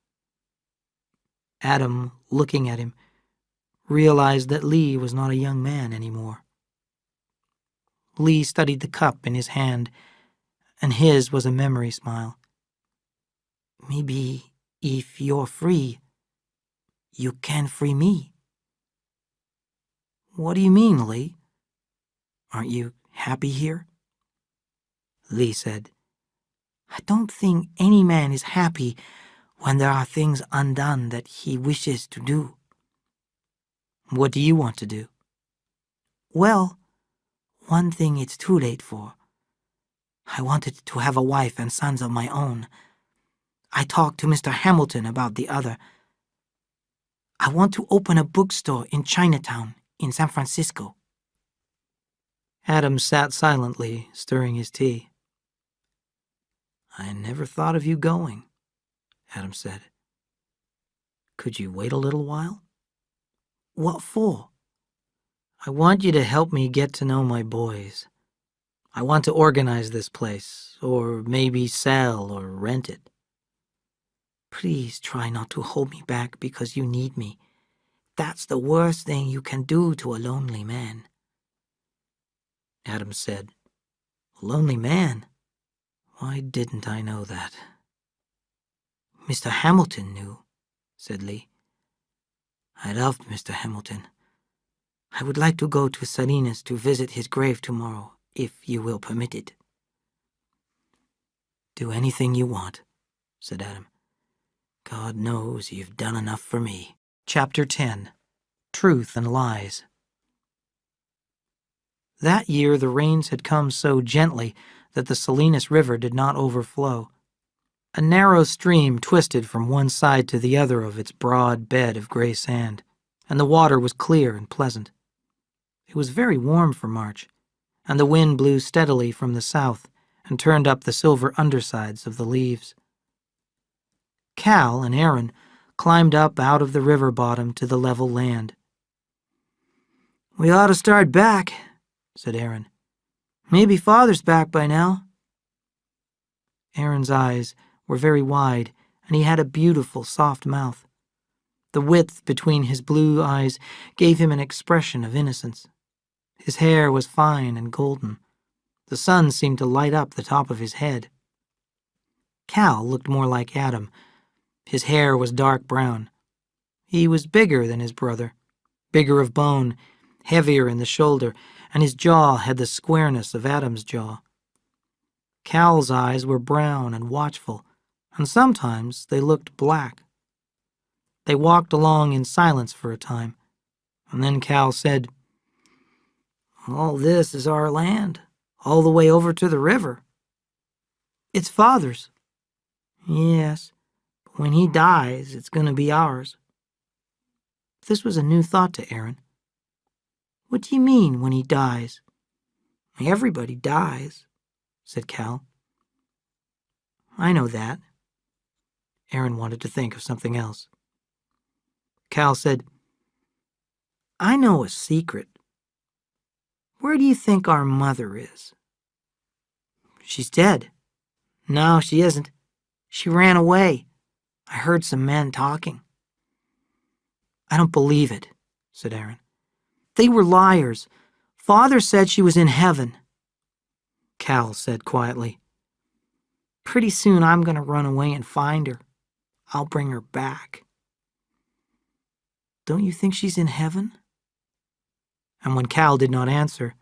Adam, looking at him, realized that Lee was not a young man anymore. Lee studied the cup in his hand, and his was a memory smile. Maybe if you're free, you can free me. What do you mean, Lee? Aren't you happy here? Lee said, I don't think any man is happy when there are things undone that he wishes to do. What do you want to do? Well, one thing it's too late for. I wanted to have a wife and sons of my own. I talked to Mr. Hamilton about the other. I want to open a bookstore in Chinatown, in San Francisco. Adam sat silently, stirring his tea. I never thought of you going, Adam said. Could you wait a little while? What for? I want you to help me get to know my boys. I want to organize this place, or maybe sell or rent it. Please try not to hold me back because you need me. That's the worst thing you can do to a lonely man. Adam said, A lonely man? Why didn't I know that? Mr. Hamilton knew, said Lee. I loved Mr. Hamilton. I would like to go to Salinas to visit his grave tomorrow, if you will permit it. Do anything you want, said Adam. God knows you've done enough for me. Chapter 10. Truth and Lies. That year the rains had come so gently that the Salinas River did not overflow. A narrow stream twisted from one side to the other of its broad bed of gray sand, and the water was clear and pleasant. It was very warm for March, and the wind blew steadily from the south and turned up the silver undersides of the leaves. Cal and Aaron climbed up out of the river bottom to the level land. We ought to start back, said Aaron. Maybe Father's back by now. Aaron's eyes were very wide, and he had a beautiful, soft mouth. The width between his blue eyes gave him an expression of innocence. His hair was fine and golden. The sun seemed to light up the top of his head. Cal looked more like Adam. His hair was dark brown. He was bigger than his brother, bigger of bone, heavier in the shoulder, and his jaw had the squareness of Adam's jaw. Cal's eyes were brown and watchful, and sometimes they looked black. They walked along in silence for a time, and then Cal said, All this is our land, all the way over to the river. It's Father's. Yes, but when he dies, it's going to be ours. This was a new thought to Aaron. What do you mean, when he dies? Everybody dies, said Cal. I know that. Aaron wanted to think of something else. Cal said, I know a secret. Where do you think our mother is? She's dead. No, she isn't. She ran away. I heard some men talking. I don't believe it, said Aaron. They were liars. Father said she was in heaven. Cal said quietly, Pretty soon I'm going to run away and find her. I'll bring her back. Don't you think she's in heaven? And when Cal did not answer,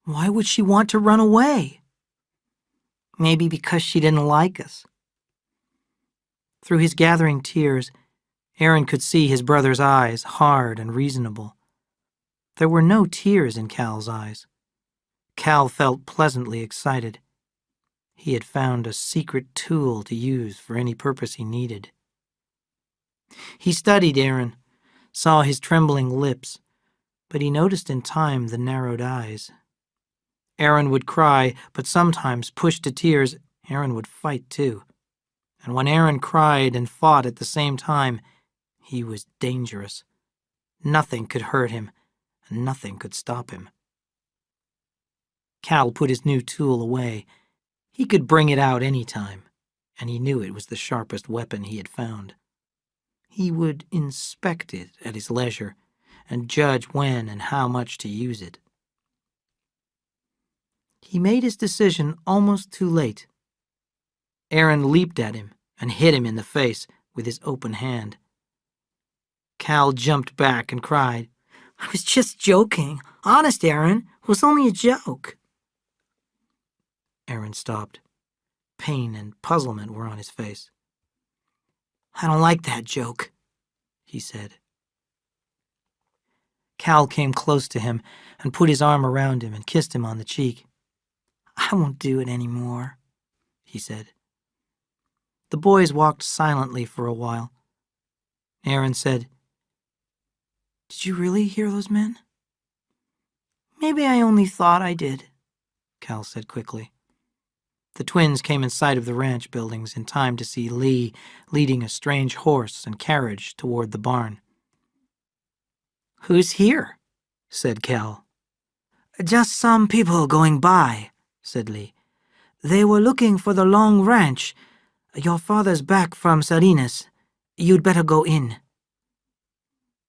Why would she want to run away? Maybe because she didn't like us. Through his gathering tears, Aaron could see his brother's eyes, hard and reasonable. There were no tears in Cal's eyes. Cal felt pleasantly excited. He had found a secret tool to use for any purpose he needed. He studied Aaron, saw his trembling lips, but he noticed in time the narrowed eyes. Aaron would cry, but sometimes, pushed to tears, Aaron would fight too. And when Aaron cried and fought at the same time, he was dangerous. Nothing could hurt him, and nothing could stop him. Cal put his new tool away. He could bring it out any time, and he knew it was the sharpest weapon he had found. He would inspect it at his leisure and judge when and how much to use it. He made his decision almost too late. Aaron leaped at him and hit him in the face with his open hand. Cal jumped back and cried, I was just joking. Honest, Aaron, it was only a joke. Aaron stopped. Pain and puzzlement were on his face. I don't like that joke, he said. Cal came close to him and put his arm around him and kissed him on the cheek. I won't do it anymore, he said. The boys walked silently for a while. Aaron said, Did you really hear those men? Maybe I only thought I did, Cal said quickly. The twins came in sight of the ranch buildings in time to see Lee leading a strange horse and carriage toward the barn. "Who's here?" said Cal. "Just some people going by," said Lee. "They were looking for the Long Ranch. Your father's back from Salinas. You'd better go in."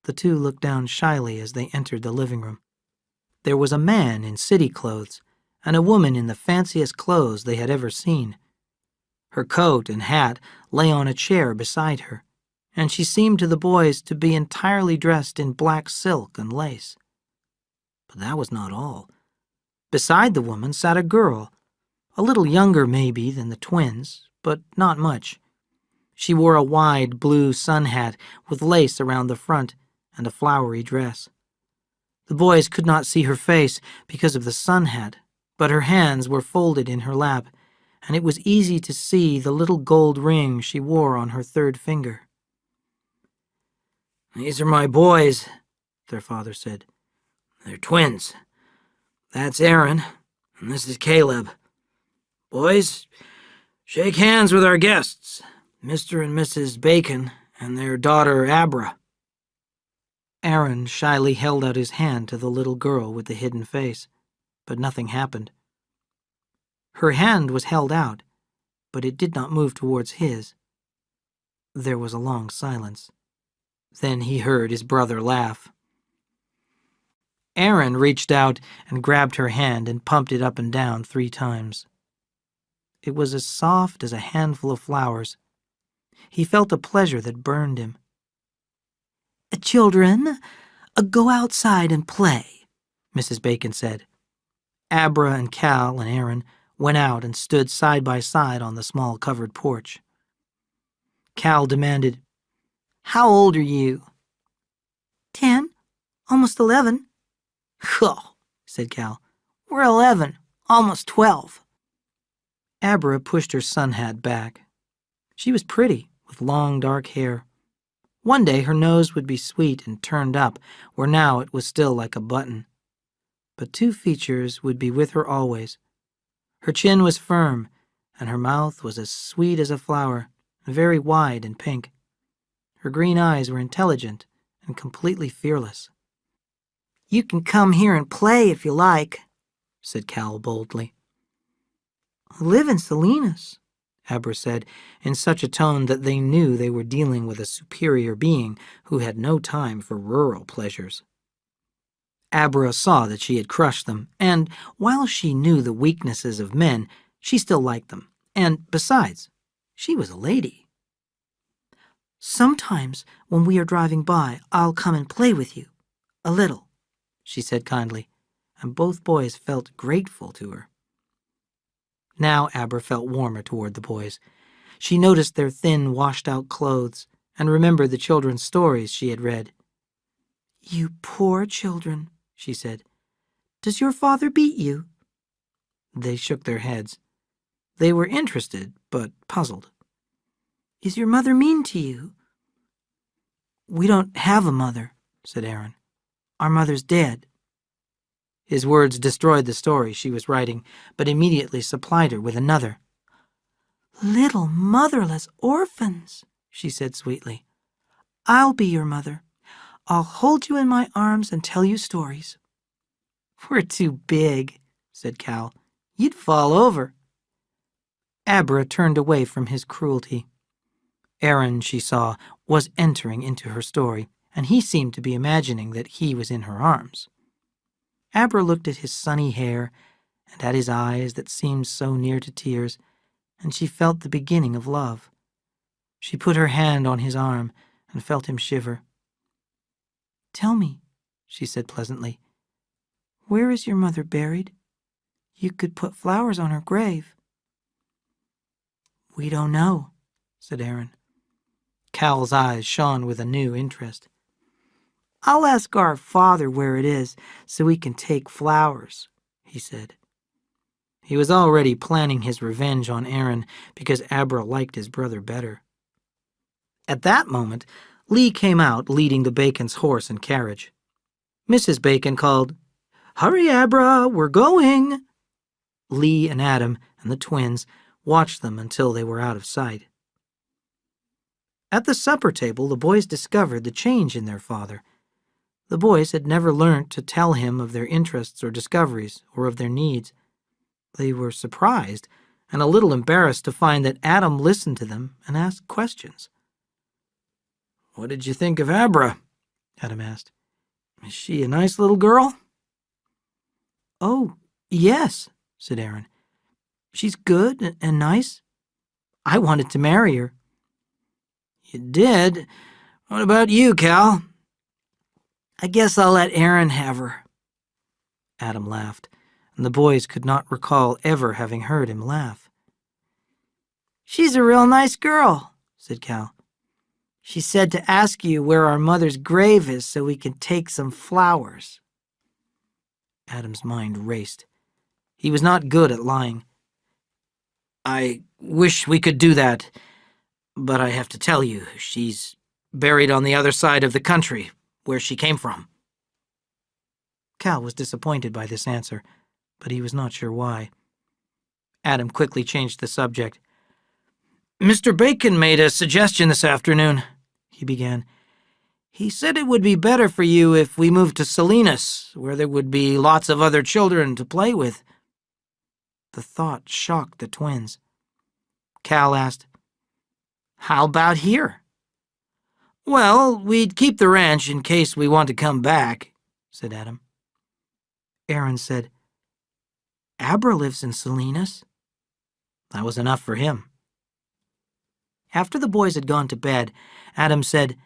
The two looked down shyly as they entered the living room. There was a man in city clothes and a woman in the fanciest clothes they had ever seen. Her coat and hat lay on a chair beside her, and she seemed to the boys to be entirely dressed in black silk and lace. But that was not all. Beside the woman sat a girl, a little younger maybe than the twins, but not much. She wore a wide blue sun hat with lace around the front and a flowery dress. The boys could not see her face because of the sun hat, but her hands were folded in her lap, and it was easy to see the little gold ring she wore on her third finger. "These are my boys," their father said. "They're twins. That's Aaron, and this is Caleb. Boys, shake hands with our guests, Mr. and Mrs. Bacon and their daughter Abra." Aaron shyly held out his hand to the little girl with the hidden face, but nothing happened. Her hand was held out, but it did not move towards his. There was a long silence. Then he heard his brother laugh. Aaron reached out and grabbed her hand and pumped it up and down 3 times. It was as soft as a handful of flowers. He felt a pleasure that burned him. "Children, go outside and play," Mrs. Bacon said. Abra and Cal and Aaron went out and stood side by side on the small covered porch. Cal demanded, "How old are you?" 10, almost 11. "Oh," said Cal, "we're 11, almost 12. Abra pushed her sun hat back. She was pretty, with long dark hair. One day her nose would be sweet and turned up, where now it was still like a button. But 2 features would be with her always. Her chin was firm, and her mouth was as sweet as a flower, very wide and pink. Her green eyes were intelligent and completely fearless. "You can come here and play if you like," said Cal boldly. "I live in Salinas," Abra said, in such a tone that they knew they were dealing with a superior being who had no time for rural pleasures. Abra saw that she had crushed them, and while she knew the weaknesses of men, she still liked them, and besides, she was a lady. "Sometimes when we are driving by, I'll come and play with you. A little," she said kindly, and both boys felt grateful to her. Now Abra felt warmer toward the boys. She noticed their thin, washed-out clothes and remembered the children's stories she had read. "You poor children," she said. "Does your father beat you?" They shook their heads. They were interested, but puzzled. "Is your mother mean to you?" "We don't have a mother," said Aaron. "Our mother's dead." His words destroyed the story she was writing, but immediately supplied her with another. "Little motherless orphans," she said sweetly. "I'll be your mother. I'll hold you in my arms and tell you stories." "We're too big," said Cal. "You'd fall over." Abra turned away from his cruelty. Aaron, she saw, was entering into her story, and he seemed to be imagining that he was in her arms. Abra looked at his sunny hair and at his eyes that seemed so near to tears, and she felt the beginning of love. She put her hand on his arm and felt him shiver. "Tell me," she said pleasantly, "where is your mother buried? You could put flowers on her grave." "We don't know," said Aaron. Cal's eyes shone with a new interest. "I'll ask our father where it is so we can take flowers," he said. He was already planning his revenge on Aaron because Abra liked his brother better. At that moment, Lee came out leading the Bacon's horse and carriage. Mrs. Bacon called, "Hurry, Abra, we're going." Lee and Adam and the twins watched them until they were out of sight. At the supper table, the boys discovered the change in their father. The boys had never learned to tell him of their interests or discoveries or of their needs. They were surprised and a little embarrassed to find that Adam listened to them and asked questions. "What did you think of Abra?" Adam asked. "Is she a nice little girl?" "Oh, yes," said Aaron. "She's good and nice. I wanted to marry her." "You did? What about you, Cal?" "I guess I'll let Aaron have her." Adam laughed, and the boys could not recall ever having heard him laugh. "She's a real nice girl," said Cal. "She said to ask you where our mother's grave is so we can take some flowers." Adam's mind raced. He was not good at lying. "I wish we could do that, but I have to tell you, she's buried on the other side of the country, where she came from." Cal was disappointed by this answer, but he was not sure why. Adam quickly changed the subject. "Mr. Bacon made a suggestion this afternoon," he began. "He said it would be better for you if we moved to Salinas, where there would be lots of other children to play with." The thought shocked the twins. Cal asked, "How about here?" "Well, we'd keep the ranch in case we want to come back," said Adam. Aaron said, "Abra lives in Salinas." That was enough for him. After the boys had gone to bed, Adam said,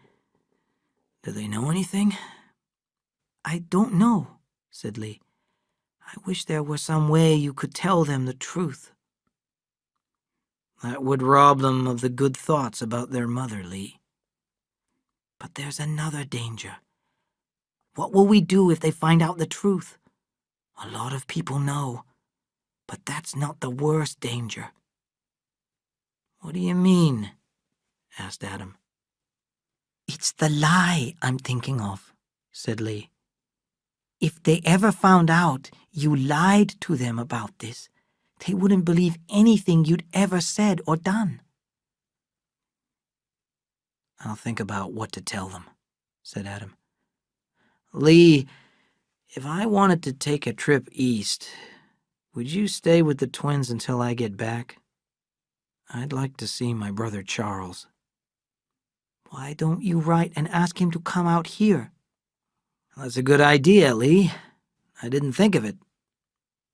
"Do they know anything?" "I don't know," said Lee. "I wish there were some way you could tell them the truth." "That would rob them of the good thoughts about their mother, Lee." "But there's another danger. What will we do if they find out the truth? A lot of people know, but that's not the worst danger." "What do you mean?" asked Adam. "It's the lie I'm thinking of," said Lee. "If they ever found out you lied to them about this, they wouldn't believe anything you'd ever said or done." "I'll think about what to tell them," said Adam. "Lee, if I wanted to take a trip east, would you stay with the twins until I get back? I'd like to see my brother Charles." "Why don't you write and ask him to come out here?" "That's a good idea, Lee. I didn't think of it.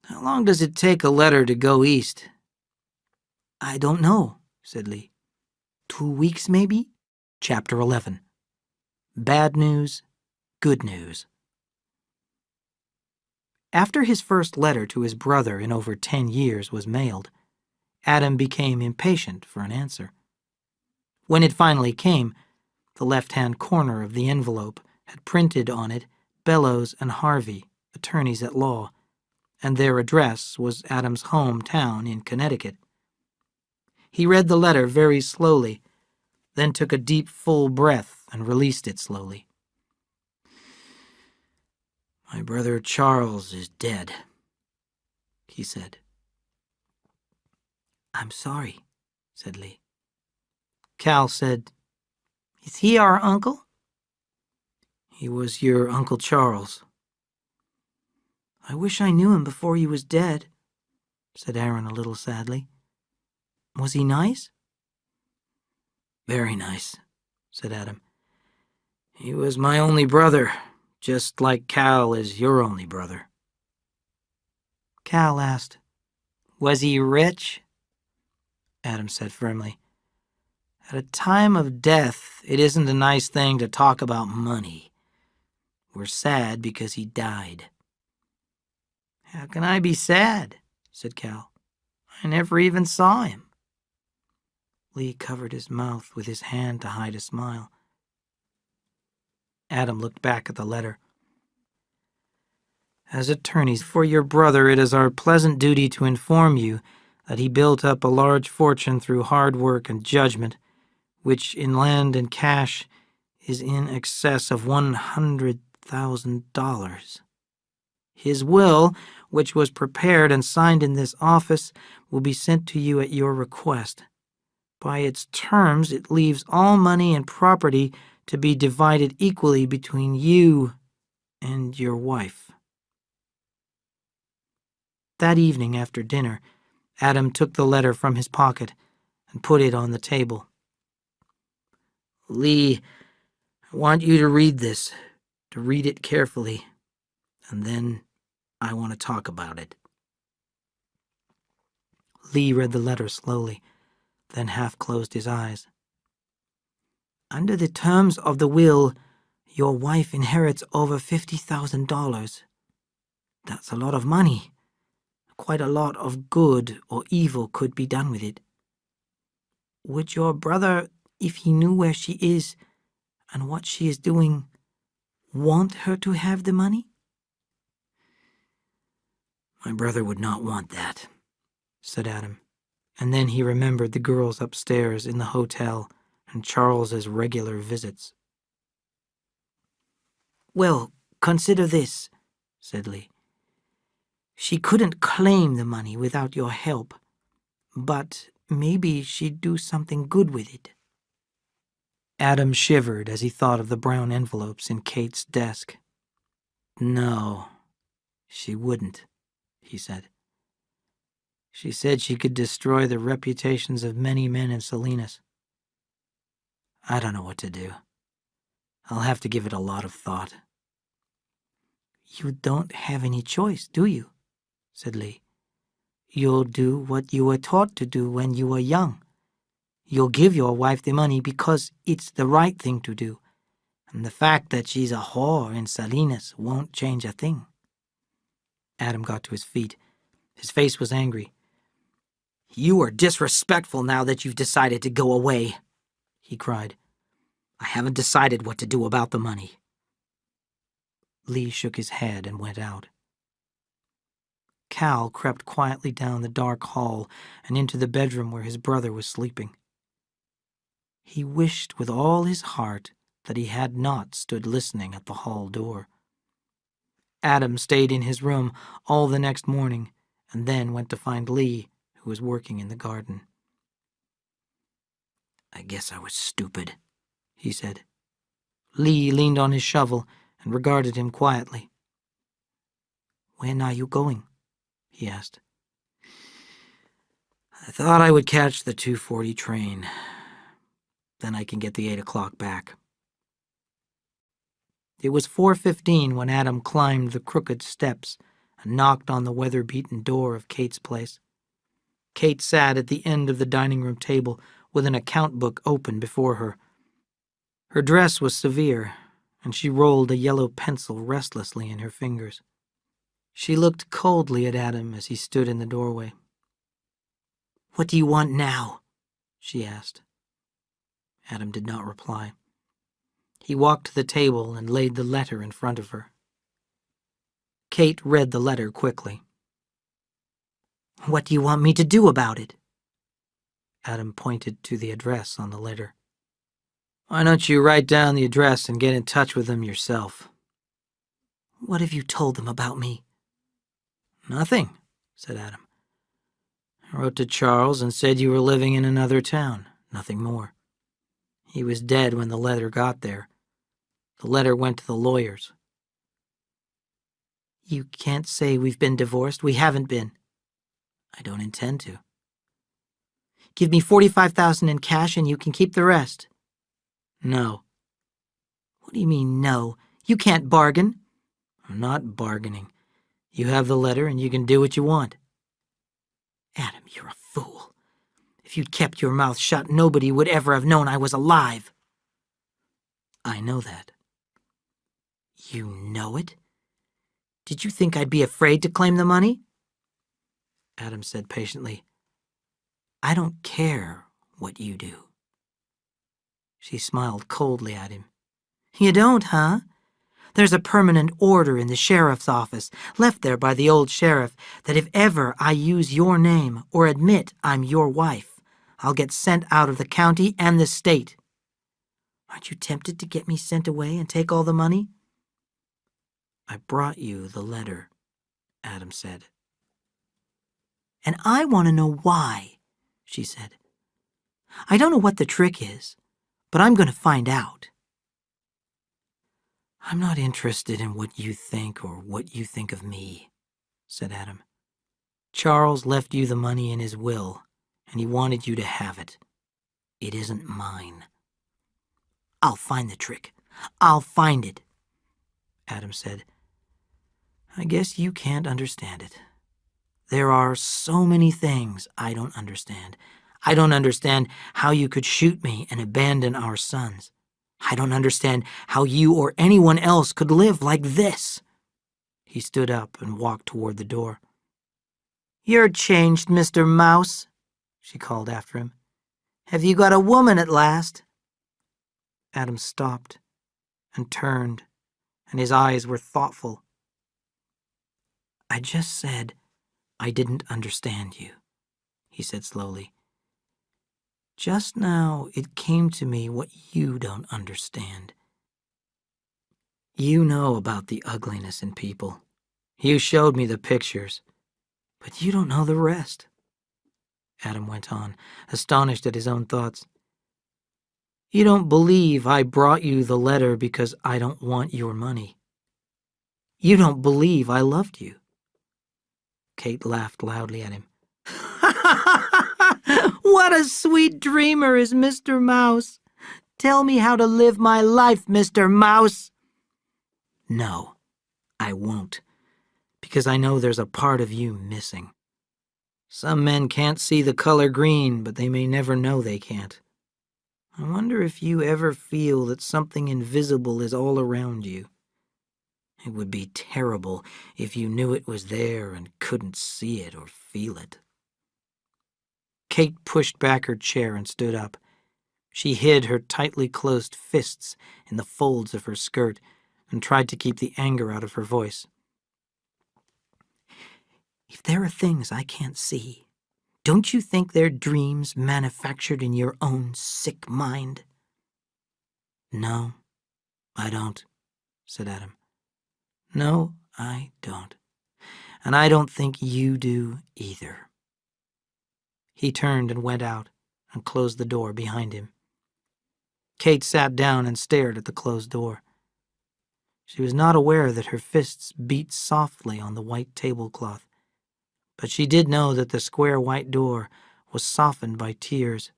How long does it take a letter to go east?" "I don't know," said Lee. 2 weeks, maybe?" Chapter 11. Bad News, Good News. After his first letter to his brother in over 10 years was mailed, Adam became impatient for an answer. When it finally came, the left-hand corner of the envelope had printed on it Bellows and Harvey, attorneys at law, and their address was Adam's hometown in Connecticut. He read the letter very slowly, then took a deep, full breath and released it slowly. "My brother Charles is dead," he said. "I'm sorry," said Lee. Cal said, "Is he our uncle?" "He was your Uncle Charles." "I wish I knew him before he was dead," said Aaron a little sadly. "Was he nice?" "Very nice," said Adam. "He was my only brother, just like Cal is your only brother." Cal asked, "Was he rich?" Adam said firmly, "At a time of death, it isn't a nice thing to talk about money. We're sad because he died." "How can I be sad?" said Cal. "I never even saw him." Lee covered his mouth with his hand to hide a smile. Adam looked back at the letter. "As attorneys for your brother, it is our pleasant duty to inform you that he built up a large fortune through hard work and judgment, which in land and cash is in excess of $100,000. His will, which was prepared and signed in this office, will be sent to you at your request. By its terms, it leaves all money and property to be divided equally between you and your wife." That evening after dinner, Adam took the letter from his pocket and put it on the table. "Lee, I want you to read this, to read it carefully, and then I want to talk about it." Lee read the letter slowly, then half closed his eyes. "Under the terms of the will, your wife inherits over $50,000. That's a lot of money. Quite a lot of good or evil could be done with it. Would your brother, if he knew where she is and what she is doing, want her to have the money?" "My brother would not want that," said Adam, and then he remembered the girls upstairs in the hotel and Charles's regular visits. "Well, consider this," said Lee. "She couldn't claim the money without your help, but maybe she'd do something good with it." Adam shivered as he thought of the brown envelopes in Kate's desk. "No, she wouldn't," he said. "She said she could destroy the reputations of many men in Salinas. I don't know what to do. I'll have to give it a lot of thought." "You don't have any choice, do you?" said Lee. "You'll do what you were taught to do when you were young. You'll give your wife the money because it's the right thing to do, and the fact that she's a whore in Salinas won't change a thing." Adam got to his feet. His face was angry. "You are disrespectful now that you've decided to go away," he cried. "I haven't decided what to do about the money." Lee shook his head and went out. Cal crept quietly down the dark hall and into the bedroom where his brother was sleeping. He wished with all his heart that he had not stood listening at the hall door. Adam stayed in his room all the next morning and then went to find Lee, who was working in the garden. "I guess I was stupid," he said. Lee leaned on his shovel and regarded him quietly. "When are you going?" he asked. "I thought I would catch the 2:40 train. Then I can get the 8 o'clock back." It was 4:15 when Adam climbed the crooked steps and knocked on the weather-beaten door of Kate's place. Kate sat at the end of the dining room table with an account book open before her. Her dress was severe, and she rolled a yellow pencil restlessly in her fingers. She looked coldly at Adam as he stood in the doorway. "What do you want now?" she asked. Adam did not reply. He walked to the table and laid the letter in front of her. Kate read the letter quickly. "What do you want me to do about it?" Adam pointed to the address on the letter. "Why don't you write down the address and get in touch with them yourself?" "What have you told them about me?" "Nothing," said Adam. "I wrote to Charles and said you were living in another town, nothing more. He was dead when the letter got there. The letter went to the lawyers." "You can't say we've been divorced. We haven't been." "I don't intend to." "Give me $45,000 in cash and you can keep the rest." "No." "What do you mean, no? You can't bargain." "I'm not bargaining. You have the letter and you can do what you want." "Adam, you're a fool. If you'd kept your mouth shut, nobody would ever have known I was alive." "I know that." "You know it? Did you think I'd be afraid to claim the money?" Adam said patiently, "I don't care what you do." She smiled coldly at him. "You don't, huh? There's a permanent order in the sheriff's office, left there by the old sheriff, that if ever I use your name or admit I'm your wife, I'll get sent out of the county and the state. Aren't you tempted to get me sent away and take all the money?" "I brought you the letter," Adam said. And I want to know why, she said. I don't know what the trick is, but I'm going to find out. I'm not interested in what you think or what you think of me, said Adam. Charles left you the money in his will, and he wanted you to have it. It isn't mine. I'll find the trick. I'll find it, Adam said. I guess you can't understand it. There are so many things I don't understand. I don't understand how you could shoot me and abandon our sons. I don't understand how you or anyone else could live like this. He stood up and walked toward the door. You're changed, Mr. Mouse, she called after him. Have you got a woman at last? Adam stopped and turned, and his eyes were thoughtful. I just said I didn't understand you, he said slowly. Just now it came to me what you don't understand. You know about the ugliness in people. You showed me the pictures, but you don't know the rest. Adam went on, astonished at his own thoughts. You don't believe I brought you the letter because I don't want your money. You don't believe I loved you. Kate laughed loudly at him. What a sweet dreamer is Mr. Mouse. Tell me how to live my life, Mr. Mouse. No, I won't, because I know there's a part of you missing. Some men can't see the color green, but they may never know they can't. I wonder if you ever feel that something invisible is all around you. It would be terrible if you knew it was there and couldn't see it or feel it. Kate pushed back her chair and stood up. She hid her tightly closed fists in the folds of her skirt and tried to keep the anger out of her voice. If there are things I can't see, don't you think they're dreams manufactured in your own sick mind? No, I don't, said Adam. No, I don't. And I don't think you do either. He turned and went out and closed the door behind him. Kate sat down and stared at the closed door. She was not aware that her fists beat softly on the white tablecloth, but she did know that the square white door was softened by tears,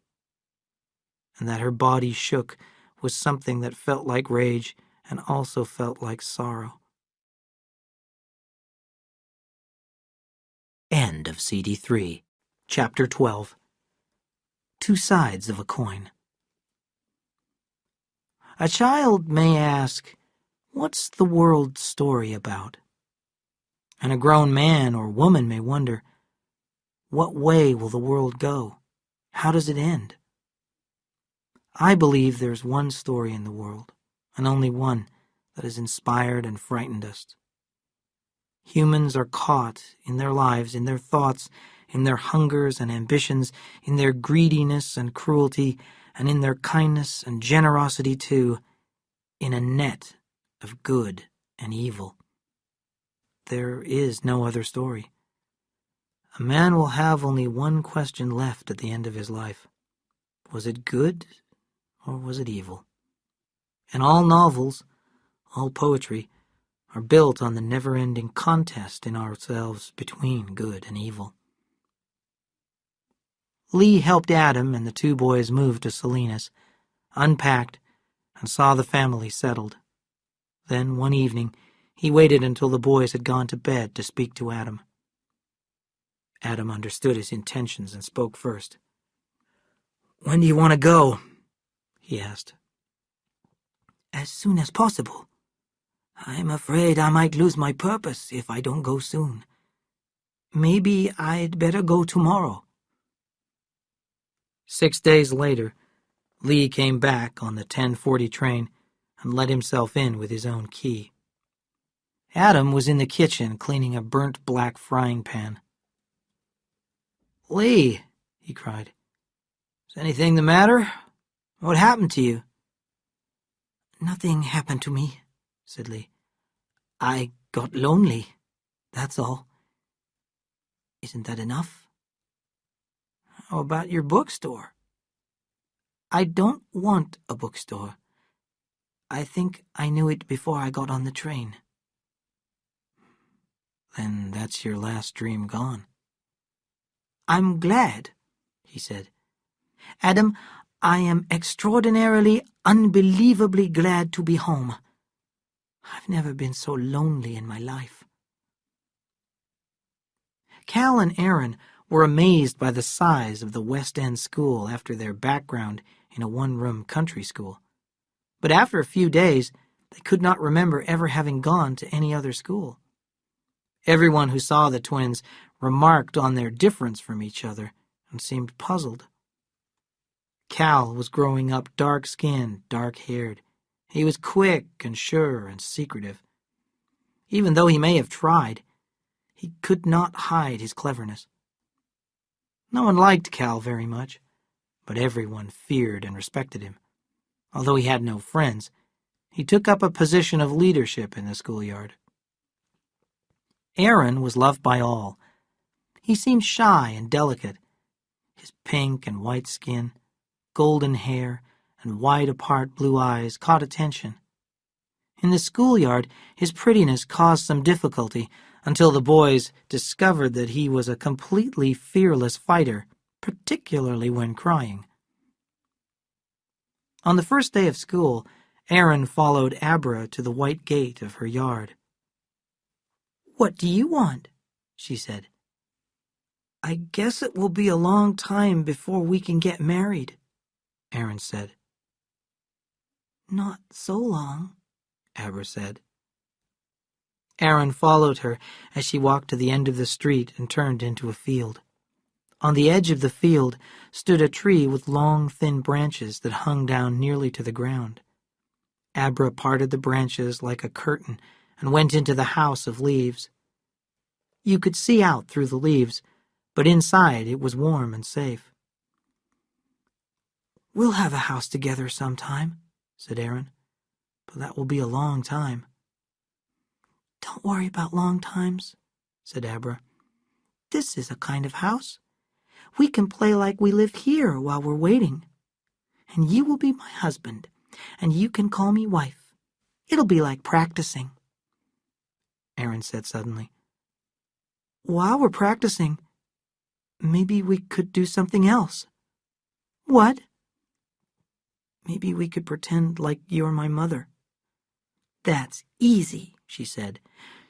and that her body shook with something that felt like rage and also felt like sorrow. End of CD 3, Chapter 12. Two Sides of a Coin. A child may ask, what's the world's story about? And a grown man or woman may wonder, what way will the world go? How does it end? I believe there's one story in the world, and only one, that has inspired and frightened us. Humans are caught in their lives, in their thoughts, in their hungers and ambitions, in their greediness and cruelty, and in their kindness and generosity too, in a net of good and evil. There is no other story. A man will have only one question left at the end of his life. Was it good or was it evil? And all novels, all poetry, are built on the never-ending contest in ourselves between good and evil. Lee helped Adam and the two boys move to Salinas, unpacked, and saw the family settled. Then, one evening, he waited until the boys had gone to bed to speak to Adam. Adam understood his intentions and spoke first. "When do you want to go?" he asked. "As soon as possible. I'm afraid I might lose my purpose if I don't go soon. Maybe I'd better go tomorrow." 6 days later, Lee came back on the 10:40 train and let himself in with his own key. Adam was in the kitchen cleaning a burnt black frying pan. "Lee," he cried, "is anything the matter? What happened to you?" "Nothing happened to me," said Lee. "I got lonely, that's all. Isn't that enough? How about your bookstore? I don't want a bookstore. I think I knew it before I got on the train. Then that's your last dream gone. I'm glad, he said. Adam, I am extraordinarily, unbelievably glad to be home. I've never been so lonely in my life. Cal and Aaron were amazed by the size of the West End school after their background in a one-room country school. But after a few days, they could not remember ever having gone to any other school. Everyone who saw the twins remarked on their difference from each other and seemed puzzled. Cal was growing up dark-skinned, dark-haired. He was quick and sure and secretive. Even though he may have tried, he could not hide his cleverness. No one liked Cal very much, but everyone feared and respected him. Although he had no friends, he took up a position of leadership in the schoolyard. Aaron was loved by all. He seemed shy and delicate. His pink and white skin, golden hair, and wide-apart blue eyes caught attention. In the schoolyard, his prettiness caused some difficulty until the boys discovered that he was a completely fearless fighter, particularly when crying. On the first day of school, Aaron followed Abra to the white gate of her yard. "What do you want?" she said. "I guess it will be a long time before we can get married," Aaron said. "Not so long," Abra said. Aaron followed her as she walked to the end of the street and turned into a field. On the edge of the field stood a tree with long, thin branches that hung down nearly to the ground. Abra parted the branches like a curtain and went into the house of leaves. You could see out through the leaves, but inside it was warm and safe. "We'll have a house together sometime," said Aaron, "but that will be a long time." "Don't worry about long times," said Abra. "This is a kind of house. We can play like we live here while we're waiting. And you will be my husband, and you can call me wife. It'll be like practicing." Aaron said suddenly, "While we're practicing, maybe we could do something else." "What?" "Maybe we could pretend like you're my mother." "That's easy," she said.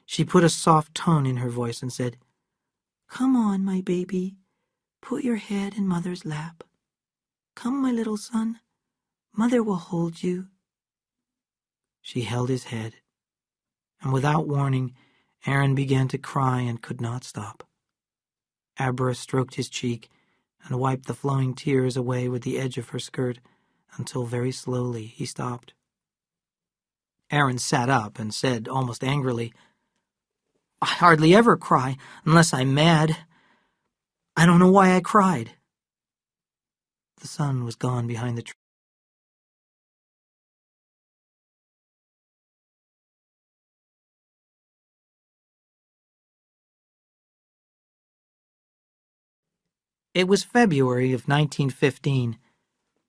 She put a soft tone in her voice and said, "Come on, my baby. Put your head in Mother's lap. Come, my little son. Mother will hold you." She held his head, and without warning, Aaron began to cry and could not stop. Abra stroked his cheek and wiped the flowing tears away with the edge of her skirt until very slowly he stopped. Aaron sat up and said almost angrily, "I hardly ever cry unless I'm mad. I don't know why I cried." The sun was gone behind the tree. It was February of 1915.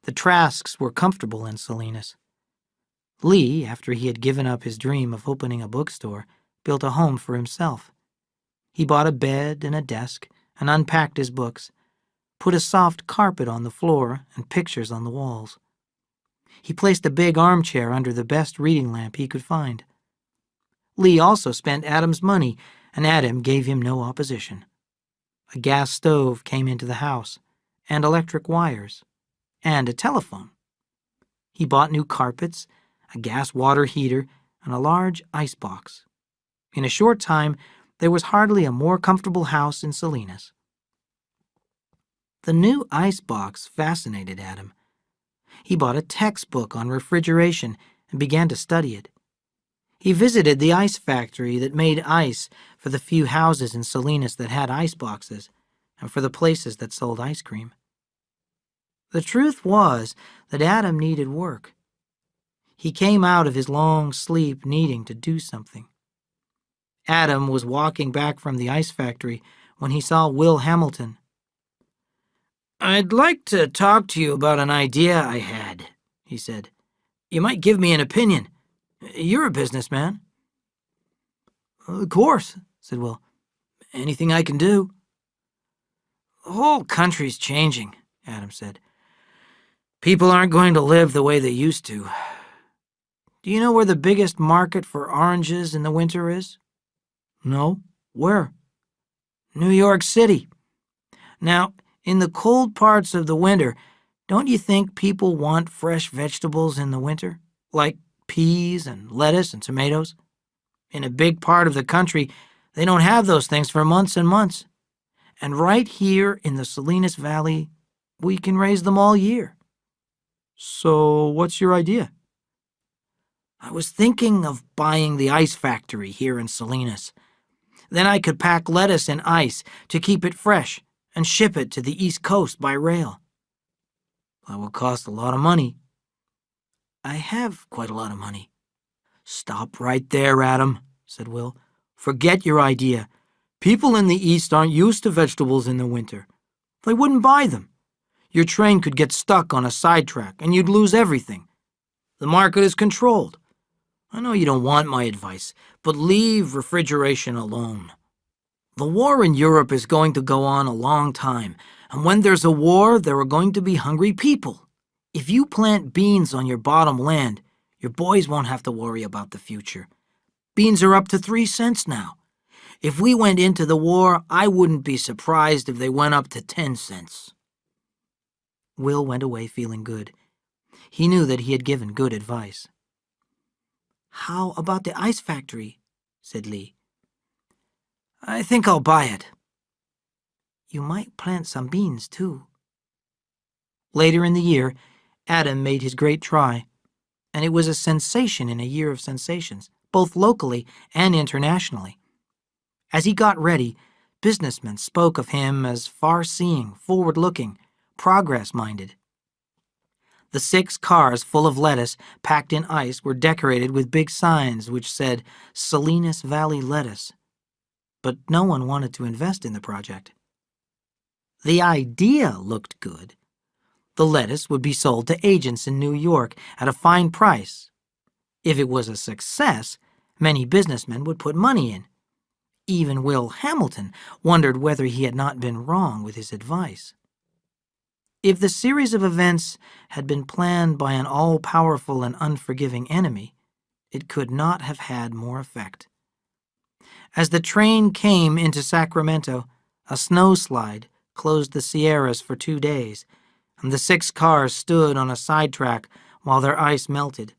The Trasks were comfortable in Salinas. Lee, after he had given up his dream of opening a bookstore, built a home for himself. He bought a bed and a desk and unpacked his books, put a soft carpet on the floor and pictures on the walls. He placed a big armchair under the best reading lamp he could find. Lee also spent Adam's money, and Adam gave him no opposition. A gas stove came into the house, and electric wires, and a telephone. He bought new carpets, a gas water heater, and a large icebox. In a short time, there was hardly a more comfortable house in Salinas. The new icebox fascinated Adam. He bought a textbook on refrigeration and began to study it. He visited the ice factory that made ice for the few houses in Salinas that had iceboxes and for the places that sold ice cream. The truth was that Adam needed work. He came out of his long sleep needing to do something. Adam was walking back from the ice factory when he saw Will Hamilton. "I'd like to talk to you about an idea I had," he said. "You might give me an opinion. You're a businessman." "Of course," said Will. "Anything I can do." "The whole country's changing," Adam said. "People aren't going to live the way they used to. Do you know where the biggest market for oranges in the winter is?" "No. Where?" "New York City. Now, in the cold parts of the winter, don't you think people want fresh vegetables in the winter? Like peas and lettuce and tomatoes? In a big part of the country, they don't have those things for months and months. And right here in the Salinas Valley, we can raise them all year." "So what's your idea?" "I was thinking of buying the ice factory here in Salinas. Then I could pack lettuce in ice to keep it fresh and ship it to the East Coast by rail." "That will cost a lot of money." "I have quite a lot of money." "Stop right there, Adam," said Will. "Forget your idea. People in the East aren't used to vegetables in the winter. They wouldn't buy them. Your train could get stuck on a sidetrack and you'd lose everything. The market is controlled. I know you don't want my advice, but leave refrigeration alone. The war in Europe is going to go on a long time, and when there's a war, there are going to be hungry people. If you plant beans on your bottom land, your boys won't have to worry about the future. Beans are up to 3 cents now. If we went into the war, I wouldn't be surprised if they went up to 10 cents. Will went away feeling good. He knew that he had given good advice. "How about the ice factory?" said Lee. "I think I'll buy it." "You might plant some beans, too." Later in the year, Adam made his great try, and it was a sensation in a year of sensations, both locally and internationally. As he got ready, businessmen spoke of him as far-seeing, forward-looking, progress-minded. The 6 cars full of lettuce packed in ice were decorated with big signs which said Salinas Valley Lettuce, but no one wanted to invest in the project. The idea looked good. The lettuce would be sold to agents in New York at a fine price. If it was a success, many businessmen would put money in. Even Will Hamilton wondered whether he had not been wrong with his advice. If the series of events had been planned by an all-powerful and unforgiving enemy, it could not have had more effect. As the train came into Sacramento, a snowslide closed the Sierras for 2 days, and the 6 cars stood on a sidetrack while their ice melted.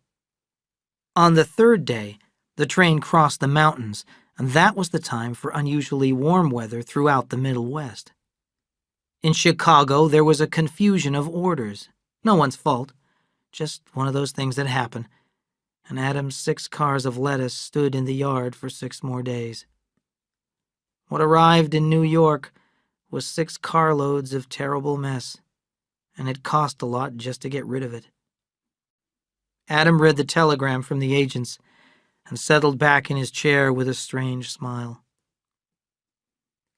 On the 3rd day, the train crossed the mountains, and that was the time for unusually warm weather throughout the Middle West. In Chicago, there was a confusion of orders. No one's fault, just one of those things that happen, and Adam's 6 cars of lettuce stood in the yard for 6 more days. What arrived in New York was 6 carloads of terrible mess, and it cost a lot just to get rid of it. Adam read the telegram from the agents and settled back in his chair with a strange smile.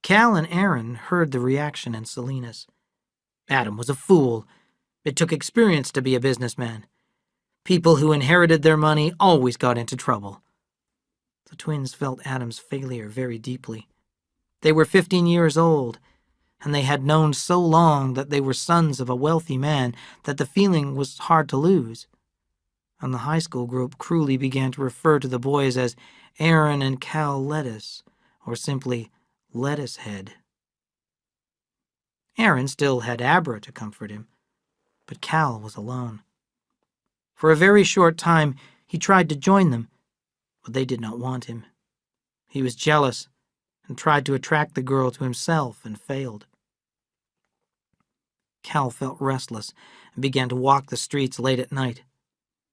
Cal and Aaron heard the reaction in Salinas. Adam was a fool. It took experience to be a businessman. People who inherited their money always got into trouble. The twins felt Adam's failure very deeply. They were 15 years old, and they had known so long that they were sons of a wealthy man that the feeling was hard to lose. And the high school group cruelly began to refer to the boys as Aaron and Cal Lettuce, or simply Lettuce Head. Aaron still had Abra to comfort him, but Cal was alone. For a very short time, he tried to join them, but they did not want him. He was jealous and tried to attract the girl to himself and failed. Cal felt restless and began to walk the streets late at night.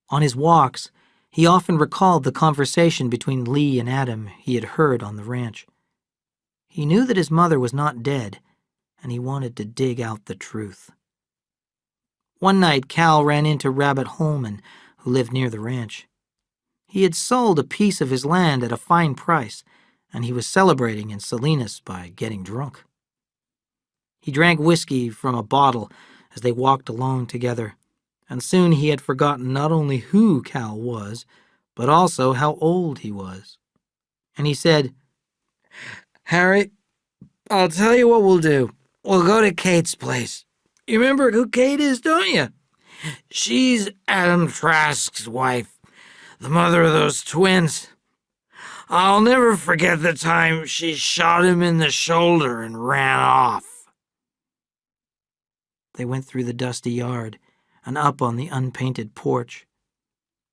On his walks, he often recalled the conversation between Lee and Adam he had heard on the ranch. He knew that his mother was not dead, and he wanted to dig out the truth. One night, Cal ran into Rabbit Holman, who lived near the ranch. He had sold a piece of his land at a fine price, and he was celebrating in Salinas by getting drunk. He drank whiskey from a bottle as they walked along together, and soon he had forgotten not only who Cal was, but also how old he was. And he said, "Harry, I'll tell you what we'll do. We'll go to Kate's place. You remember who Kate is, don't you? She's Adam Trask's wife, the mother of those twins. I'll never forget the time she shot him in the shoulder and ran off." They went through the dusty yard and up on the unpainted porch.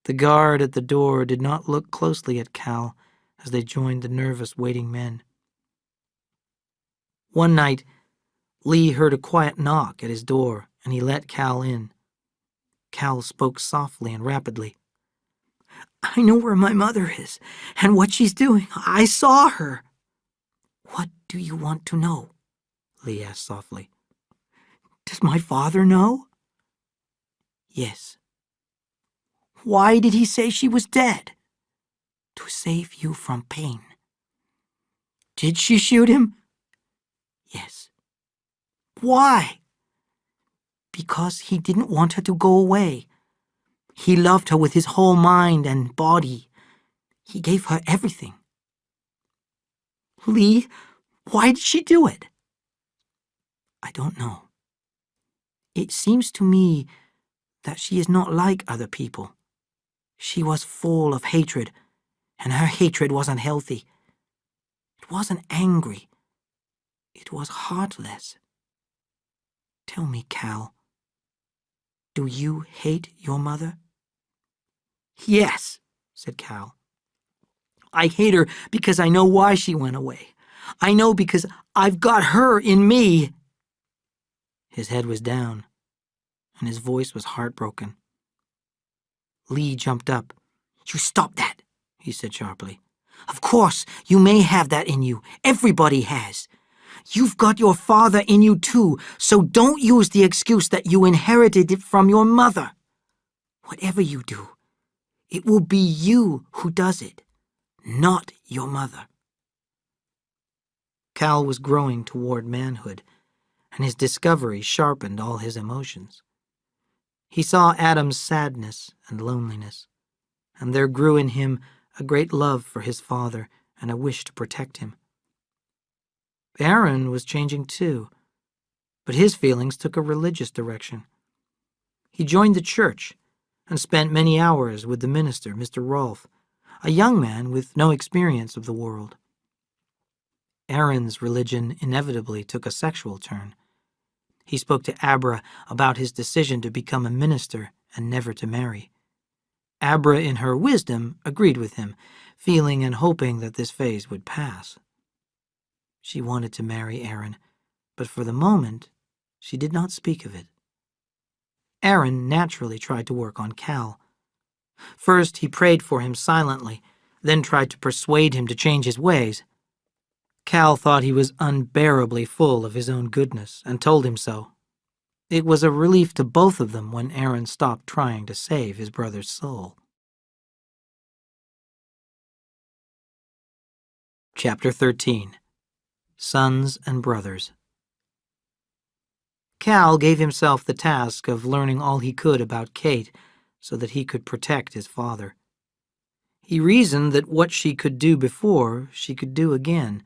The guard at the door did not look closely at Cal as they joined the nervous waiting men. One night, Lee heard a quiet knock at his door, and he let Cal in. Cal spoke softly and rapidly. "I know where my mother is and what she's doing. I saw her." "What do you want to know?" Lee asked softly. "Does my father know?" "Yes." "Why did he say she was dead?" "To save you from pain." "Did she shoot him?" "Yes." "Why?" "Because he didn't want her to go away. He loved her with his whole mind and body. He gave her everything." "Lee, why did she do it?" "I don't know. It seems to me that she is not like other people. She was full of hatred, and her hatred wasn't healthy. It wasn't angry. It was heartless. Tell me, Cal, do you hate your mother?" "Yes," said Cal. "I hate her because I know why she went away. I know because I've got her in me." His head was down, and his voice was heartbroken. Lee jumped up. "You stop that," he said sharply. "Of course, you may have that in you. Everybody has. You've got your father in you too, so don't use the excuse that you inherited it from your mother. Whatever you do, it will be you who does it, not your mother." Cal was growing toward manhood, and his discovery sharpened all his emotions. He saw Adam's sadness and loneliness, and there grew in him a great love for his father and a wish to protect him. Aaron was changing too, but his feelings took a religious direction. He joined the church and spent many hours with the minister, Mr. Rolfe, a young man with no experience of the world. Aaron's religion inevitably took a sexual turn. He spoke to Abra about his decision to become a minister and never to marry. Abra, in her wisdom, agreed with him, feeling and hoping that this phase would pass. She wanted to marry Aaron, but for the moment, she did not speak of it. Aaron naturally tried to work on Cal. First, he prayed for him silently, then tried to persuade him to change his ways. Cal thought he was unbearably full of his own goodness and told him so. It was a relief to both of them when Aaron stopped trying to save his brother's soul. Chapter 13. Sons and Brothers. Cal gave himself the task of learning all he could about Kate so that he could protect his father. He reasoned that what she could do before, she could do again.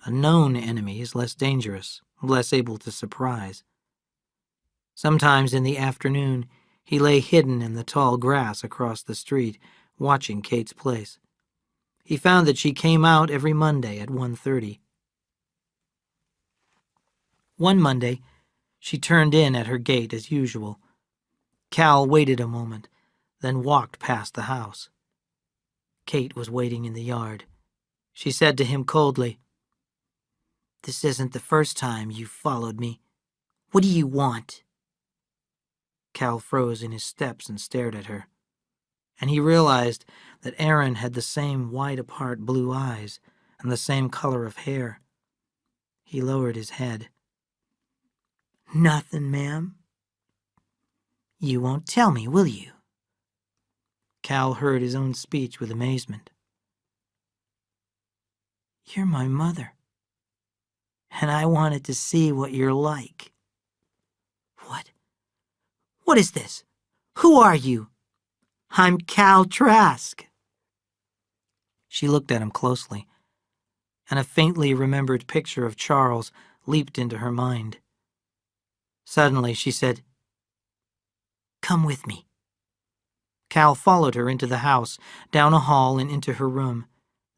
A known enemy is less dangerous, less able to surprise. Sometimes in the afternoon, he lay hidden in the tall grass across the street, watching Kate's place. He found that she came out every Monday at 1:30. One Monday, she turned in at her gate as usual. Cal waited a moment, then walked past the house. Kate was waiting in the yard. She said to him coldly, "This isn't the first time you've followed me. What do you want?" Cal froze in his steps and stared at her, and he realized that Aaron had the same wide-apart blue eyes and the same color of hair. He lowered his head. "Nothing, ma'am." "You won't tell me, will you?" Cal heard his own speech with amazement. You're my mother, and I wanted to see what you're like." "What? What is this? Who are you?" "I'm Cal Trask." She looked at him closely, and a faintly remembered picture of Charles leaped into her mind. Suddenly she said, "Come with me." Cal followed her into the house, down a hall and into her room.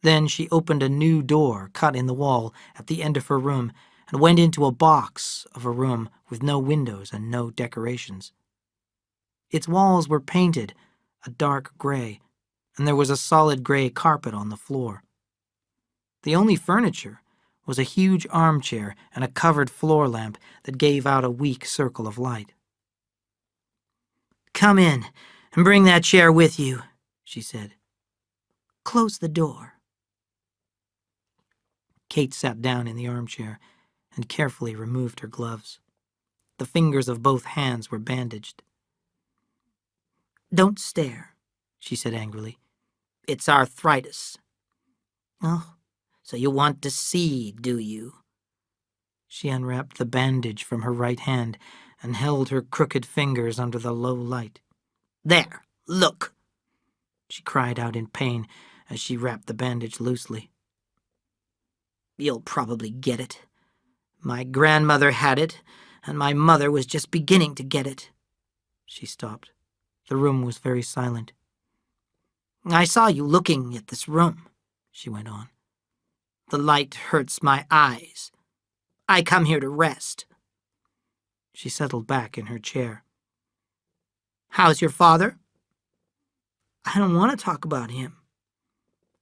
Then she opened a new door cut in the wall at the end of her room and went into a box of a room with no windows and no decorations. Its walls were painted a dark gray, and there was a solid gray carpet on the floor. The only furniture was a huge armchair and a covered floor lamp that gave out a weak circle of light. "Come in and bring that chair with you," she said. "Close the door." Kate sat down in the armchair and carefully removed her gloves. The fingers of both hands were bandaged. "Don't stare," she said angrily. "It's arthritis." "Oh, so you want to see, do you?" She unwrapped the bandage from her right hand and held her crooked fingers under the low light. "There, look!" she cried out in pain as she wrapped the bandage loosely. "You'll probably get it. My grandmother had it, and my mother was just beginning to get it." She stopped. The room was very silent. "I saw you looking at this room," she went on. "The light hurts my eyes. I come here to rest." She settled back in her chair. "How's your father?" "I don't want to talk about him."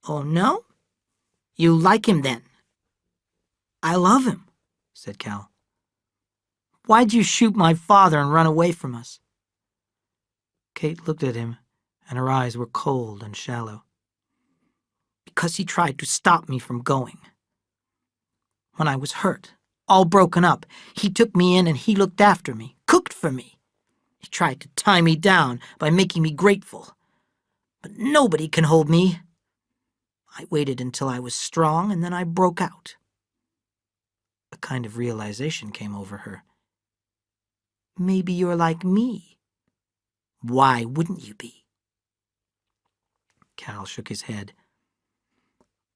"Oh, no? You like him then?" "I love him," said Cal. "Why'd you shoot my father and run away from us?" Kate looked at him, and her eyes were cold and shallow. "Because he tried to stop me from going. When I was hurt, all broken up, he took me in and he looked after me, cooked for me. He tried to tie me down by making me grateful. But nobody can hold me. I waited until I was strong, and then I broke out." A kind of realization came over her. "Maybe you're like me. Why wouldn't you be?" Cal shook his head.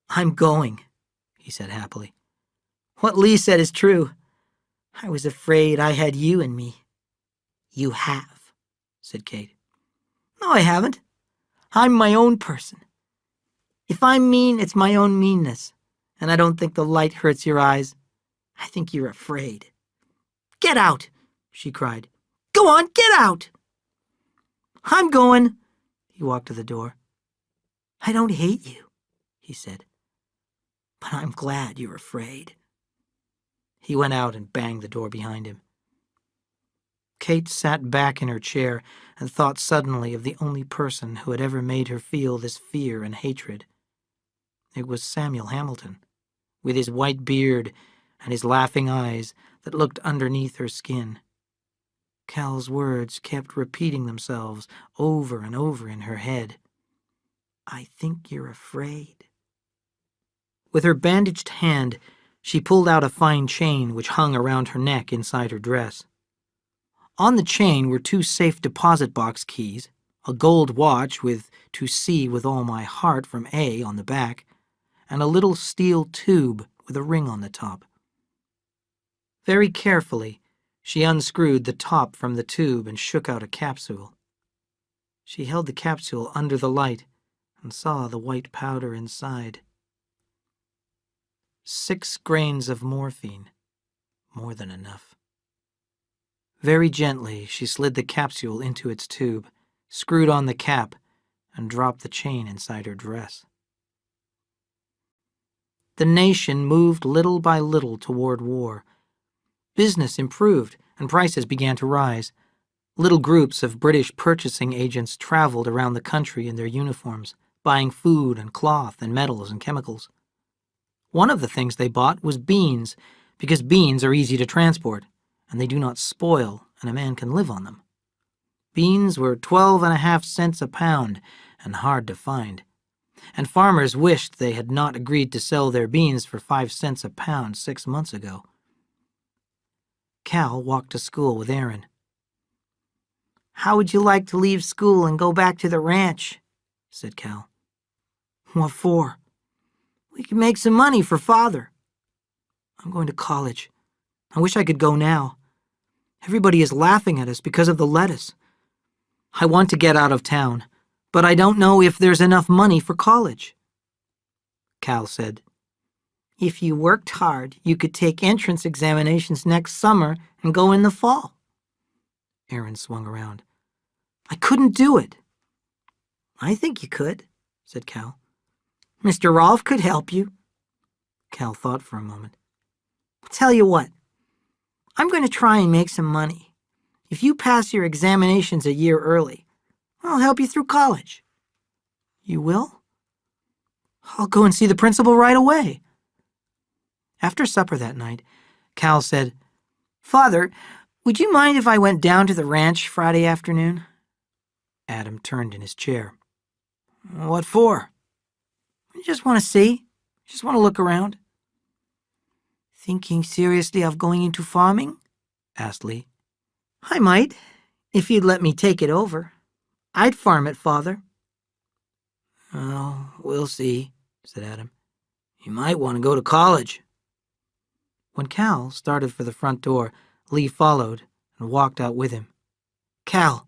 "I'm going," he said happily. "What Lee said is true. I was afraid I had you in me." "You have," said Kate. "No, I haven't. I'm my own person. If I'm mean, it's my own meanness, and I don't think the light hurts your eyes. I think you're afraid." "Get out," she cried. "Go on, get out." "I'm going." He walked to the door. "I don't hate you," he said, "but I'm glad you're afraid." He went out and banged the door behind him. Kate sat back in her chair and thought suddenly of the only person who had ever made her feel this fear and hatred. It was Samuel Hamilton, with his white beard and his laughing eyes that looked underneath her skin. Cal's words kept repeating themselves over and over in her head. "I think you're afraid." With her bandaged hand, she pulled out a fine chain which hung around her neck inside her dress. On the chain were 2 safe deposit box keys, a gold watch with "To See with All My Heart" from A on the back, and a little steel tube with a ring on the top. Very carefully, she unscrewed the top from the tube and shook out a capsule. She held the capsule under the light and saw the white powder inside. 6 grains of morphine, more than enough. Very gently, she slid the capsule into its tube, screwed on the cap, and dropped the chain inside her dress. The nation moved little by little toward war. Business improved, and prices began to rise. Little groups of British purchasing agents traveled around the country in their uniforms, buying food and cloth and metals and chemicals. One of the things they bought was beans, because beans are easy to transport, and they do not spoil, and a man can live on them. Beans were 12.5 cents a pound, and hard to find. and farmers wished they had not agreed to sell their beans for 5 cents a pound 6 months ago. Cal walked to school with Aaron. "How would you like to leave school and go back to the ranch?" said Cal. "What for?" "We can make some money for Father." "I'm going to college. I wish I could go now. Everybody is laughing at us because of the lettuce. I want to get out of town, but I don't know if there's enough money for college." Cal said, "If you worked hard, you could take entrance examinations next summer and go in the fall." Aaron swung around. "I couldn't do it." "I think you could," said Cal. "Mr. Rolfe could help you." Cal thought for a moment. "Tell you what, I'm going to try and make some money. If you pass your examinations a year early, I'll help you through college." "You will?" "I'll go and see the principal right away." After supper that night, Cal said, "Father, would you mind if I went down to the ranch Friday afternoon?" Adam turned in his chair. "What for?" "I just want to see. Just want to look around." "Thinking seriously of going into farming?" asked Lee. "I might, if you'd let me take it over. I'd farm it, Father." "Oh, we'll see," said Adam. "You might want to go to college." When Cal started for the front door, Lee followed and walked out with him. "Cal,"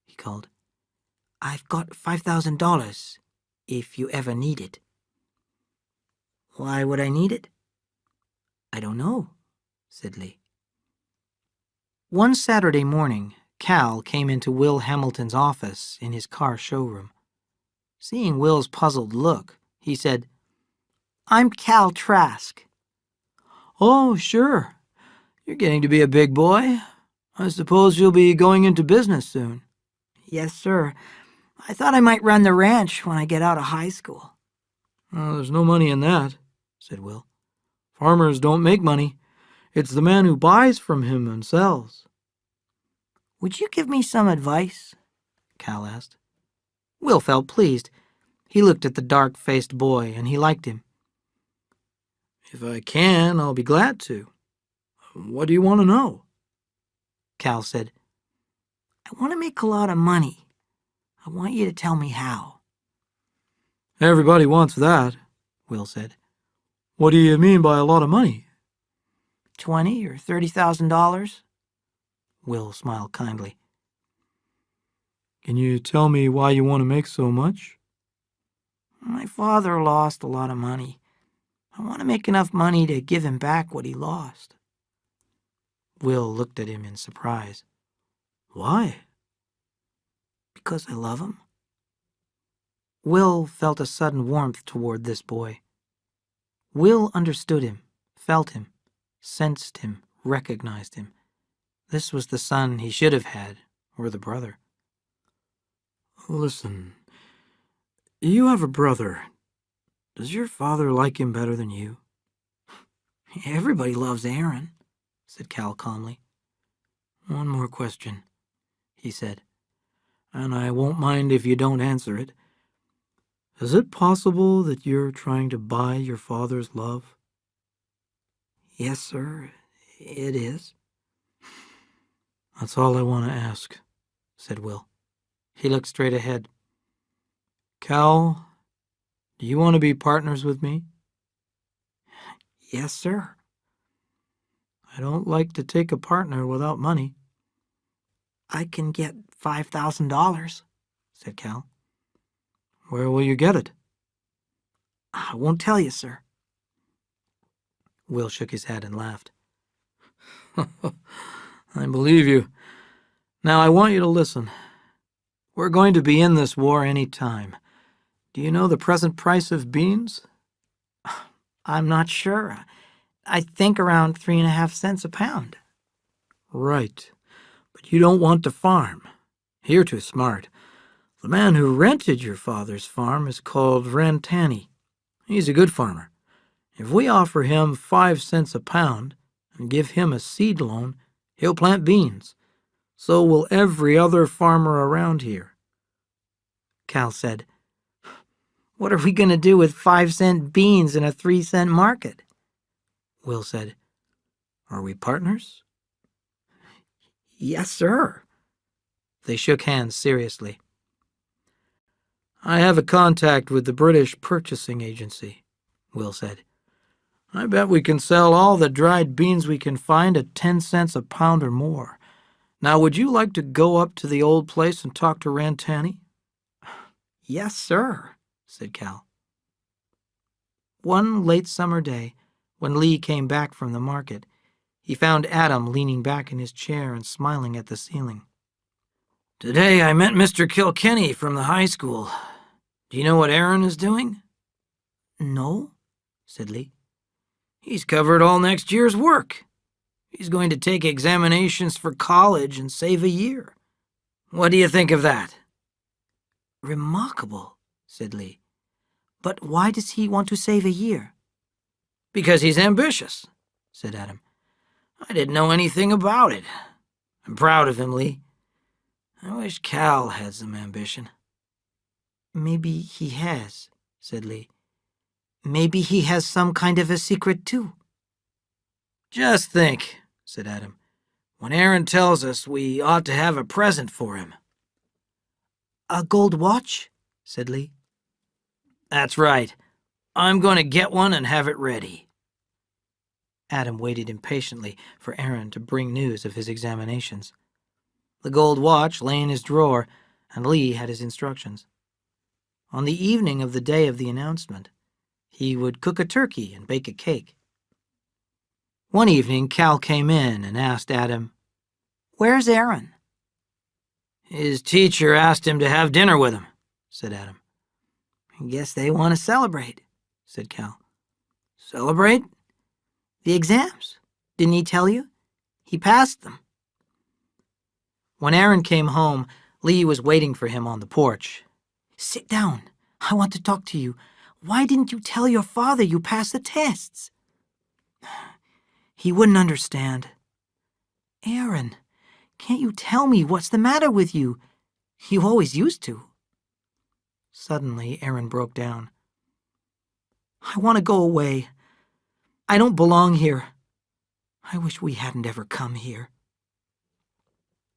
he called, "I've got $5,000 if you ever need it." "Why would I need it?" "I don't know," said Lee. One Saturday morning, Cal came into Will Hamilton's office in his car showroom. Seeing Will's puzzled look, he said, "I'm Cal Trask." "Oh, sure. You're getting to be a big boy. I suppose you'll be going into business soon." "Yes, sir. I thought I might run the ranch when I get out of high school." "Oh, there's no money in that," said Will. "Farmers don't make money. It's the man who buys from him and sells." "Would you give me some advice?" Cal asked. Will felt pleased. He looked at the dark-faced boy, and he liked him. "If I can, I'll be glad to. What do you want to know?" Cal said, "I want to make a lot of money. I want you to tell me how." "Everybody wants that," Will said. "What do you mean by a lot of money?" $20,000 or $30,000? Will smiled kindly. "Can you tell me why you want to make so much?" My father lost a lot of money. I want to make enough money to give him back what he lost." Will looked at him in surprise. "Why?" "Because I love him." Will felt a sudden warmth toward this boy. Will understood him, felt him, sensed him, recognized him. This was the son he should have had, or the brother. "Listen, you have a brother. Does your father like him better than you?" "Everybody loves Aaron," said Cal calmly. "One more question," he said, "and I won't mind if you don't answer it. Is it possible that you're trying to buy your father's love?" "Yes, sir, it is." "That's all I want to ask," said Will. He looked straight ahead. "Cal, do you want to be partners with me?" "Yes, sir." "I don't like to take a partner without money." "I can get $5,000, said Cal. "Where will you get it?" "I won't tell you, sir." Will shook his head and laughed. "I believe you. Now I want you to listen. We're going to be in this war any time. Do you know the present price of beans?" "I'm not sure. I think around 3.5 cents a pound." "Right. But you don't want to farm. You're too smart. The man who rented your father's farm is called Rantani. He's a good farmer. If we offer him 5 cents a pound and give him a seed loan, he'll plant beans. So will every other farmer around here." Cal said, What are we going to do with 5-cent beans in a 3-cent market? Will said. Are we partners? Yes, sir. They shook hands seriously. I have a contact with the British Purchasing Agency, Will said. I bet we can sell all the dried beans we can find at 10 cents a pound or more. Now, would you like to go up to the old place and talk to Rantanny? Yes, sir, said Cal. One late summer day, when Lee came back from the market, he found Adam leaning back in his chair and smiling at the ceiling. Today I met Mr. Kilkenny from the high school. Do you know what Aaron is doing? No, said Lee. He's covered all next year's work. He's going to take examinations for college and save a year. What do you think of that? Remarkable, said Lee. But why does he want to save a year? Because he's ambitious, said Adam. I didn't know anything about it. I'm proud of him, Lee. I wish Cal had some ambition. Maybe he has, said Lee. Maybe he has some kind of a secret, too. Just think, said Adam. When Aaron tells us we ought to have a present for him. A gold watch? Said Lee. That's right. I'm going to get one and have it ready. Adam waited impatiently for Aaron to bring news of his examinations. The gold watch lay in his drawer, and Lee had his instructions. On the evening of the day of the announcement, he would cook a turkey and bake a cake. One evening, Cal came in and asked Adam, "Where's Aaron?" His teacher asked him to have dinner with him, said Adam. I guess they want to celebrate, said Cal. Celebrate? The exams. Didn't he tell you? He passed them. When Aaron came home, Lee was waiting for him on the porch. Sit down. I want to talk to you. Why didn't you tell your father you passed the tests? He wouldn't understand. Aaron, can't you tell me what's the matter with you? You always used to. Suddenly, Aaron broke down. I want to go away. I don't belong here. I wish we hadn't ever come here.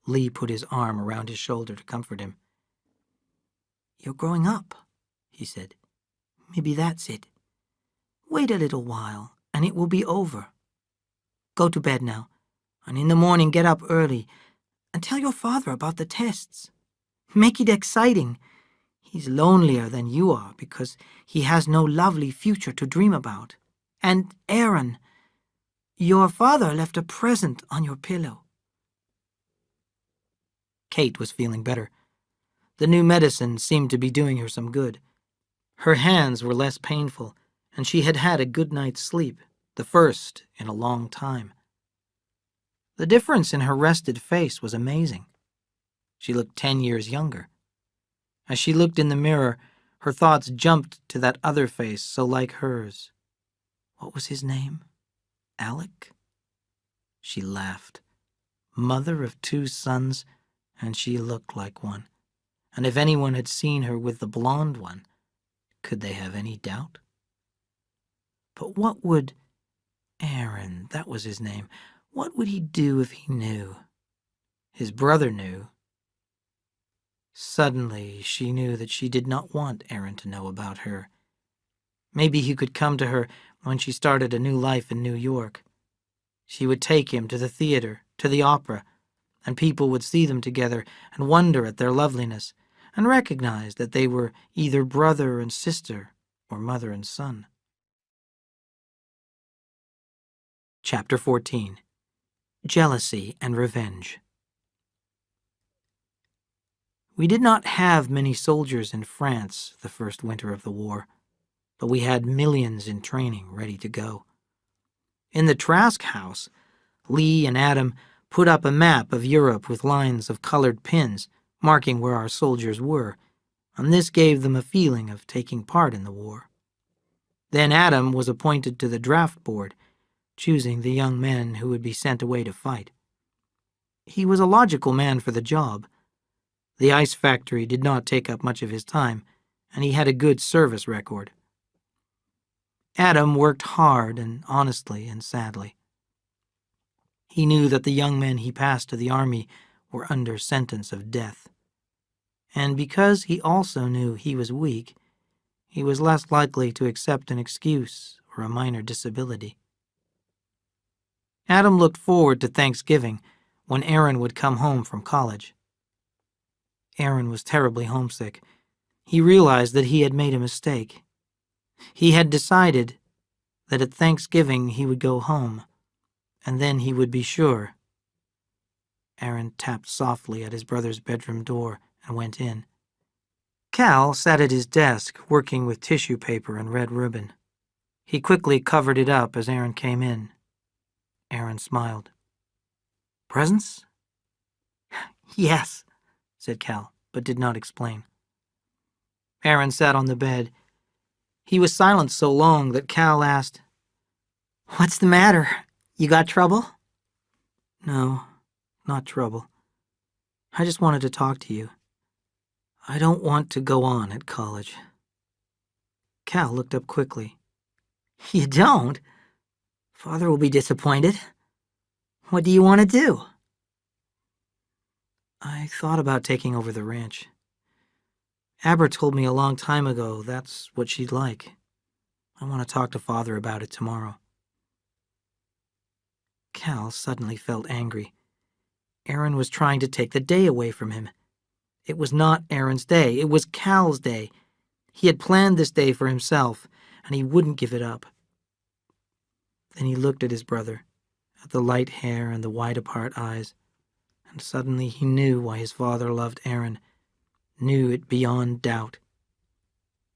Lee put his arm around his shoulder to comfort him. You're growing up, he said. Maybe that's it. Wait a little while, and it will be over. Go to bed now, and in the morning get up early, and tell your father about the tests. Make it exciting. He's lonelier than you are because he has no lovely future to dream about. And Aaron, your father left a present on your pillow. Kate was feeling better. The new medicine seemed to be doing her some good. Her hands were less painful, and she had had a good night's sleep, the first in a long time. The difference in her rested face was amazing. She looked 10 years younger. As she looked in the mirror, her thoughts jumped to that other face so like hers. What was his name? Alec? She laughed. Mother of 2 sons, and she looked like one. And if anyone had seen her with the blonde one, could they have any doubt? But what would Aaron, that was his name, what would he do if he knew? His brother knew. Suddenly, she knew that she did not want Aaron to know about her. Maybe he could come to her when she started a new life in New York. She would take him to the theater, to the opera, and people would see them together and wonder at their loveliness and recognize that they were either brother and sister or mother and son. Chapter 14. Jealousy and Revenge. We did not have many soldiers in France the first winter of the war, but we had millions in training ready to go. In the Trask house, Lee and Adam put up a map of Europe with lines of colored pins marking where our soldiers were, and this gave them a feeling of taking part in the war. Then Adam was appointed to the draft board, choosing the young men who would be sent away to fight. He was a logical man for the job. The ice factory did not take up much of his time, and he had a good service record. Adam worked hard and honestly and sadly. He knew that the young men he passed to the army were under sentence of death. And because he also knew he was weak, he was less likely to accept an excuse or a minor disability. Adam looked forward to Thanksgiving when Aaron would come home from college. Aaron was terribly homesick. He realized that he had made a mistake. He had decided that at Thanksgiving he would go home, and then he would be sure. Aaron tapped softly at his brother's bedroom door and went in. Cal sat at his desk working with tissue paper and red ribbon. He quickly covered it up as Aaron came in. Aaron smiled. "Presents?" "Yes," said Cal, but did not explain. Aaron sat on the bed. He was silent so long that Cal asked, "What's the matter? You got trouble?" "No, not trouble. I just wanted to talk to you. I don't want to go on at college." Cal looked up quickly. "You don't? Father will be disappointed. What do you want to do?" "I thought about taking over the ranch. Aber told me a long time ago that's what she'd like. I want to talk to Father about it tomorrow." Cal suddenly felt angry. Aaron was trying to take the day away from him. It was not Aaron's day. It was Cal's day. He had planned this day for himself, and he wouldn't give it up. Then he looked at his brother, at the light hair and the wide-apart eyes, and suddenly he knew why his father loved Aaron, knew it beyond doubt.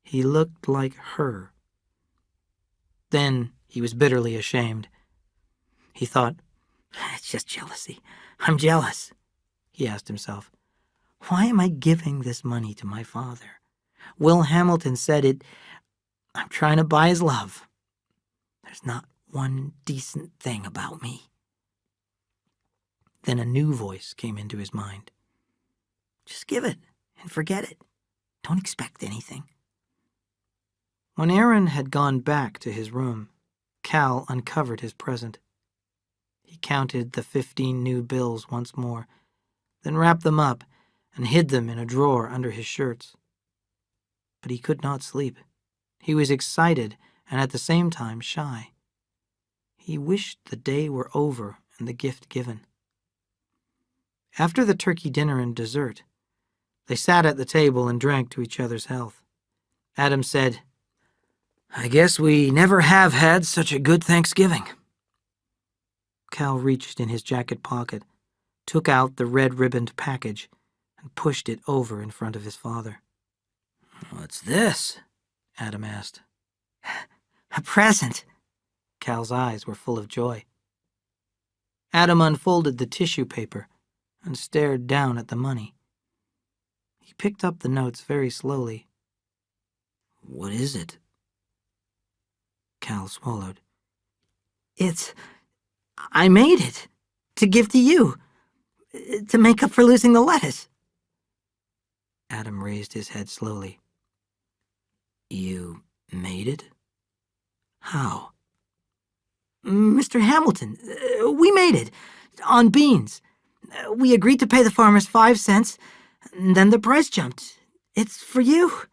He looked like her. Then he was bitterly ashamed. He thought, "It's just jealousy. I'm jealous." He asked himself, "Why am I giving this money to my father? Will Hamilton said it. I'm trying to buy his love. There's not one decent thing about me." Then a new voice came into his mind. "Just give it and forget it. Don't expect anything." When Aaron had gone back to his room, Cal uncovered his present. He counted the 15 new bills once more, then wrapped them up and hid them in a drawer under his shirts. But he could not sleep. He was excited and at the same time shy. He wished the day were over and the gift given. After the turkey dinner and dessert, they sat at the table and drank to each other's health. Adam said, "I guess we never have had such a good Thanksgiving." Cal reached in his jacket pocket, took out the red-ribboned package, and pushed it over in front of his father. "What's this?" Adam asked. "A present." Cal's eyes were full of joy. Adam unfolded the tissue paper and stared down at the money. He picked up the notes very slowly. "What is it?" Cal swallowed. I made it, to give to you, to make up for losing the lettuce." Adam raised his head slowly. "You made it? How?" "Mr. Hamilton, we made it, on beans. We agreed to pay the farmers 5 cents, and then the price jumped. It's for you,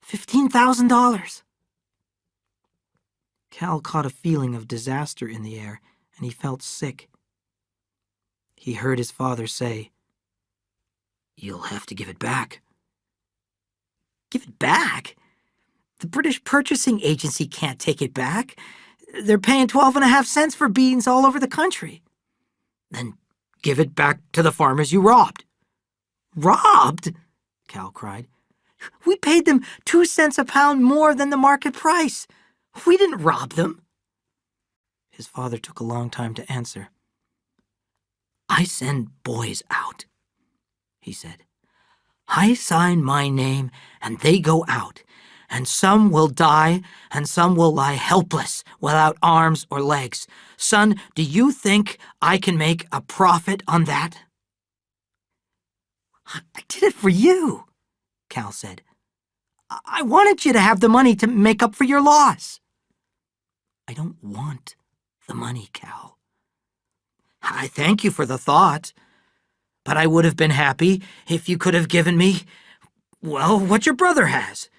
$15,000. Cal caught a feeling of disaster in the air, and he felt sick. He heard his father say, "You'll have to give it back." "Give it back? The British Purchasing Agency can't take it back. They're paying 12.5 cents for beans all over the country." "Then give it back to the farmers you robbed." "Robbed?" Cal cried. "We paid them 2 cents a pound more than the market price. We didn't rob them." His father took a long time to answer. "I send boys out," he said. "I sign my name and they go out, and some will die and some will lie helpless without arms or legs. Son, do you think I can make a profit on that?" "I did it for you," Cal said. I wanted you to have the money to make up for your loss. I don't want the money, Cal. I thank you for the thought, but I would have been happy if you could have given me, well, what your brother has.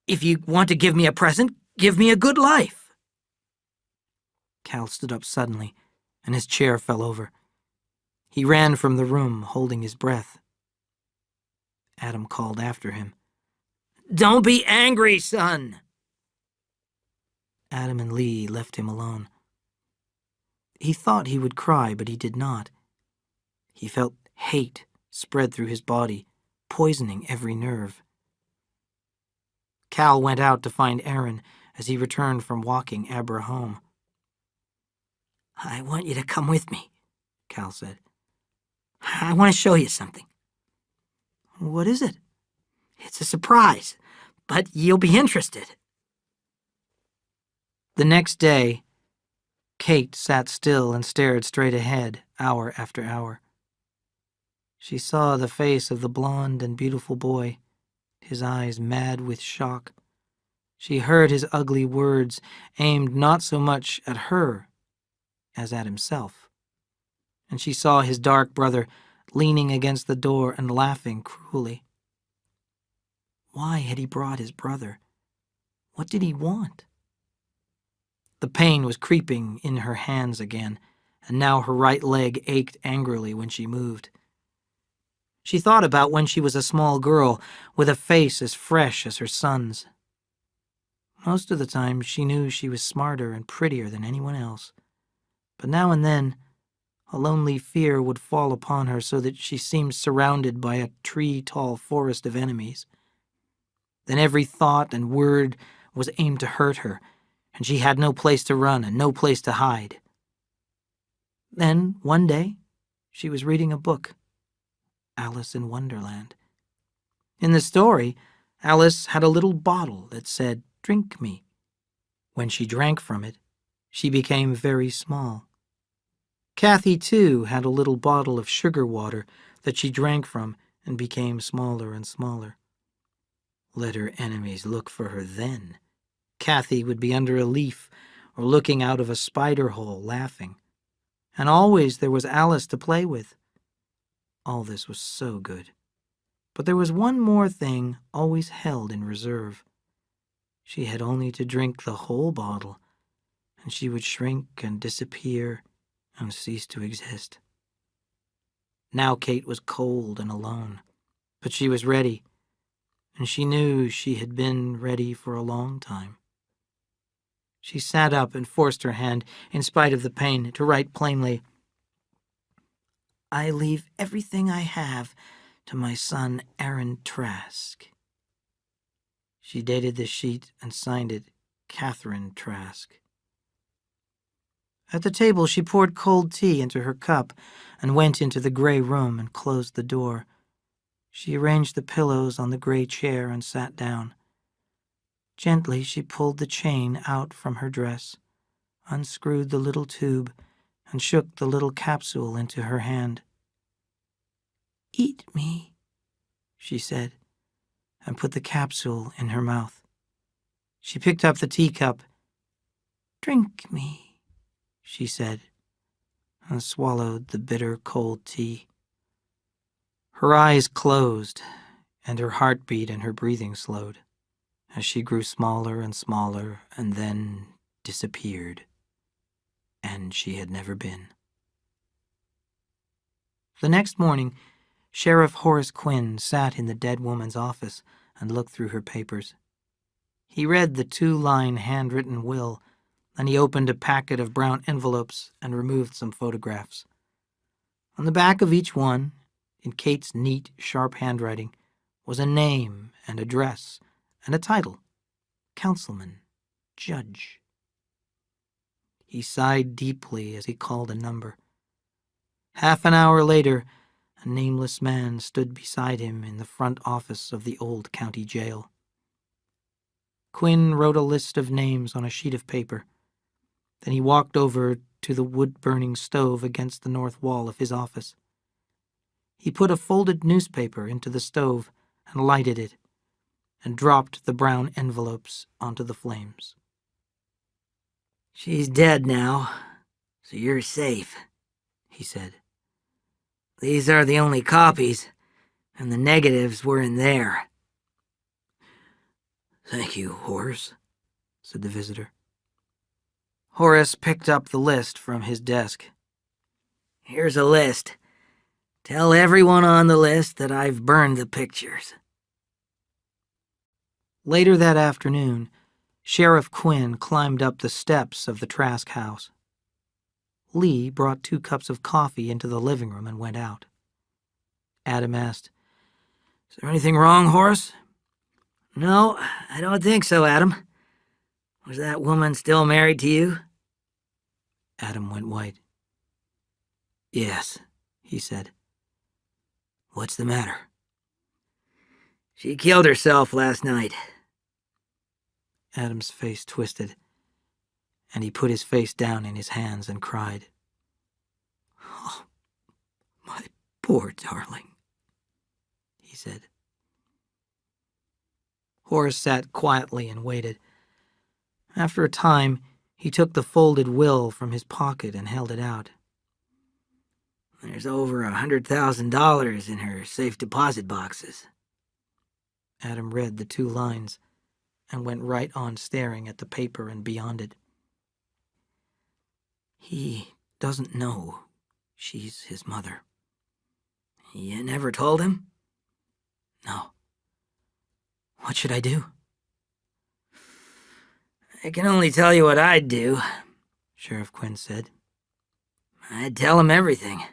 If you want to give me a present, give me a good life. Cal stood up suddenly, and his chair fell over. He ran from the room, holding his breath. Adam called after him. "Don't be angry, son." Adam and Lee left him alone. He thought he would cry, but he did not. He felt hate spread through his body, poisoning every nerve. Cal went out to find Aaron as he returned from walking Abra home. "I want you to come with me," Cal said. "I want to show you something." "What is it?" "It's a surprise, but you'll be interested." The next day, Kate sat still and stared straight ahead, hour after hour. She saw the face of the blond and beautiful boy, his eyes mad with shock. She heard his ugly words aimed not so much at her as at himself. And she saw his dark brother leaning against the door and laughing cruelly. Why had he brought his brother? What did he want? The pain was creeping in her hands again, and now her right leg ached angrily when she moved. She thought about when she was a small girl with a face as fresh as her son's. Most of the time she knew she was smarter and prettier than anyone else, but now and then a lonely fear would fall upon her so that she seemed surrounded by a tree-tall forest of enemies. Then every thought and word was aimed to hurt her, and she had no place to run and no place to hide. Then, one day, she was reading a book, Alice in Wonderland. In the story, Alice had a little bottle that said, "Drink me." When she drank from it, she became very small. Kathy, too, had a little bottle of sugar water that she drank from and became smaller and smaller. Let her enemies look for her then. Kathy would be under a leaf or looking out of a spider hole laughing. And always there was Alice to play with. All this was so good. But there was one more thing always held in reserve. She had only to drink the whole bottle, and she would shrink and disappear and cease to exist. Now Kate was cold and alone, but she was ready, and she knew she had been ready for a long time. She sat up and forced her hand, in spite of the pain, to write plainly, "I leave everything I have to my son Aaron Trask." She dated the sheet and signed it Catherine Trask. At the table she poured cold tea into her cup and went into the gray room and closed the door. She arranged the pillows on the gray chair and sat down. Gently she pulled the chain out from her dress, unscrewed the little tube, and shook the little capsule into her hand. "Eat me," she said, and put the capsule in her mouth. She picked up the teacup. "Drink me," she said, and swallowed the bitter cold tea. Her eyes closed, and her heartbeat and her breathing slowed, as she grew smaller and smaller and then disappeared, and she had never been. The next morning, Sheriff Horace Quinn sat in the dead woman's office and looked through her papers. He read the 2-line handwritten will, and he opened a packet of brown envelopes and removed some photographs. On the back of each one, in Kate's neat, sharp handwriting, was a name and address and a title, Councilman, Judge. He sighed deeply as he called a number. Half an hour later, a nameless man stood beside him in the front office of the old county jail. Quinn wrote a list of names on a sheet of paper. Then he walked over to the wood-burning stove against the north wall of his office. He put a folded newspaper into the stove and lighted it, and dropped the brown envelopes onto the flames. "She's dead now, so you're safe," he said. "These are the only copies, and the negatives were in there." "Thank you, Horace," said the visitor. Horace picked up the list from his desk. "Here's a list. Tell everyone on the list that I've burned the pictures." Later that afternoon, Sheriff Quinn climbed up the steps of the Trask house. Lee brought 2 cups of coffee into the living room and went out. Adam asked, "Is there anything wrong, Horace?" "No, I don't think so, Adam. Was that woman still married to you?" Adam went white. "Yes," he said. "What's the matter?" "She killed herself last night." Adam's face twisted, and he put his face down in his hands and cried. "Oh, my poor darling," he said. Horace sat quietly and waited. After a time, he took the folded will from his pocket and held it out. "There's over $100,000 in her safe deposit boxes." Adam read the 2 lines and went right on staring at the paper and beyond it. "He doesn't know she's his mother." "You never told him?" "No. What should I do?" "I can only tell you what I'd do," Sheriff Quinn said. "I'd tell him everything.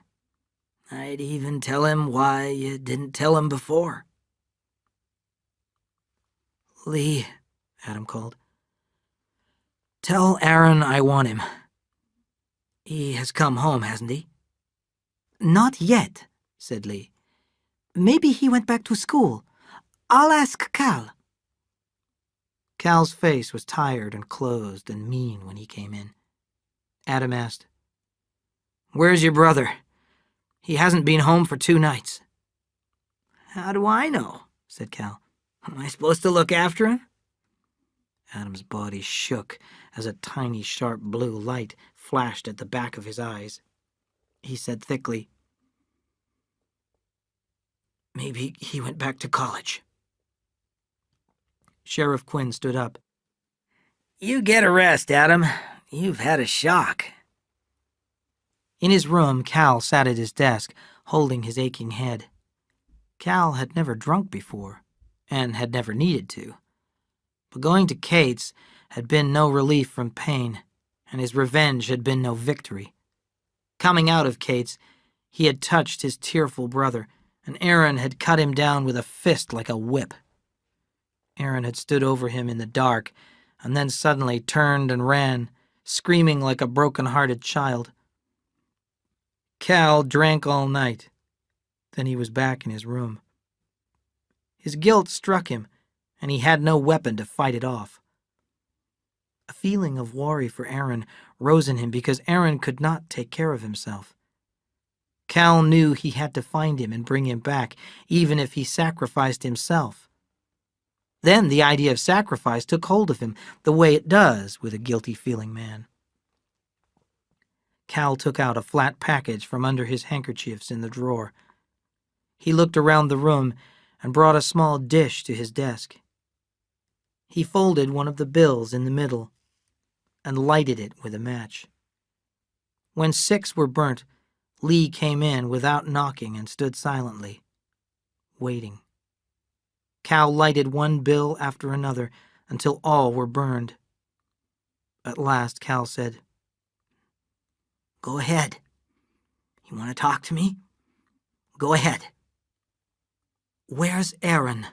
I'd even tell him why you didn't tell him before." "Lee," Adam called. "Tell Aaron I want him. He has come home, hasn't he?" Not yet, said Lee. Maybe he went back to school. I'll ask Cal. Cal's face was tired and closed and mean when he came in. Adam asked, "Where's your brother? He hasn't been home for 2 nights." "How do I know?" said Cal. "Am I supposed to look after him?" Adam's body shook as a tiny sharp blue light flashed at the back of his eyes. He said thickly, "Maybe he went back to college." Sheriff Quinn stood up. "You get a rest, Adam. You've had a shock." In his room, Cal sat at his desk, holding his aching head. Cal had never drunk before, and had never needed to. But going to Kate's had been no relief from pain, and his revenge had been no victory. Coming out of Kate's, he had touched his tearful brother, and Aaron had cut him down with a fist like a whip. Aaron had stood over him in the dark, and then suddenly turned and ran, screaming like a broken-hearted child. Cal drank all night. Then he was back in his room. His guilt struck him, and he had no weapon to fight it off. A feeling of worry for Aaron rose in him because Aaron could not take care of himself. Cal knew he had to find him and bring him back, even if he sacrificed himself. Then the idea of sacrifice took hold of him, the way it does with a guilty-feeling man. Cal took out a flat package from under his handkerchiefs in the drawer. He looked around the room and brought a small dish to his desk. He folded one of the bills in the middle and lighted it with a match. When 6 were burnt, Lee came in without knocking and stood silently, waiting. Cal lighted one bill after another until all were burned. At last, Cal said, "Go ahead. You want to talk to me? Go ahead." "Where's Aaron?"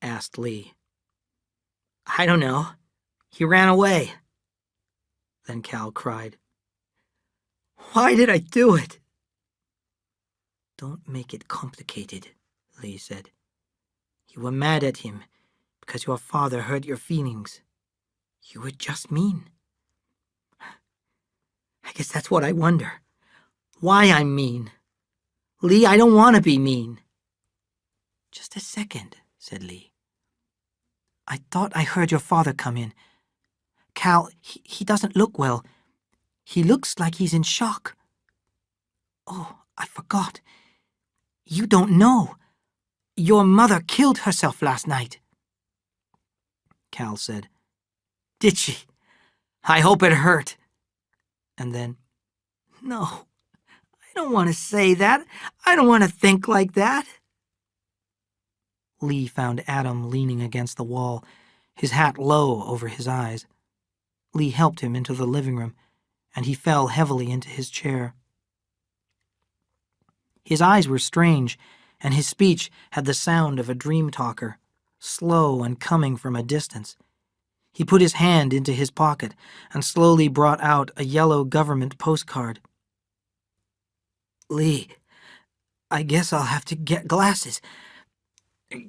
asked Lee. "I don't know. He ran away." Then Cal cried, "Why did I do it?" "Don't make it complicated," Lee said. "You were mad at him because your father hurt your feelings. You were just mean." "I guess that's what I wonder. Why I'm mean. Lee, I don't want to be mean." "Just a second," said Lee. I thought I heard your father come in. Cal, he doesn't look well. He looks like he's in shock. Oh, I forgot. You don't know. Your mother killed herself last night. Cal said, Did she? I hope it hurt. And then, no, I don't want to say that. I don't want to think like that. Lee found Adam leaning against the wall, his hat low over his eyes. Lee helped him into the living room, and he fell heavily into his chair. His eyes were strange, and his speech had the sound of a dream talker, slow and coming from a distance. He put his hand into his pocket and slowly brought out a yellow government postcard. Lee, I guess I'll have to get glasses.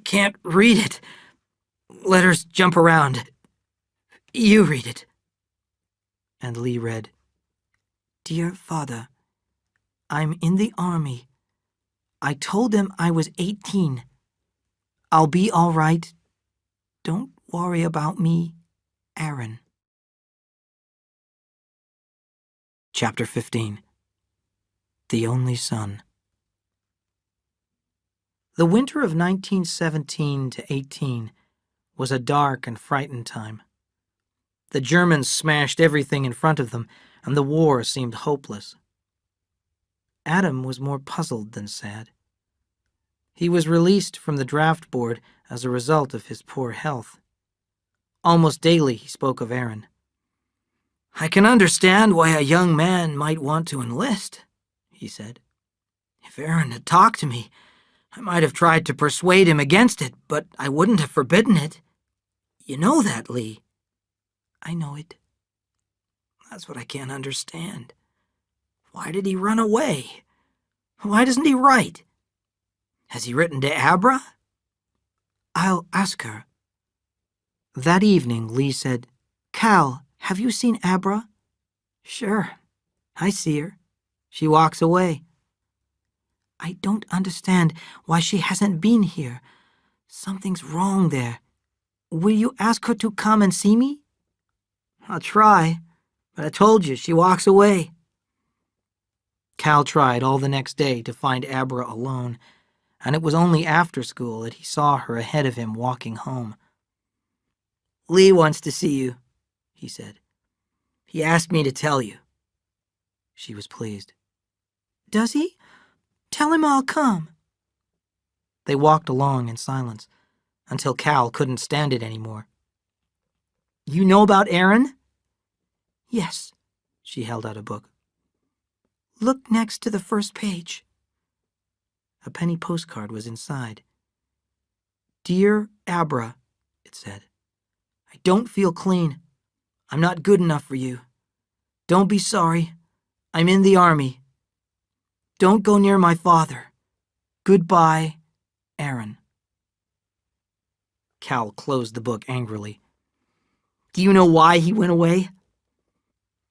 Can't read it. Letters jump around. You read it. And Lee read, Dear Father, I'm in the army. I told them I was 18. I'll be all right. Don't worry about me, Aaron. Chapter 15. The Only Son. The winter of 1917 to 18 was a dark and frightened time. The Germans smashed everything in front of them, and the war seemed hopeless. Adam was more puzzled than sad. He was released from the draft board as a result of his poor health. Almost daily he spoke of Aaron. I can understand why a young man might want to enlist, he said. If Aaron had talked to me, I might have tried to persuade him against it, but I wouldn't have forbidden it. You know that, Lee. I know it. That's what I can't understand. Why did he run away? Why doesn't he write? Has he written to Abra? I'll ask her. That evening, Lee said, Cal, have you seen Abra? Sure, I see her. She walks away. I don't understand why she hasn't been here. Something's wrong there. Will you ask her to come and see me? I'll try, but I told you, she walks away. Cal tried all the next day to find Abra alone, and it was only after school that he saw her ahead of him walking home. Lee wants to see you, he said. He asked me to tell you. She was pleased. Does he? Tell him I'll come. They walked along in silence until Cal couldn't stand it anymore. You know about Aaron? Yes. She held out a book. Look next to the first page. A penny postcard was inside. Dear Abra, it said. I don't feel clean. I'm not good enough for you. Don't be sorry. I'm in the army. Don't go near my father. Goodbye, Aaron. Cal closed the book angrily. Do you know why he went away?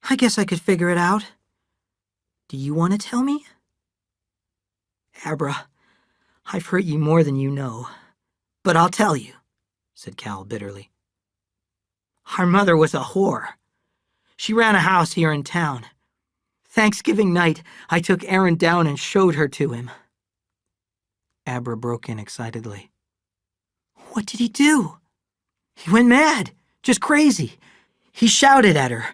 I guess I could figure it out. Do you want to tell me? Abra, I've hurt you more than you know, but I'll tell you, said Cal bitterly. Our mother was a whore. She ran a house here in town. Thanksgiving night, I took Aaron down and showed her to him. Abra broke in excitedly. What did he do? He went mad, just crazy. He shouted at her.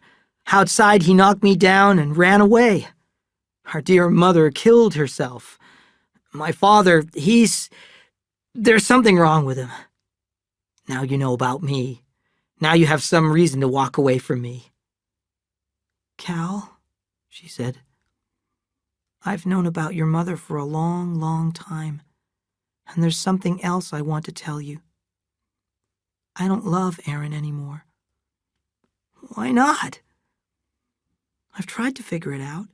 Outside, he knocked me down and ran away. Our dear mother killed herself. My father, there's something wrong with him. Now you know about me. Now you have some reason to walk away from me. Cal, she said, I've known about your mother for a long, long time, and there's something else I want to tell you. I don't love Aaron anymore. Why not? I've tried to figure it out.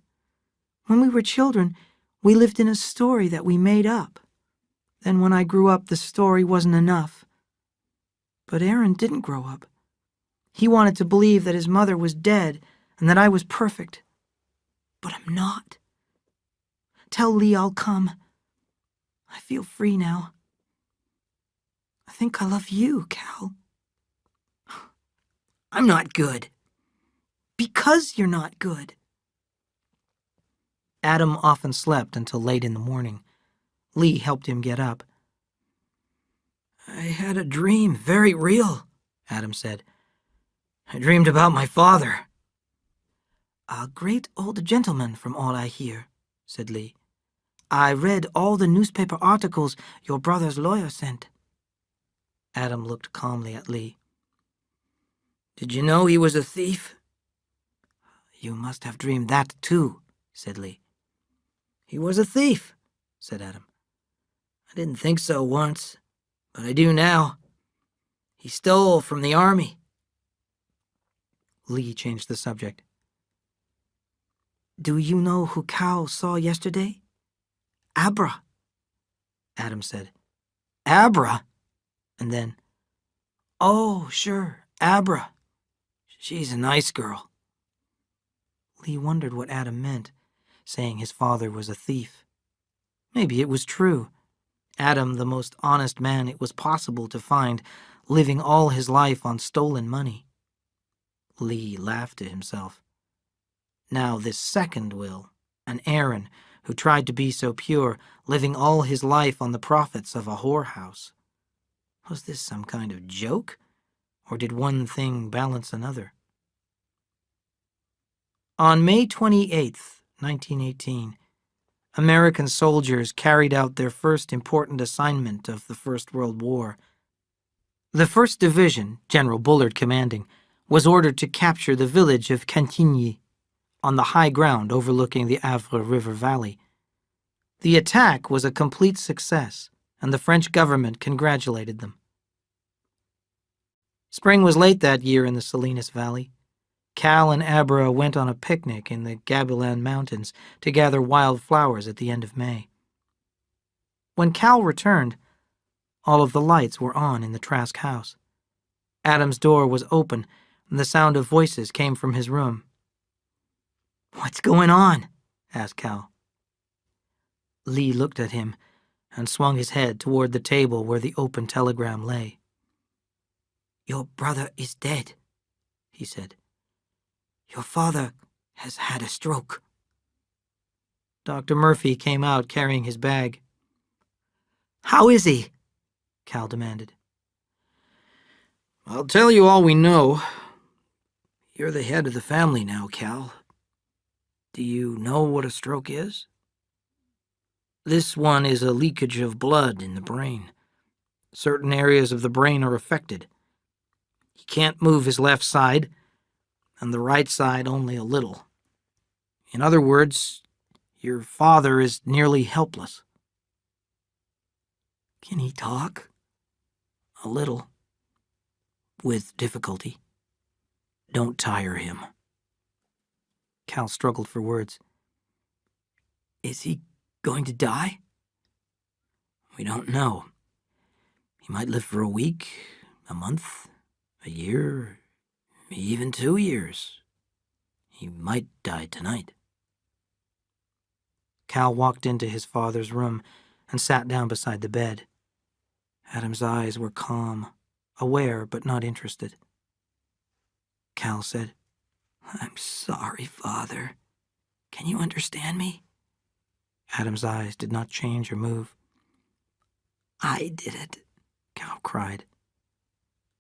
When we were children, we lived in a story that we made up. Then when I grew up, the story wasn't enough. But Aaron didn't grow up. He wanted to believe that his mother was dead and that I was perfect. But I'm not. Tell Lee I'll come. I feel free now. I think I love you, Cal. I'm not good. Because you're not good. Adam often slept until late in the morning. Lee helped him get up. I had a dream, very real, Adam said. I dreamed about my father. A great old gentleman, from all I hear, said Lee. I read all the newspaper articles your brother's lawyer sent. Adam looked calmly at Lee. Did you know he was a thief? You must have dreamed that too, said Lee. He was a thief, said Adam. I didn't think so once, but I do now. He stole from the army. Lee changed the subject. Do you know who Cal saw yesterday? Abra. Adam said. Abra? And then, Oh, sure, Abra. She's a nice girl. Lee wondered what Adam meant, saying his father was a thief. Maybe it was true. Adam, the most honest man it was possible to find, living all his life on stolen money. Lee laughed to himself. Now this second Will, an Aaron who tried to be so pure, living all his life on the profits of a whorehouse. Was this some kind of joke, or did one thing balance another? On May 28th, 1918, American soldiers carried out their first important assignment of the First World War. The 1st Division, General Bullard commanding, was ordered to capture the village of Cantigny on the high ground overlooking the Avre River Valley. The attack was a complete success, and the French government congratulated them. Spring was late that year in the Salinas Valley. Cal and Abra went on a picnic in the Gabilan Mountains to gather wild flowers at the end of May. When Cal returned, all of the lights were on in the Trask house. Adam's door was open, and the sound of voices came from his room. What's going on? Asked Cal. Lee looked at him and swung his head toward the table where the open telegram lay. Your brother is dead, he said. Your father has had a stroke. Dr. Murphy came out carrying his bag. How is he? Cal demanded. I'll tell you all we know. You're the head of the family now, Cal. Do you know what a stroke is? This one is a leakage of blood in the brain. Certain areas of the brain are affected. He can't move his left side, and the right side only a little. In other words, your father is nearly helpless. Can he talk? A little. With difficulty. Don't tire him. Cal struggled for words. Is he going to die? We don't know. He might live for a week, a month, a year, even 2 years. He might die tonight. Cal walked into his father's room and sat down beside the bed. Adam's eyes were calm, aware but not interested. Cal said, I'm sorry, Father. Can you understand me? Adam's eyes did not change or move. I did it, Cal cried.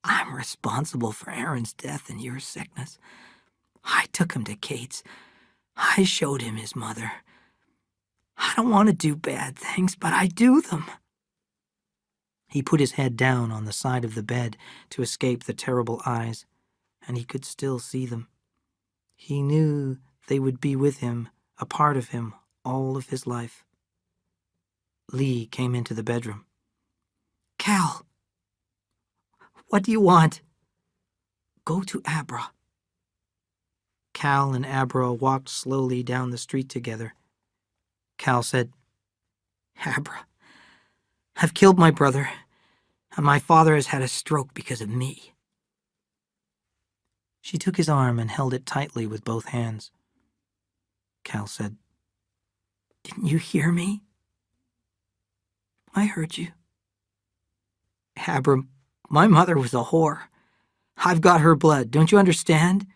I'm responsible for Aaron's death and your sickness. I took him to Kate's. I showed him his mother. I don't want to do bad things, but I do them. He put his head down on the side of the bed to escape the terrible eyes, and he could still see them. He knew they would be with him, a part of him, all of his life. Lee came into the bedroom. Cal, what do you want? Go to Abra. Cal and Abra walked slowly down the street together. Cal said, Abra, I've killed my brother, and my father has had a stroke because of me. She took his arm and held it tightly with both hands. Cal said, Didn't you hear me? I heard you. Abra, my mother was a whore. I've got her blood, don't you understand?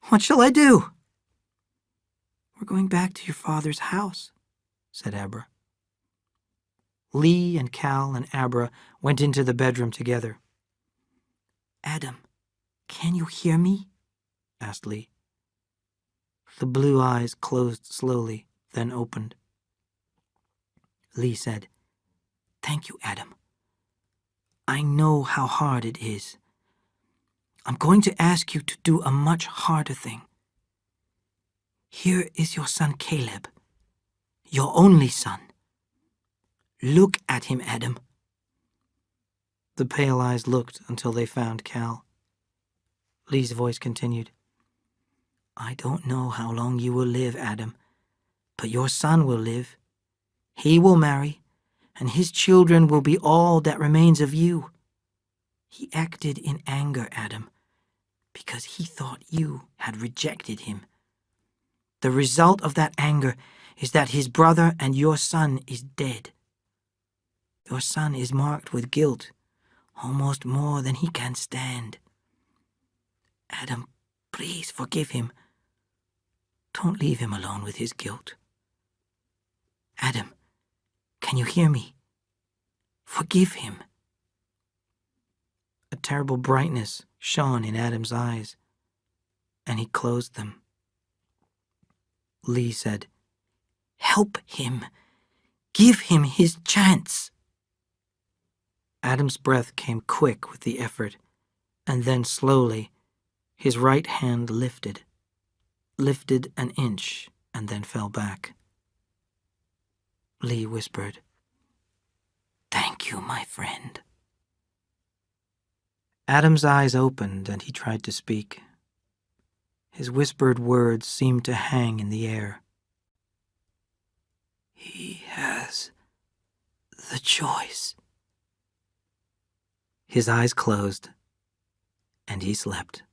What shall I do?" "We're going back to your father's house," said Abra. Lee and Cal and Abra went into the bedroom together. "Adam, can you hear me?" asked Lee. The blue eyes closed slowly, then opened. Lee said, "Thank you, Adam. I know how hard it is. I'm going to ask you to do a much harder thing. Here is your son Caleb, your only son. Look at him, Adam." The pale eyes looked until they found Cal. Lee's voice continued, "I don't know how long you will live, Adam, but your son will live. He will marry, and his children will be all that remains of you. He acted in anger, Adam, because he thought you had rejected him. The result of that anger is that his brother and your son is dead. Your son is marked with guilt, almost more than he can stand. Adam, please forgive him. Don't leave him alone with his guilt. Adam, can you hear me? Forgive him." A terrible brightness shone in Adam's eyes, and he closed them. Lee said, "Help him. Give him his chance." Adam's breath came quick with the effort, and then slowly, his right hand lifted an inch, and then fell back. Lee whispered, "Thank you, my friend." Adam's eyes opened, and he tried to speak. His whispered words seemed to hang in the air. "He has the choice." His eyes closed, and he slept.